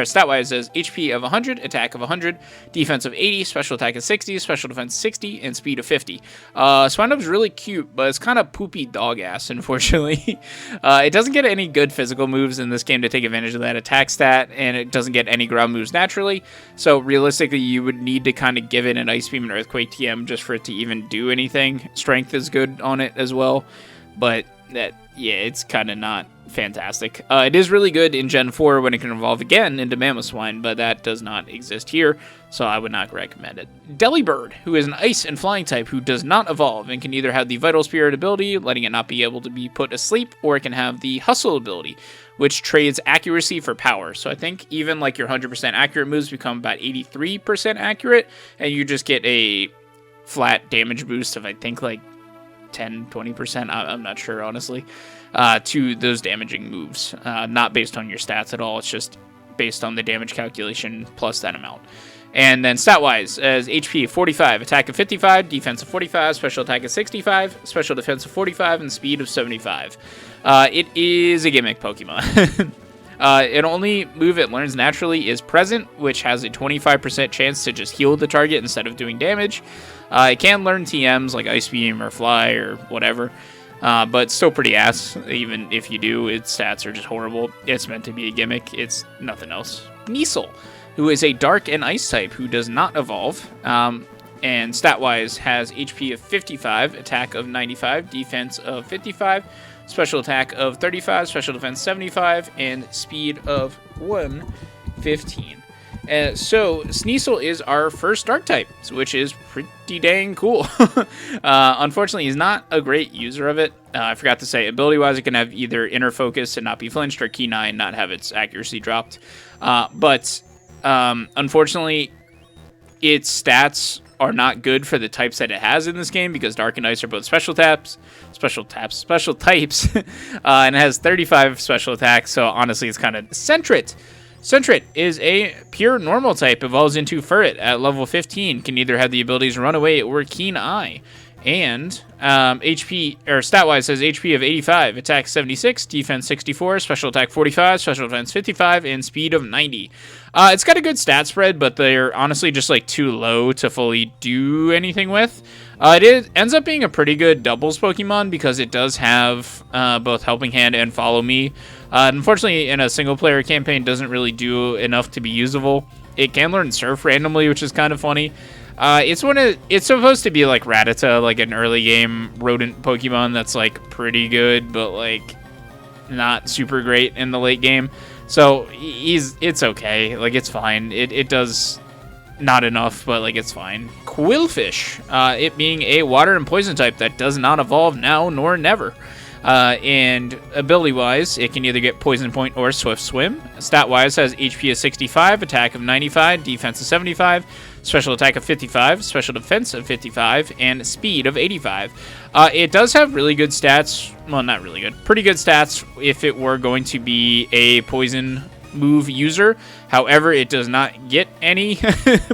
stat-wise says HP of 100, attack of 100, defense of 80, special attack of 60, special defense 60, and speed of 50. Swinub's really cute, but it's kind of poopy dog ass, unfortunately. It doesn't get any good physical moves in this game to take advantage of that attack stat, and it doesn't get any ground moves naturally. So realistically, you would need to kind of give it an Ice Beam and Earthquake TM just for it to even do anything. Strength is good on it as well, but yeah, it's kind of not fantastic. It is really good in Gen 4 when it can evolve again into Mamoswine, but that does not exist here, so I would not recommend it. Delibird, who is an ice and flying type who does not evolve and can either have the Vital Spirit ability, letting it not be able to be put asleep, or it can have the Hustle ability, which trades accuracy for power. So I think even like your 100% accurate moves become about 83% accurate, and you just get a flat damage boost of I think like 10-20%, I'm not sure honestly, to those damaging moves, not based on your stats at all. It's just based on the damage calculation plus that amount. And then stat-wise, as HP 45, attack of 55, defense of 45, special attack of 65, special defense of 45, and speed of 75. It is a gimmick Pokemon. An only move it learns naturally is Present, which has a 25% chance to just heal the target instead of doing damage. It can learn TMs like Ice Beam or Fly or whatever, but still pretty ass. Even if you do, its stats are just horrible. It's meant to be a gimmick. It's nothing else. Kneasel, who is a Dark and Ice type who does not evolve, and stat-wise has HP of 55, attack of 95, defense of 55, special attack of 35, special defense 75, and speed of 115. So Sneasel is our first Dark type, which is pretty dang cool. Unfortunately, he's not a great user of it. I forgot to say, ability-wise, it can have either Inner Focus and not be flinched, or Keen Eye and not have its accuracy dropped. But unfortunately, its stats are not good for the types that it has in this game, because Dark and Ice are both special types, and it has 35 special attacks, so honestly it's kind of... Sentret! Sentret is a pure normal type, evolves into Furret at level 15, can either have the abilities Run Away or Keen Eye, and HP, or stat-wise, has HP of 85, attack 76, defense 64, special attack 45, special defense 55, and speed of 90. It's got a good stat spread, but they're honestly just like too low to fully do anything with. Ends up being a pretty good doubles Pokemon because it does have both Helping Hand and Follow Me. Unfortunately, in a single-player campaign, doesn't really do enough to be usable. It can learn Surf randomly, which is kind of funny. It's supposed to be like Rattata, like an early game rodent Pokemon that's like pretty good, but like not super great in the late game. So it's okay, like it's fine. It does not enough, but like it's fine. Quillfish, it being a water and poison type that does not evolve now nor never. And ability-wise, it can either get Poison Point or Swift Swim. Stat-wise, has HP of 65, attack of 95, defense of 75, special attack of 55, special defense of 55, and speed of 85. It does have really good stats. Well, not really good. Pretty good stats if it were going to be a poison move user. However, it does not get any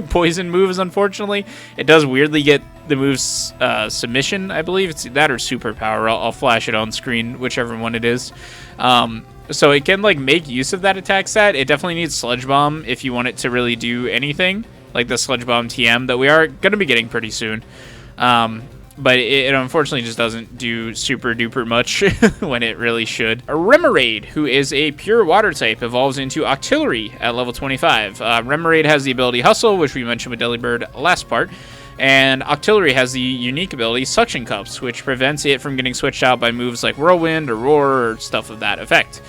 poison moves, unfortunately. It does weirdly get the move's submission, I believe. It's that or superpower. I'll flash it on screen, whichever one it is. So it can like make use of that attack stat. It definitely needs Sludge Bomb if you want it to really do anything, like the Sludge Bomb TM that we are going to be getting pretty soon. But it unfortunately just doesn't do super duper much when it really should. A Remoraid, who is a pure water type, evolves into Octillery at level 25. Remoraid has the ability Hustle, which we mentioned with Delibird last part. And Octillery has the unique ability Suction Cups, which prevents it from getting switched out by moves like Whirlwind or Roar or stuff of that effect.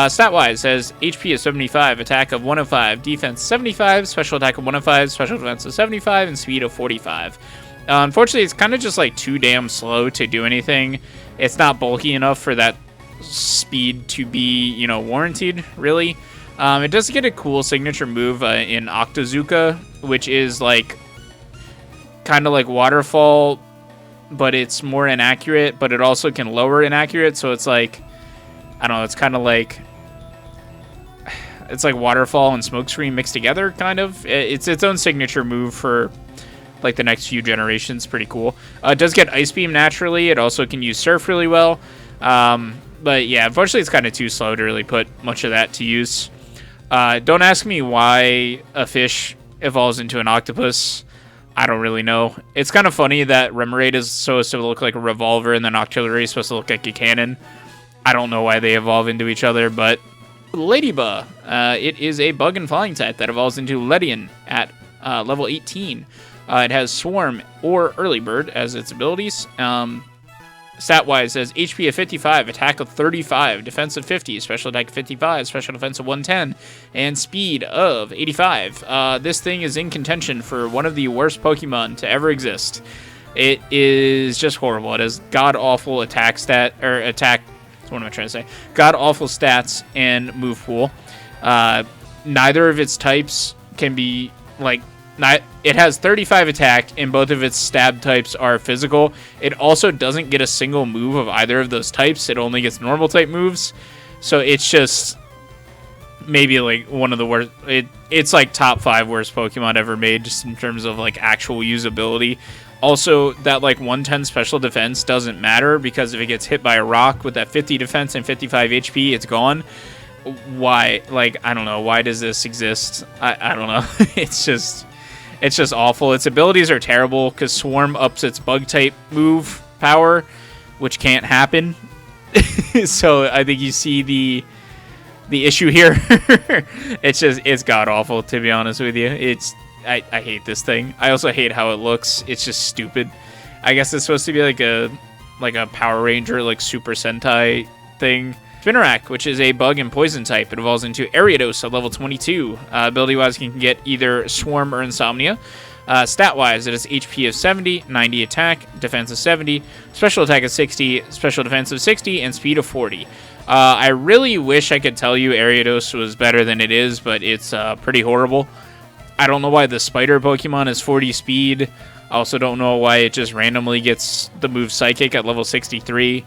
Stat-wise, has HP of 75, attack of 105, defense 75, special attack of 105, special defense of 75, and speed of 45. Unfortunately, it's kind of just like too damn slow to do anything. It's not bulky enough for that speed to be, you know, warranted, really. It does get a cool signature move in Octazooka, which is like kind of like Waterfall, but it's more inaccurate, but it also can lower inaccurate, so it's like, I don't know, it's kind of like, it's like Waterfall and Smokescreen mixed together, kind of. It's its own signature move for like the next few generations. Pretty cool. It does get Ice Beam naturally. It also can use Surf really well. But yeah, unfortunately it's kind of too slow to really put much of that to use. Don't ask me why a fish evolves into an octopus. I don't really know. It's kind of funny that Remoraid is supposed to look like a revolver and then Octillery is supposed to look like a cannon. I don't know why they evolve into each other, but Ladybug. It is a bug and flying type that evolves into Ledian at level 18. It has Swarm or Early Bird as its abilities. Stat-wise, has HP of 55, attack of 35, defense of 50, special attack of 55, special defense of 110, and speed of 85. This thing is in contention for one of the worst Pokemon to ever exist. It is just horrible. It has god-awful attack stat, or attack, what am I trying to say? God-awful stats and move pool. Neither of its types can be, like, it has 35 attack, and both of its stab types are physical. It also doesn't get a single move of either of those types. It only gets normal type moves. So it's just maybe like one of the worst. It's like top 5 worst Pokemon ever made, just in terms of like actual usability. Also, that like 110 special defense doesn't matter, because if it gets hit by a rock with that 50 defense and 55 HP, it's gone. Why? Like, I don't know. Why does this exist? I don't know. It's just awful. Its abilities are terrible, because Swarm ups its bug type move power, which can't happen. So I think you see the issue here. It's god awful, to be honest with you. I hate this thing. I also hate how it looks. It's just stupid. I guess it's supposed to be like a Power Ranger, like Super Sentai thing. Spinarak, which is a bug and poison type. It evolves into Ariados at level 22. Ability-wise, you can get either Swarm or Insomnia. Stat-wise, it has HP of 70, 90 attack, defense of 70, special attack of 60, special defense of 60, and speed of 40. I really wish I could tell you Ariados was better than it is, but it's pretty horrible. I don't know why the Spider Pokemon is 40 speed. I also don't know why it just randomly gets the move Psychic at level 63.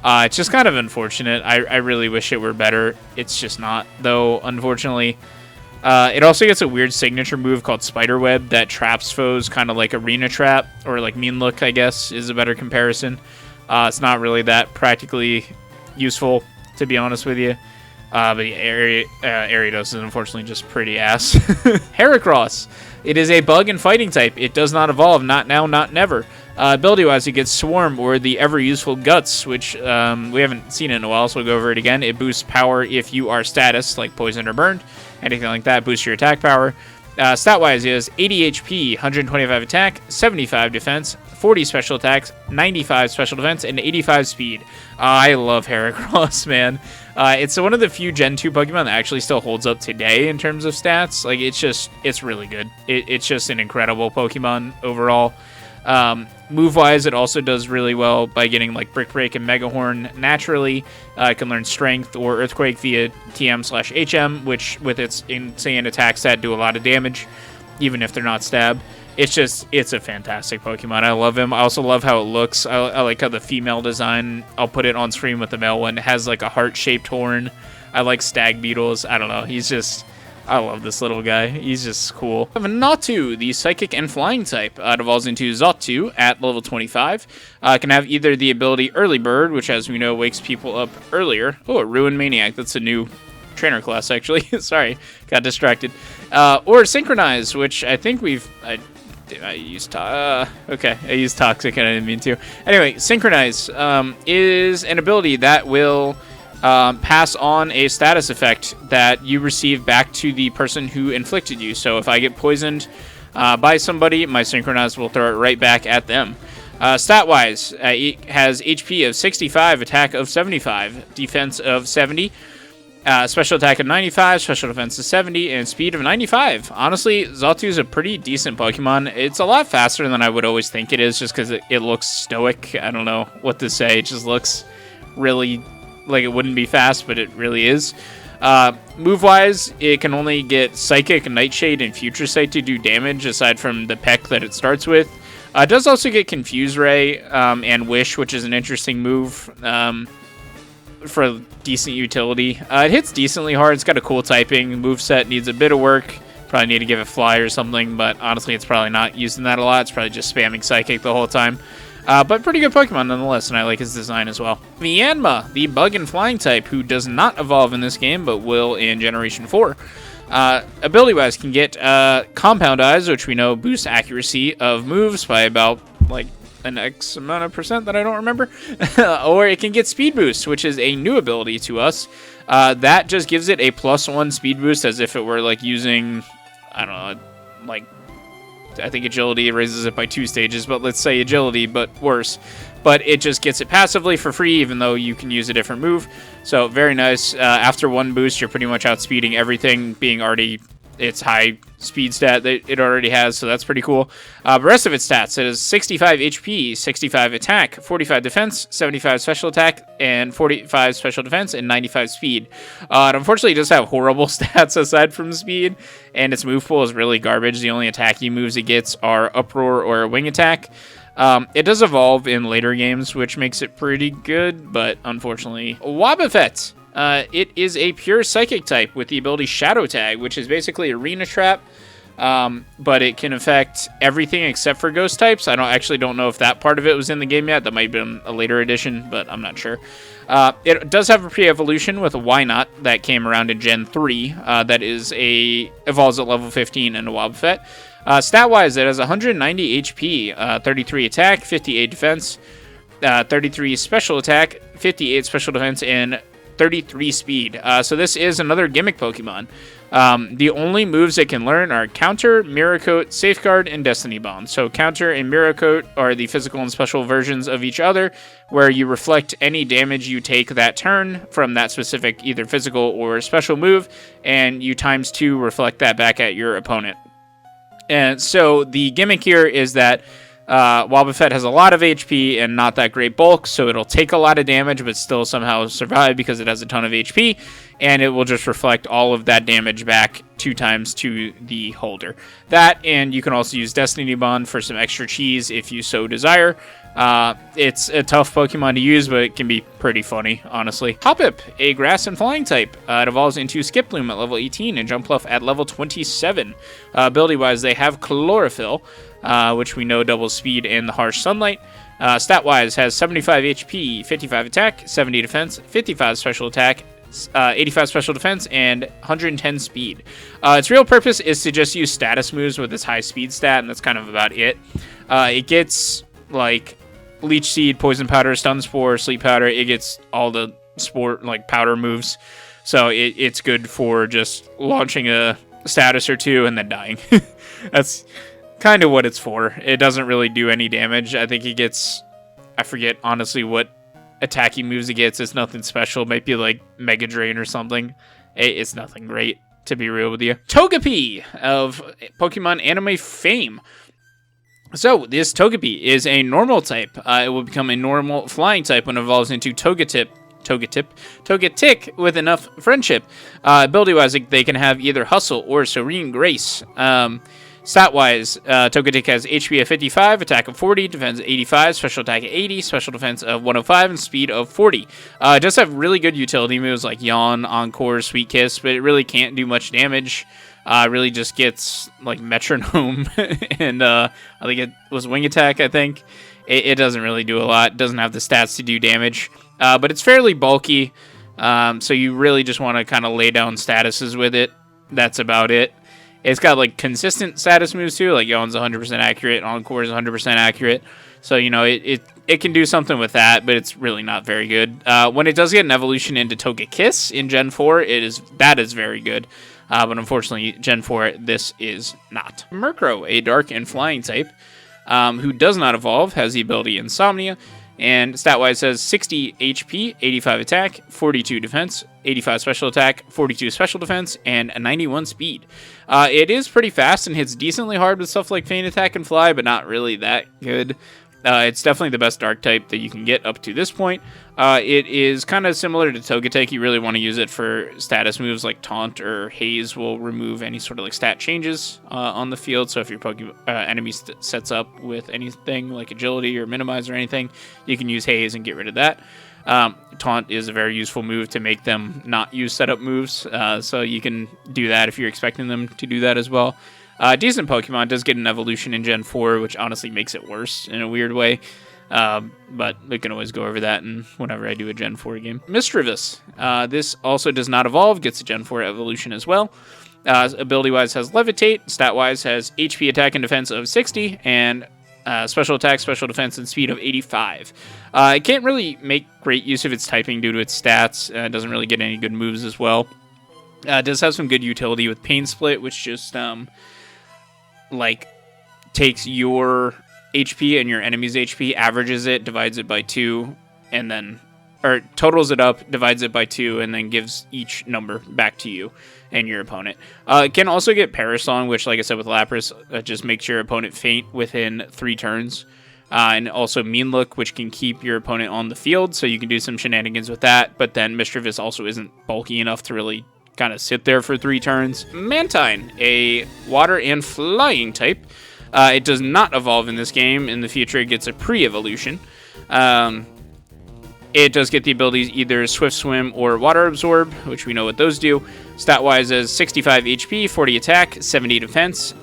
It's just kind of unfortunate. I really wish it were better. It's just not, though, unfortunately. It also gets a weird signature move called Spiderweb that traps foes, kind of like Arena Trap, or like Mean Look, I guess, is a better comparison. It's not really that practically useful, to be honest with you. But Ariados is unfortunately just pretty ass. Heracross. It is a bug and fighting type. It does not evolve, not now, not never. Ability-wise, it gets Swarm, or the ever-useful Guts, which we haven't seen in a while, so we'll go over it again. It boosts power if you are status, like poisoned or burned. Anything like that boosts your attack power. Stat-wise, it has 80 HP, 125 attack, 75 defense, 40 special attacks, 95 special defense, and 85 speed. I love Heracross, man. It's one of the few Gen 2 Pokemon that actually still holds up today in terms of stats. Like, it's really good. It's just an incredible Pokemon overall. Move-wise, it also does really well by getting like Brick Break and Mega Horn naturally. It can learn Strength or Earthquake via TM/HM, which with its insane attack stat do a lot of damage, even if they're not stab. It's a fantastic Pokemon. I love him. I also love how it looks. I like how the female design, I'll put it on screen with the male one, it has like a heart-shaped horn. I like stag beetles. I don't know. I love this little guy. He's just cool. We have a Natu, the Psychic and Flying type. It evolves into Xatu at level 25. Can have either the ability Early Bird, which as we know wakes people up earlier. Oh, a Ruin Maniac. That's a new trainer class, actually. Sorry, got distracted. Or Synchronize, which I think I used Toxic and I didn't mean to. Anyway, Synchronize is an ability that will pass on a status effect that you receive back to the person who inflicted you. So if I get poisoned by somebody, my Synchronize will throw it right back at them. Stat-wise, it has HP of 65, attack of 75, defense of 70, special attack of 95, special defense of 70, and speed of 95. Honestly, Xatu is a pretty decent Pokemon. It's a lot faster than I would always think it is, just because it looks stoic. I don't know what to say. It just looks really like it wouldn't be fast, but it really is. Move-wise, it can only get Psychic, Nightshade, and Future Sight to do damage, aside from the Peck that it starts with. It does also get Confuse Ray and Wish, which is an interesting move for decent utility. It hits decently hard. It's got a cool typing. Moveset needs a bit of work. Probably need to give it Fly or something, but honestly, it's probably not using that a lot. It's probably just spamming Psychic the whole time. But pretty good Pokemon nonetheless, and I like his design as well. Mianma, the Bug and Flying type, who does not evolve in this game, but will in Generation 4. Ability-wise, can get Compound Eyes, which we know boosts accuracy of moves by about, like, an X amount of percent that I don't remember. Or it can get Speed Boost, which is a new ability to us. That just gives it a +1 speed boost, as if it were, like, using, I don't know, like, I think agility raises it by 2 stages, but let's say agility, but worse. But it just gets it passively for free, even though you can use a different move. So very nice. After 1 boost, you're pretty much outspeeding everything, being already its high speed stat that it already has, so that's pretty cool. The rest of its stats, it is 65 HP, 65 attack, 45 defense, 75 special attack, and 45 special defense, and 95 speed. It unfortunately does have horrible stats aside from speed, and its move pool is really garbage. The only attacky moves it gets are Uproar or Wing Attack. It does evolve in later games, which makes it pretty good, but unfortunately, Wobbuffet. It is a pure psychic type with the ability Shadow Tag, which is basically Arena Trap, but it can affect everything except for ghost types. I actually don't know if that part of it was in the game yet. That might have been a later edition, but I'm not sure. It does have a pre-evolution with a Why Not that came around in Gen 3. That is evolves at level 15 in a Wobbuffet. Stat-wise, it has 190 HP, 33 attack, 58 defense, 33 special attack, 58 special defense, and 33 speed. So this is another gimmick Pokemon. The only moves it can learn are Counter, Mirror Coat, Safeguard, and Destiny Bond. So Counter and Mirror Coat are the physical and special versions of each other, where you reflect any damage you take that turn from that specific either physical or special move, and you ×2 reflect that back at your opponent. And so the gimmick here is that Wobbuffet has a lot of HP and not that great bulk, so it'll take a lot of damage but still somehow survive because it has a ton of HP, and it will just reflect all of that damage back 2 times to the holder. That, and you can also use Destiny Bond for some extra cheese if you so desire. It's a tough Pokemon to use, but it can be pretty funny, honestly. Hoppip, a grass and flying type. It evolves into Skiploom at level 18 and Jumpluff at level 27. Ability-wise, they have Chlorophyll, which we know doubles speed in the harsh sunlight. Stat-wise, has 75 HP, 55 attack, 70 defense, 55 special attack, 85 special defense, and 110 speed. Its real purpose is to just use status moves with its high speed stat, and that's kind of about it. It gets, like, Leech Seed, Poison Powder, Stun Spore, Sleep Powder. It gets all the sport, like, powder moves. So it's good for just launching a status or 2 and then dying. That's kind of what it's for. It doesn't really do any damage. I think it gets, I forget honestly what attacking moves it gets. It's nothing special. It might be like Mega Drain or something. It's nothing great, to be real with you. Togepi of Pokemon anime fame. So this Togepi is a normal type. It will become a normal flying type when it evolves into Togetic with enough friendship. Ability-wise, they can have either Hustle or Serene Grace. Stat-wise, Togetic has HP of 55, attack of 40, defense 85, special attack of 80, special defense of 105, and speed of 40. It does have really good utility moves like Yawn, Encore, Sweet Kiss, but it really can't do much damage. Really just gets like Metronome and I think it was Wing Attack. I think it doesn't really do a lot. It doesn't have the stats to do damage, but it's fairly bulky. So you really just want to kind of lay down statuses with it. That's about it. It's got like consistent status moves too. Like Yawn's 100% accurate, Encore is 100% accurate. So you know it can do something with that, but it's really not very good. When it does get an evolution into Togekiss in Gen 4, that is very good. But unfortunately, Gen 4, this is not. Murkrow, a dark and flying type, who does not evolve, has the ability Insomnia, and stat-wise has 60 HP, 85 attack, 42 defense, 85 special attack, 42 special defense, and a 91 speed. It is pretty fast and hits decently hard with stuff like Feint Attack and Fly, but not really that good. It's definitely the best dark type that you can get up to this point. It is kind of similar to Togetic. You really want to use it for status moves like Taunt or Haze will remove any sort of like stat changes on the field. So if your enemy sets up with anything like Agility or Minimize or anything, you can use Haze and get rid of that. Taunt is a very useful move to make them not use setup moves. So you can do that if you're expecting them to do that as well. Decent Pokemon does get an evolution in Gen 4, which honestly makes it worse in a weird way. But we can always go over that whenever I do a Gen 4 game. Misdreavus. This also does not evolve, gets a Gen 4 evolution as well. Ability-wise has Levitate. Stat-wise has HP, attack, and defense of 60, and special attack, special defense, and speed of 85. It can't really make great use of its typing due to its stats. It doesn't really get any good moves as well. It does have some good utility with Pain Split, which just like takes your HP and your enemy's HP, averages it, divides it by 2, and then, or totals it up, divides it by 2, and then gives each number back to you and your opponent. It can also get Parasong, which, like I said with Lapras, just makes your opponent faint within 3 turns. And also Mean Look, which can keep your opponent on the field, so you can do some shenanigans with that. But then Mischievous also isn't bulky enough to really kind of sit there for 3 turns. Mantine, a water and flying type. It does not evolve in this game. In the future, it gets a pre-evolution. It does get the abilities either Swift Swim or Water Absorb, which we know what those do. Stat-wise is 65 HP, 40 attack, 70 defense,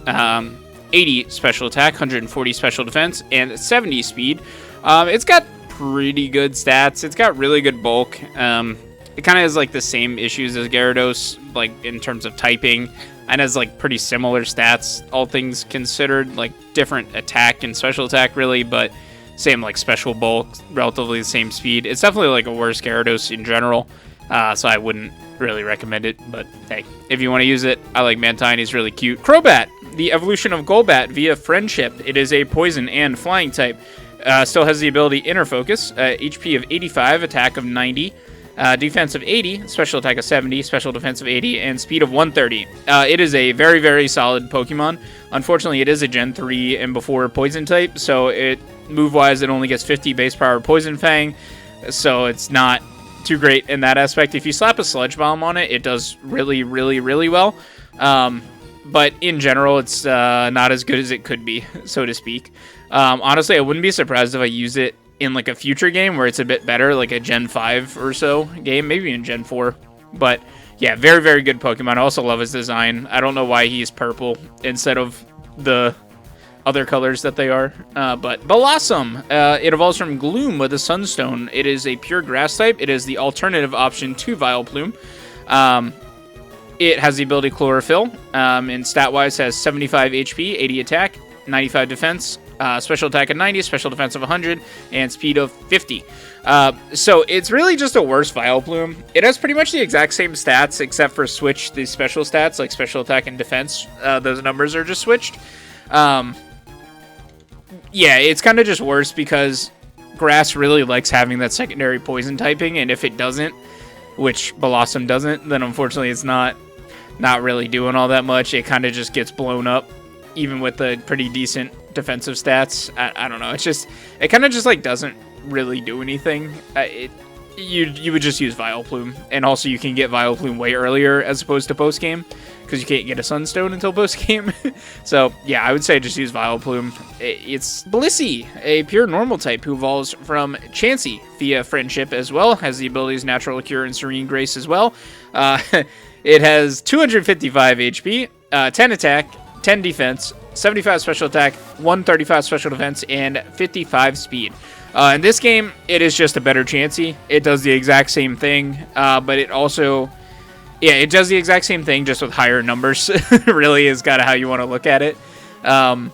80 special attack, 140 special defense, and 70 speed. It's got pretty good stats. It's got really good bulk. It kind of has like the same issues as Gyarados, like in terms of typing, and has like pretty similar stats, all things considered, like different attack and special attack really, but same like special bulk, relatively the same speed. It's definitely like a worse Gyarados in general, so I wouldn't really recommend it, but hey, if you want to use it, I like Mantine. He's really cute. Crobat, the evolution of Golbat via Friendship. It is a poison and flying type. Still has the ability Inner Focus, HP of 85, attack of 90, defense of 80, special attack of 70, special defense of 80, and speed of 130. It is a very, very solid Pokemon. Unfortunately, it is a Gen 3 and before poison type, so it move-wise, it only gets 50 base power Poison Fang, so it's not too great in that aspect. If you slap a Sludge Bomb on it, it does really, really, really well. But in general, it's not as good as it could be, so to speak. Honestly, I wouldn't be surprised if I use it in like a future game where it's a bit better, like a Gen 5 or so game, maybe in Gen 4. But yeah, very, very good Pokemon. I also love his design. I don't know why he's purple instead of the other colors that they are. But Blossom, it evolves from Gloom with a Sunstone. It is a pure grass type. It is the alternative option to Vileplume. It has the ability Chlorophyll, and stat-wise has 75 HP, 80 attack, 95 defense, special attack of 90, special defense of 100, and speed of 50. So it's really just a worse Vileplume. It has pretty much the exact same stats, except for switch the special stats, like special attack and defense. Those numbers are just switched. Yeah, it's kind of just worse because grass really likes having that secondary poison typing, and if it doesn't, which Blossom doesn't, then unfortunately it's not really doing all that much. It kind of just gets blown up, even with the pretty decent defensive stats. I don't know. It kind of just like doesn't really do anything. You would just use Vileplume, and also you can get Vileplume way earlier as opposed to post game, because you can't get a Sunstone until post game. So yeah, I would say just use Vileplume. It's Blissey, a pure normal type who evolves from Chansey via Friendship as well. Has the abilities Natural Cure and Serene Grace as well. It has 255 HP, 10 attack, 10 defense, 75 special attack, 135 special defense, and 55 speed. In this game, it is just a better Chansey. It does the exact same thing, but it also... Yeah, it does the exact same thing, just with higher numbers, really, is kind of how you want to look at it. But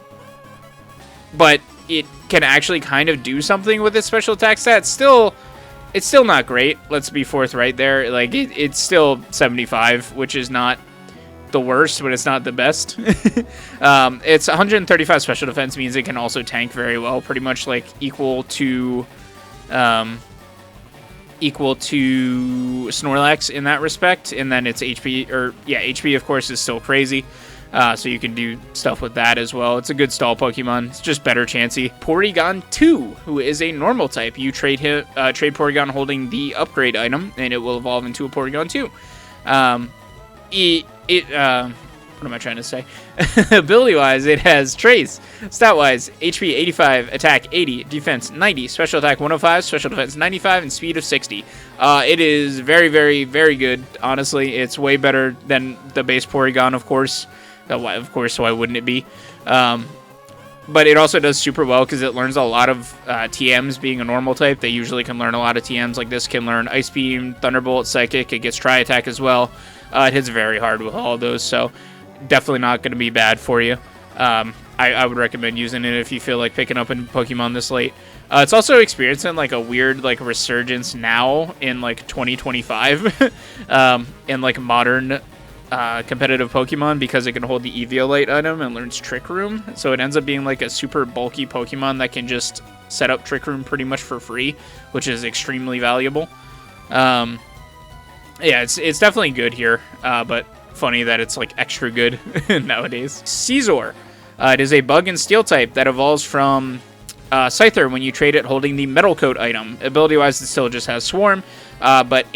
it can actually kind of do something with its special attack stat. It's still not great, let's be forthright there. Like, it's still 75, which is not the worst, but it's not the best. It's 135 special defense, means it can also tank very well, pretty much like equal to Snorlax in that respect, and then its HP, HP of course is still crazy, so you can do stuff with that as well. It's a good stall Pokemon. It's just better Chansey. Porygon 2, who is a normal type. You trade Porygon holding the upgrade item, and it will evolve into a Porygon 2. What am I trying to say? Ability-wise, it has Trace. Stat-wise, HP 85, attack 80, defense 90, special attack 105, special defense 95, and speed of 60. It is very, very, very good, honestly. It's way better than the base Porygon, of course. So why wouldn't it be? But it also does super well because it learns a lot of TMs. Being a normal type, they usually can learn a lot of TMs. Like this can learn Ice Beam, Thunderbolt, Psychic. It gets Tri-Attack as well. It hits very hard with all of those, so definitely not going to be bad for you. I would recommend using it if you feel like picking up a Pokemon this late. It's also experiencing like a weird like resurgence now in like 2025 in like modern competitive Pokemon because it can hold the Eviolite item and learns Trick Room. So it ends up being like a super bulky Pokemon that can just set up Trick Room pretty much for free, which is extremely valuable. Yeah, it's definitely good here, but funny that it's like extra good nowadays. Scizor. It is a bug and steel type that evolves from Scyther when you trade it holding the Metal Coat item. Ability-wise, it still just has Swarm, but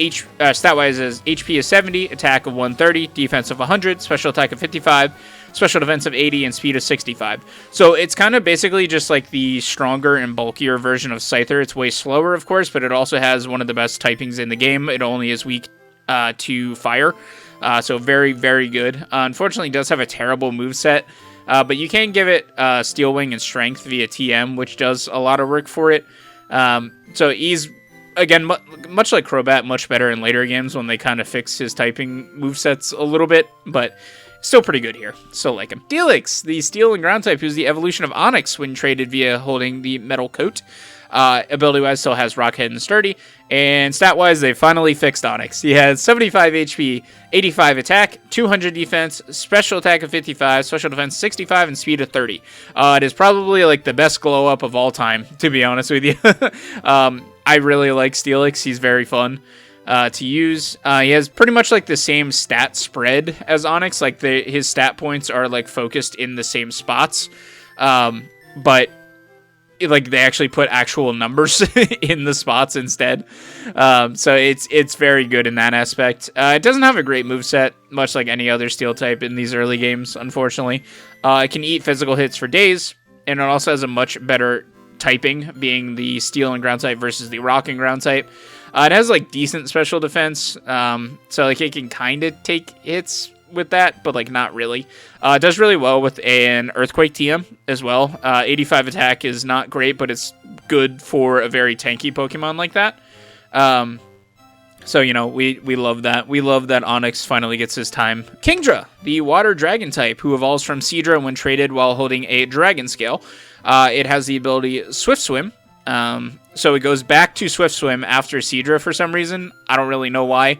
stat-wise is HP is 70, attack of 130, defense of 100, special attack of 55, special defense of 80, and speed of 65. So it's kind of basically just like the stronger and bulkier version of Scyther. It's way slower, of course, but it also has one of the best typings in the game. It only is weak to fire, so very, very good. Unfortunately, it does have a terrible moveset. But you can give it Steel Wing and Strength via TM, which does a lot of work for it. So he's, again, much like Crobat, much better in later games when they kind of fix his typing movesets a little bit, but still pretty good here. Still like him. Steelix, the Steel and Ground type, who's the evolution of Onix when traded via holding the Metal Coat. Ability-wise, still has Rock Head and Sturdy. And stat-wise, they finally fixed Onix. He has 75 HP, 85 attack, 200 defense, special attack of 55, special defense 65, and speed of 30. It is probably like the best glow-up of all time, to be honest with you. I really like Steelix. He's very fun to use. He has pretty much like the same stat spread as Onix. Like his stat points are like focused in the same spots. But like they actually put actual numbers in the spots instead. So it's very good in that aspect. It doesn't have a great moveset, much like any other steel type in these early games, unfortunately. It can eat physical hits for days, and it also has a much better typing, being the steel and ground type versus the rock and ground type. It has like decent special defense, so like it can kind of take hits with that, but like not really. It does really well with an Earthquake TM as well. 85 attack is not great, but it's good for a very tanky Pokemon like that. So, you know, we love that. We love that Onix finally gets his time. Kingdra, the Water Dragon type, who evolves from Seadra when traded while holding a Dragon Scale. It has the ability Swift Swim. So it goes back to Swift Swim after Seadra for some reason. I don't really know why.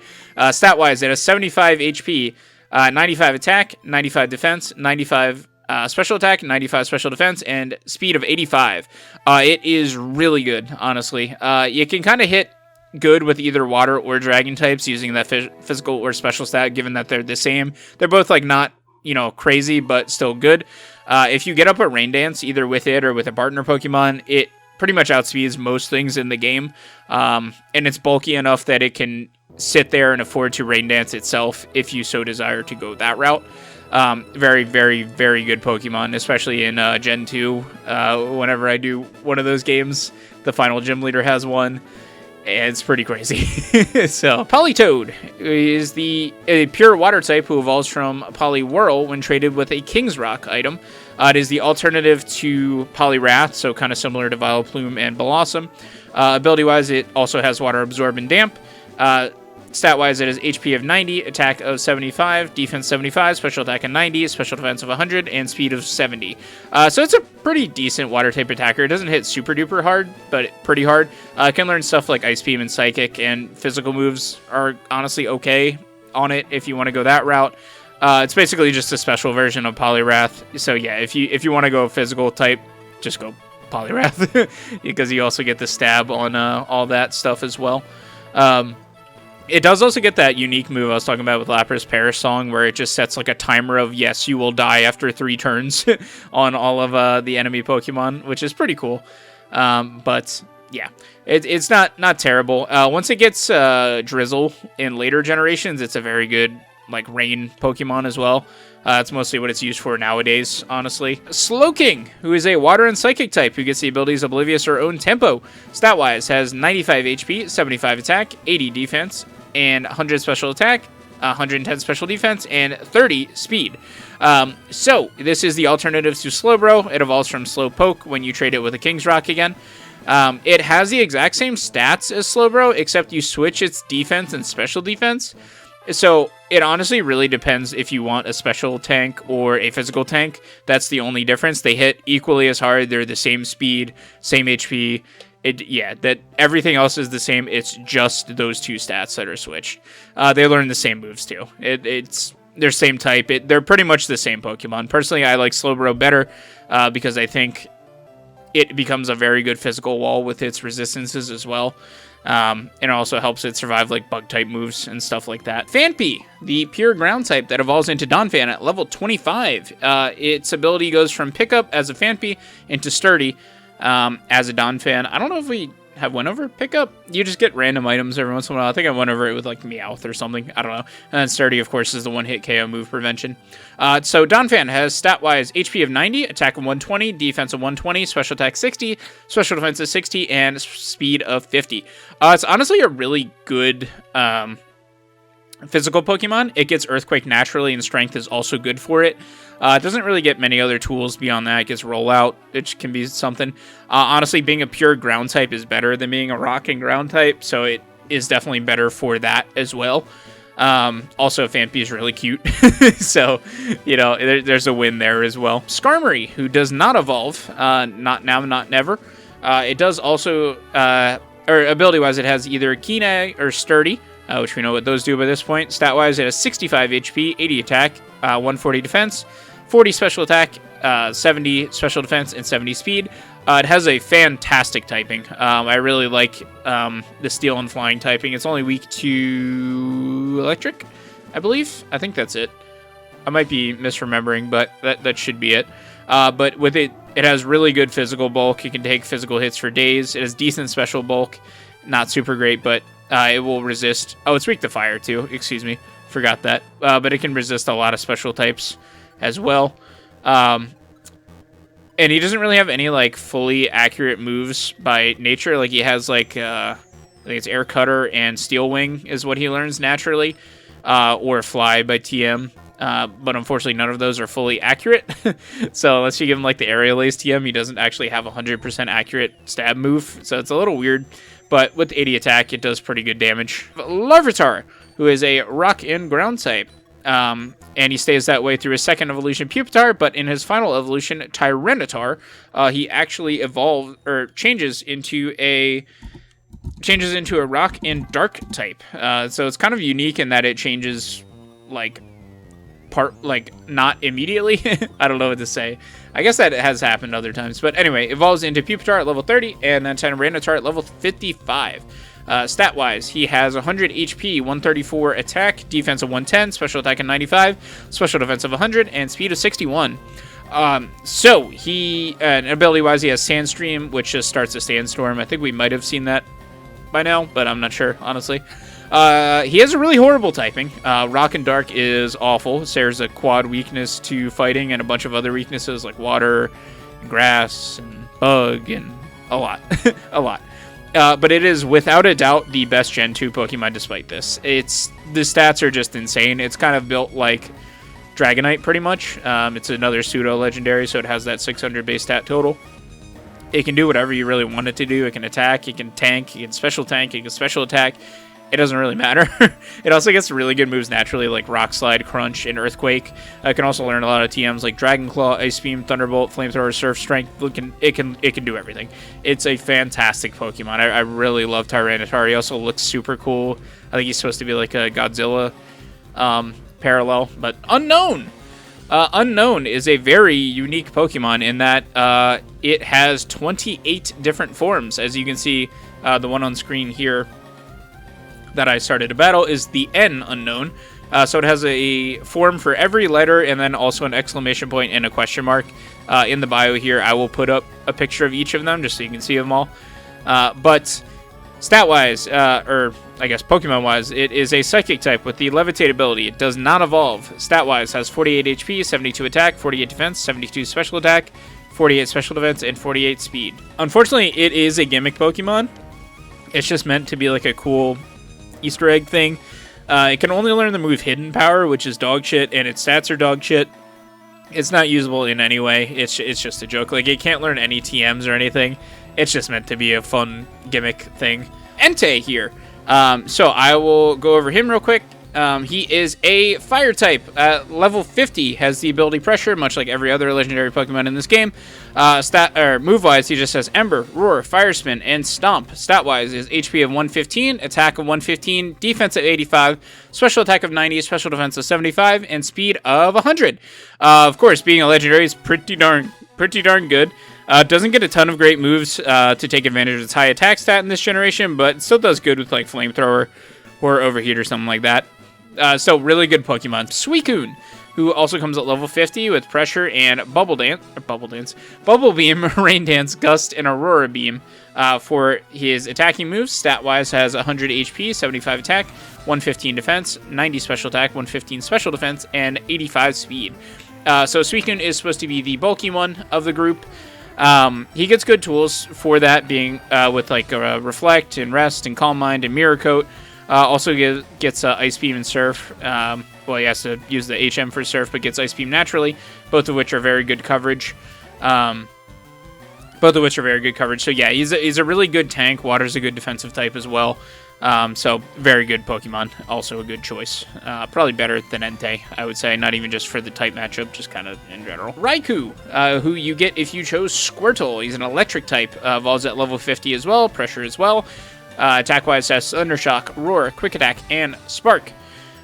Stat-wise, it has 75 HP, 95 attack, 95 defense, 95 special attack, 95 special defense, and speed of 85. It is really good, honestly. You can kind of hit good with either water or dragon types using that physical or special stat, given that they're the same. They're both like not, you know, crazy, but still good. If you get up a Rain Dance, either with it or with a partner Pokemon, it pretty much outspeeds most things in the game. And it's bulky enough that it can sit there and afford to Rain Dance itself if you so desire to go that route. Very, very, very good Pokemon, especially in Gen 2. Whenever I do one of those games, the final gym leader has one. And it's pretty crazy. So, Politoed is a pure water type who evolves from Poliwhirl when traded with a King's Rock item. It is the alternative to Poliwrath, so kind of similar to Vileplume and Blossom. Ability-wise, it also has Water Absorb and Damp. Stat-wise, it has HP of 90, attack of 75, defense 75, special attack of 90, special defense of 100, and speed of 70. So it's a pretty decent water-type attacker. It doesn't hit super-duper hard, but pretty hard. It can learn stuff like Ice Beam and Psychic, and physical moves are honestly okay on it if you want to go that route. It's basically just a special version of Poliwrath. So yeah, if you want to go physical type, just go Poliwrath, because you also get the stab on all that stuff as well. It does also get that unique move I was talking about with Lapras Perish Song, where it just sets like a timer of, yes, you will die after 3 turns on all of the enemy Pokemon, which is pretty cool. But yeah, it's not terrible. Once it gets Drizzle in later generations, it's a very good like rain Pokemon as well. That's mostly what it's used for nowadays, honestly. Slowking, who is a water and psychic type, who gets the abilities Oblivious or Own Tempo. Stat-wise, has 95 HP, 75 attack, 80 defense, and 100 special attack, 110 special defense, and 30 speed. So, this is the alternative to Slowbro. It evolves from Slowpoke when you trade it with a King's Rock again. It has the exact same stats as Slowbro, except you switch its defense and special defense. So, it honestly really depends if you want a special tank or a physical tank. That's the only difference. They hit equally as hard. They're the same speed, same HP. That everything else is the same. It's just those 2 stats that are switched. They learn the same moves too. It's they're same type. They're pretty much the same Pokemon. Personally, I like Slowbro better because I think it becomes a very good physical wall with its resistances as well. And it also helps it survive like bug type moves and stuff like that. Phanpy, the pure ground type that evolves into Donphan at level 25. Its ability goes from pickup as a Phanpy into sturdy as a Donphan. I don't know if we have went over pickup. You just get random items every once in a while. I think I went over it with like Meowth or something. I don't know. And then sturdy, of course, is the one-hit KO move prevention. So Donphan has stat-wise HP of 90, attack of 120, defense of 120, special attack 60, special defense of 60, and speed of 50. It's honestly a really good physical Pokemon. It gets Earthquake naturally, and strength is also good for it. It doesn't really get many other tools beyond that. It gets Rollout, which can be something. Honestly, being a pure ground type is better than being a rock and ground type, so it is definitely better for that as well. Also, Phanpy is really cute, so, you know, there's a win there as well. Skarmory, who does not evolve, not now, not never. It does also, or ability-wise, it has either Keen or Sturdy, which we know what those do by this point. Stat-wise, it has 65 HP, 80 attack, 140 defense, 40 special attack, 70 special defense, and 70 speed. It has a fantastic typing. I really like the steel and flying typing. It's only weak to electric, I believe. I think that's it. I might be misremembering, but that should be it. But with it, it has really good physical bulk. It can take physical hits for days. It has decent special bulk. Not super great, but it will resist... Oh, it's weak to fire, too. Excuse me. Forgot that. But it can resist a lot of special types as well. And he doesn't really have any, like, fully accurate moves by nature. Like, he has, like, I think it's Air Cutter and Steel Wing is what he learns naturally. Or Fly by TM. But unfortunately, none of those are fully accurate. So unless you give him, like, the Aerial Ace TM, he doesn't actually have a 100% accurate stab move. So it's a little weird. But with 80 attack, it does pretty good damage. Larvitar, who is a rock and ground type. And he stays that way through his second evolution, Pupitar, but in his final evolution, Tyranitar, he actually changes into a rock and dark type. So it's kind of unique in that it changes, like, not immediately. I don't know what to say. I guess that has happened other times. But anyway, evolves into Pupitar at level 30, and then Tyranitar at level 55. Stat-wise, he has 100 HP, 134 attack, defense of 110, special attack of 95, special defense of 100, and speed of 61. So, ability-wise, he has Sandstream, which just starts a Sandstorm. I think we might have seen that by now, but I'm not sure, honestly. He has a really horrible typing. Rock and Dark is awful. Shares a quad weakness to fighting and a bunch of other weaknesses like water, and grass, and bug, and a lot. A lot. But it is without a doubt the best Gen 2 Pokemon despite this. The stats are just insane. It's kind of built like Dragonite pretty much. It's another pseudo-legendary, so it has that 600 base stat total. It can do whatever you really want it to do. It can attack, it can tank, it can special tank, it can special attack. It doesn't really matter. It also gets really good moves naturally, like Rock Slide, Crunch, and Earthquake. It can also learn a lot of TMs like Dragon Claw, Ice Beam, Thunderbolt, Flamethrower, Surf Strength. It can do everything. It's a fantastic Pokemon. I really love Tyranitar. He also looks super cool. I think he's supposed to be like a Godzilla parallel, but Unknown. Unknown is a very unique Pokemon in that it has 28 different forms. As you can see, the one on screen here that I started to battle is the N Unknown. So it has a form for every letter and then also an exclamation point and a question mark. In the bio here, I will put up a picture of each of them just so you can see them all. But stat-wise, or I guess Pokemon-wise, it is a Psychic type with the Levitate ability. It does not evolve. Stat-wise, has 48 HP, 72 attack, 48 defense, 72 special attack, 48 special defense, and 48 speed. Unfortunately, it is a gimmick Pokemon. It's just meant to be like a cool Easter egg thing. It can only learn the move Hidden Power, which is dog shit, and its stats are dog shit. It's not usable in any way. It's just a joke. Like, it can't learn any TMs or anything. It's just meant to be a fun gimmick thing. Entei here. So I will go over him real quick. He is a fire type. Level 50 has the ability Pressure, much like every other legendary Pokemon in this game. Move-wise, he just has Ember, Roar, Fire Spin, and Stomp. Stat-wise is HP of 115, Attack of 115, Defense of 85, Special Attack of 90, Special Defense of 75, and Speed of 100. Of course, being a legendary is pretty darn good. Doesn't get a ton of great moves to take advantage of its high attack stat in this generation, but it still does good with like Flamethrower or Overheat or something like that. So really good Pokemon. Suicune, who also comes at level 50 with Pressure and Bubble Beam, Rain Dance, Gust, and Aurora Beam for his attacking moves. Stat-wise has 100 HP, 75 attack, 115 defense, 90 special attack, 115 special defense, and 85 speed. So Suicune is supposed to be the bulky one of the group. He gets good tools for that, being with like Reflect and Rest and Calm Mind and Mirror Coat. Also gets Ice Beam and Surf. Well, he has to use the HM for Surf, but gets Ice Beam naturally, both of which are very good coverage. So yeah, he's a really good tank. Water's a good defensive type as well. So very good Pokemon. Also a good choice. Probably better than Entei, I would say. Not even just for the type matchup, just kind of in general. Raikou, who you get if you chose Squirtle. He's an electric type. Evolves at level 50 as well. Pressure as well. Attack-wise has Thundershock, Roar, Quick Attack, and Spark.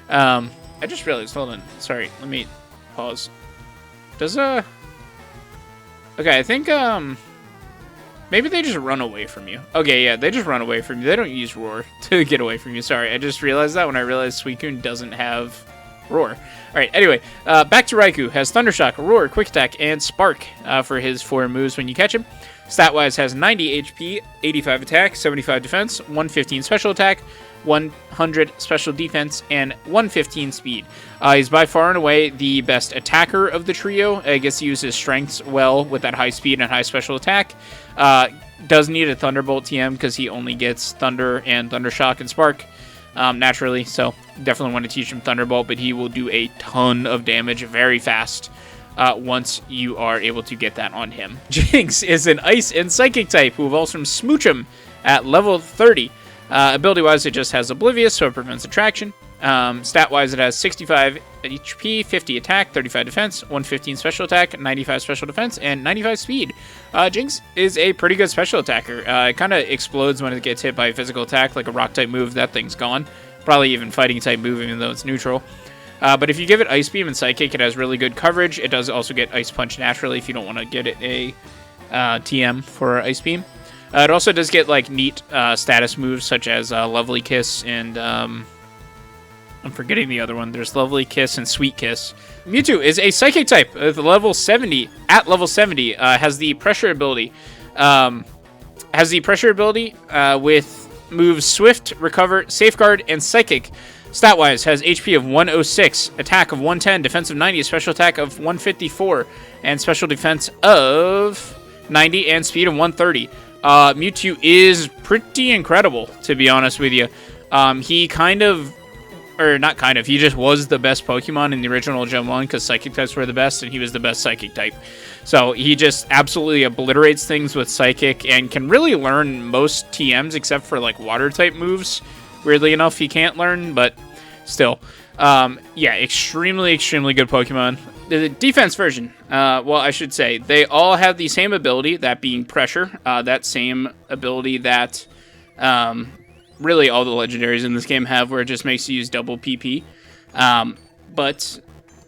I just realized, hold on. Sorry, let me pause. Okay, I think, maybe they just run away from you. Okay, yeah, they just run away from you. They don't use Roar to get away from you. Sorry, I just realized that when I realized Suicune doesn't have Roar. Alright, anyway, back to Raikou. Has Thundershock, Roar, Quick Attack, and Spark for his 4 moves when you catch him. Stat-wise has 90 HP, 85 attack, 75 defense, 115 special attack, 100 special defense, and 115 speed. He's by far and away the best attacker of the trio. I guess he uses strengths well with that high speed and high special attack. Does need a Thunderbolt TM because he only gets Thunder and Thundershock and Spark naturally, so definitely want to teach him Thunderbolt, but he will do a ton of damage very fast once you are able to get that on him. Jinx is an Ice and Psychic type who evolves from Smoochum at level 30. Ability-wise, it just has Oblivious, so it prevents attraction. Stat-wise, it has 65 HP, 50 attack, 35 defense, 115 special attack, 95 special defense, and 95 speed. Jinx is a pretty good special attacker. It kind of explodes when it gets hit by a physical attack, like a Rock-type move. That thing's gone. Probably even Fighting-type move, even though it's neutral. But if you give it Ice Beam and Psychic, it has really good coverage. It does also get Ice Punch naturally if you don't want to get it a TM for Ice Beam. It also does get like neat status moves such as Lovely Kiss and I'm forgetting the other one. There's Lovely Kiss and Sweet Kiss. Mewtwo is a Psychic type at level 70. At level 70, has the Pressure ability. With moves Swift, Recover, Safeguard, and Psychic. Stat-wise, has HP of 106, attack of 110, defense of 90, special attack of 154, and special defense of 90, and speed of 130. Mewtwo is pretty incredible, to be honest with you. He he just was the best Pokemon in the original Gen 1 because Psychic types were the best, and he was the best Psychic type. So he just absolutely obliterates things with Psychic and can really learn most TMs except for like Water-type moves. Weirdly enough, he can't learn, but still. Yeah, extremely good Pokemon. The defense version, well, I should say, they all have the same ability, that being Pressure. That same ability that really all the legendaries in this game have, where it just makes you use double PP. But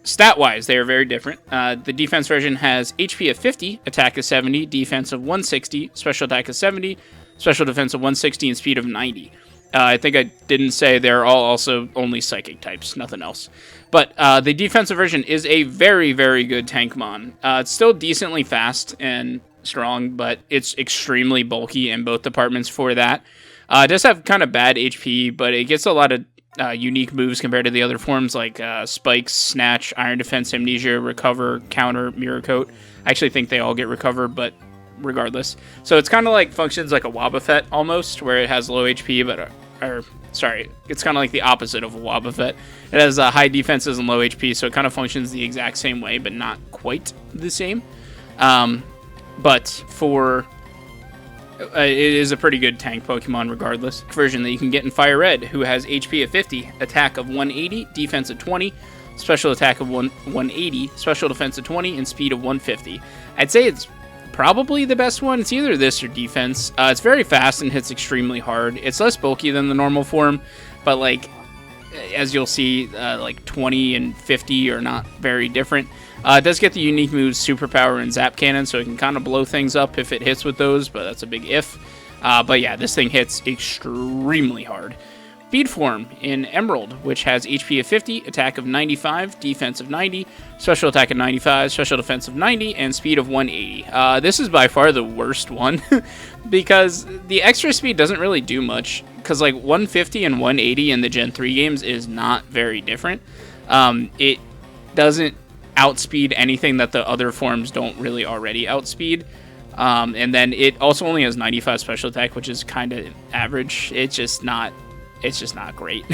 stat-wise, they are very different. The defense version has HP of 50, attack of 70, defense of 160, special attack of 70, special defense of 160, and speed of 90. I think I didn't say they're all also only Psychic types, nothing else. But the defensive version is a very good Tankmon. It's still decently fast and strong, but it's extremely bulky in both departments for that. It does have kind of bad HP, but it gets a lot of unique moves compared to the other forms like Spikes, Snatch, Iron Defense, Amnesia, Recover, Counter, Mirror Coat. I actually think they all get Recover, but regardless. So it's kind of like functions like a Wobbuffet almost, where it has low HP, but it's kind of like the opposite of a Wobbuffet. It has high defenses and low HP, so it kind of functions the exact same way, but not quite the same. But for It is a pretty good tank Pokemon regardless. Version that you can get in Fire Red, who has HP of 50, attack of 180, defense of 20, special attack of 180, special defense of 20, and speed of 150. I'd say it's probably the best one. It's either this or defense. It's very fast and hits extremely hard. It's less bulky than the normal form, but like, as you'll see, like 20 and 50 are not very different. It does get the unique moves Superpower and Zap Cannon, so it can kind of blow things up if it hits with those, but that's a big if. But yeah, this thing hits extremely hard. Speed form in Emerald, which has HP of 50, attack of 95, defense of 90, special attack of 95, special defense of 90, and speed of 180. This is by far the worst one because the extra speed doesn't really do much, because like 150 and 180 in the Gen 3 games is not very different. It doesn't outspeed anything that the other forms don't really already outspeed. And then it also only has 95 special attack, which is kind of average. It's just not great.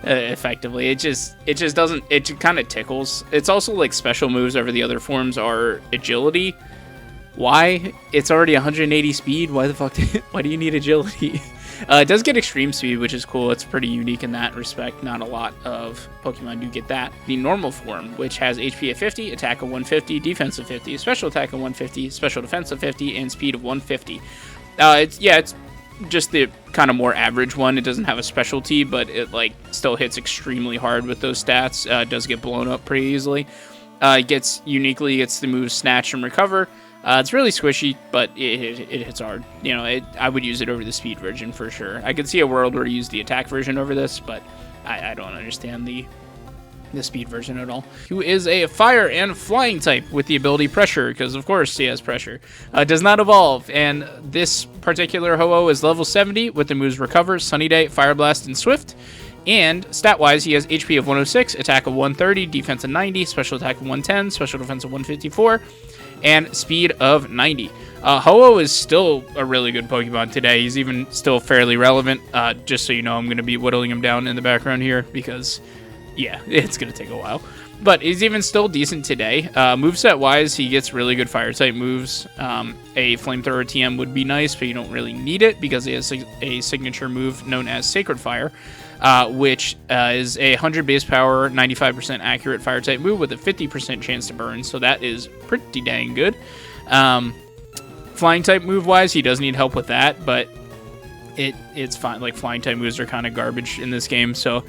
Effectively, it just doesn't. It kind of tickles. It's also like special moves over the other forms are agility. Why? It's already 180 speed. Why the fuck? Why do you need agility? It does get extreme speed, which is cool. It's pretty unique in that respect. Not a lot of Pokemon do get that. The normal form, which has HP of 50, attack of 150, defense of 50, special attack of 150, special defense of 50, and speed of 150. It's just the kind of more average one. It doesn't have a specialty, but it like still hits extremely hard with those stats. It does get blown up pretty easily. It gets the moves Snatch and Recover. It's really squishy, but it hits hard. You know, I would use it over the speed version for sure. I could see a world where you use the attack version over this, but I don't understand the speed version at all. Who is a fire and flying type with the ability Pressure, because of course he has Pressure. Does not evolve, and this particular Ho-Oh is level 70 with the moves Recover, Sunny Day, Fire Blast, and Swift. And stat-wise, he has HP of 106, attack of 130, defense of 90, special attack of 110, special defense of 154, and speed of 90. Ho-Oh is still a really good Pokemon today. He's even still fairly relevant. Just so you know, I'm going to be whittling him down in the background here because, yeah, it's going to take a while. But he's even still decent today. Moveset-wise, he gets really good Fire-type moves. A Flamethrower TM would be nice, but you don't really need it because he has a signature move known as Sacred Fire, which is a 100 base power, 95% accurate Fire-type move with a 50% chance to burn, so that is pretty dang good. Flying-type move-wise, he does need help with that, but it's fine. Like, Flying-type moves are kind of garbage in this game, so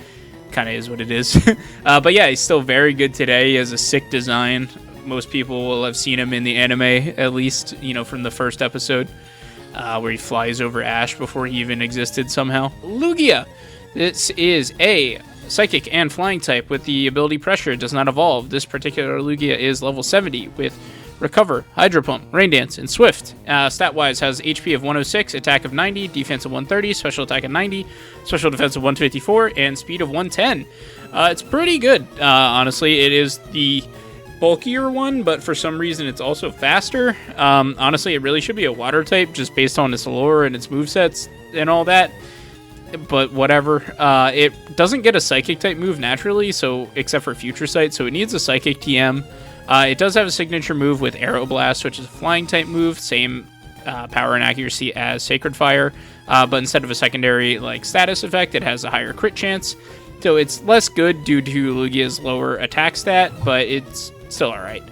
kind of is what it is. But yeah, he's still very good today. He has a sick design. Most people will have seen him in the anime, at least, you know, from the first episode, where he flies over Ash before he even existed somehow. Lugia! This is a Psychic and Flying type with the ability Pressure. It does not evolve. This particular Lugia is level 70 with Recover, Hydro Pump, Rain Dance, and Swift. Stat-wise, has HP of 106, attack of 90, defense of 130, special attack of 90, special defense of 154, and speed of 110. It's pretty good, honestly. It is the bulkier one, but for some reason it's also faster. Honestly, it really should be a Water type just based on its lore and its movesets and all that. But whatever. It doesn't get a Psychic type move naturally, so except for Future Sight, so it needs a Psychic TM. It does have a signature move with Aero Blast, which is a flying type move, same power and accuracy as Sacred Fire, but instead of a secondary like status effect, it has a higher crit chance. So it's less good due to Lugia's lower attack stat, but it's still alright.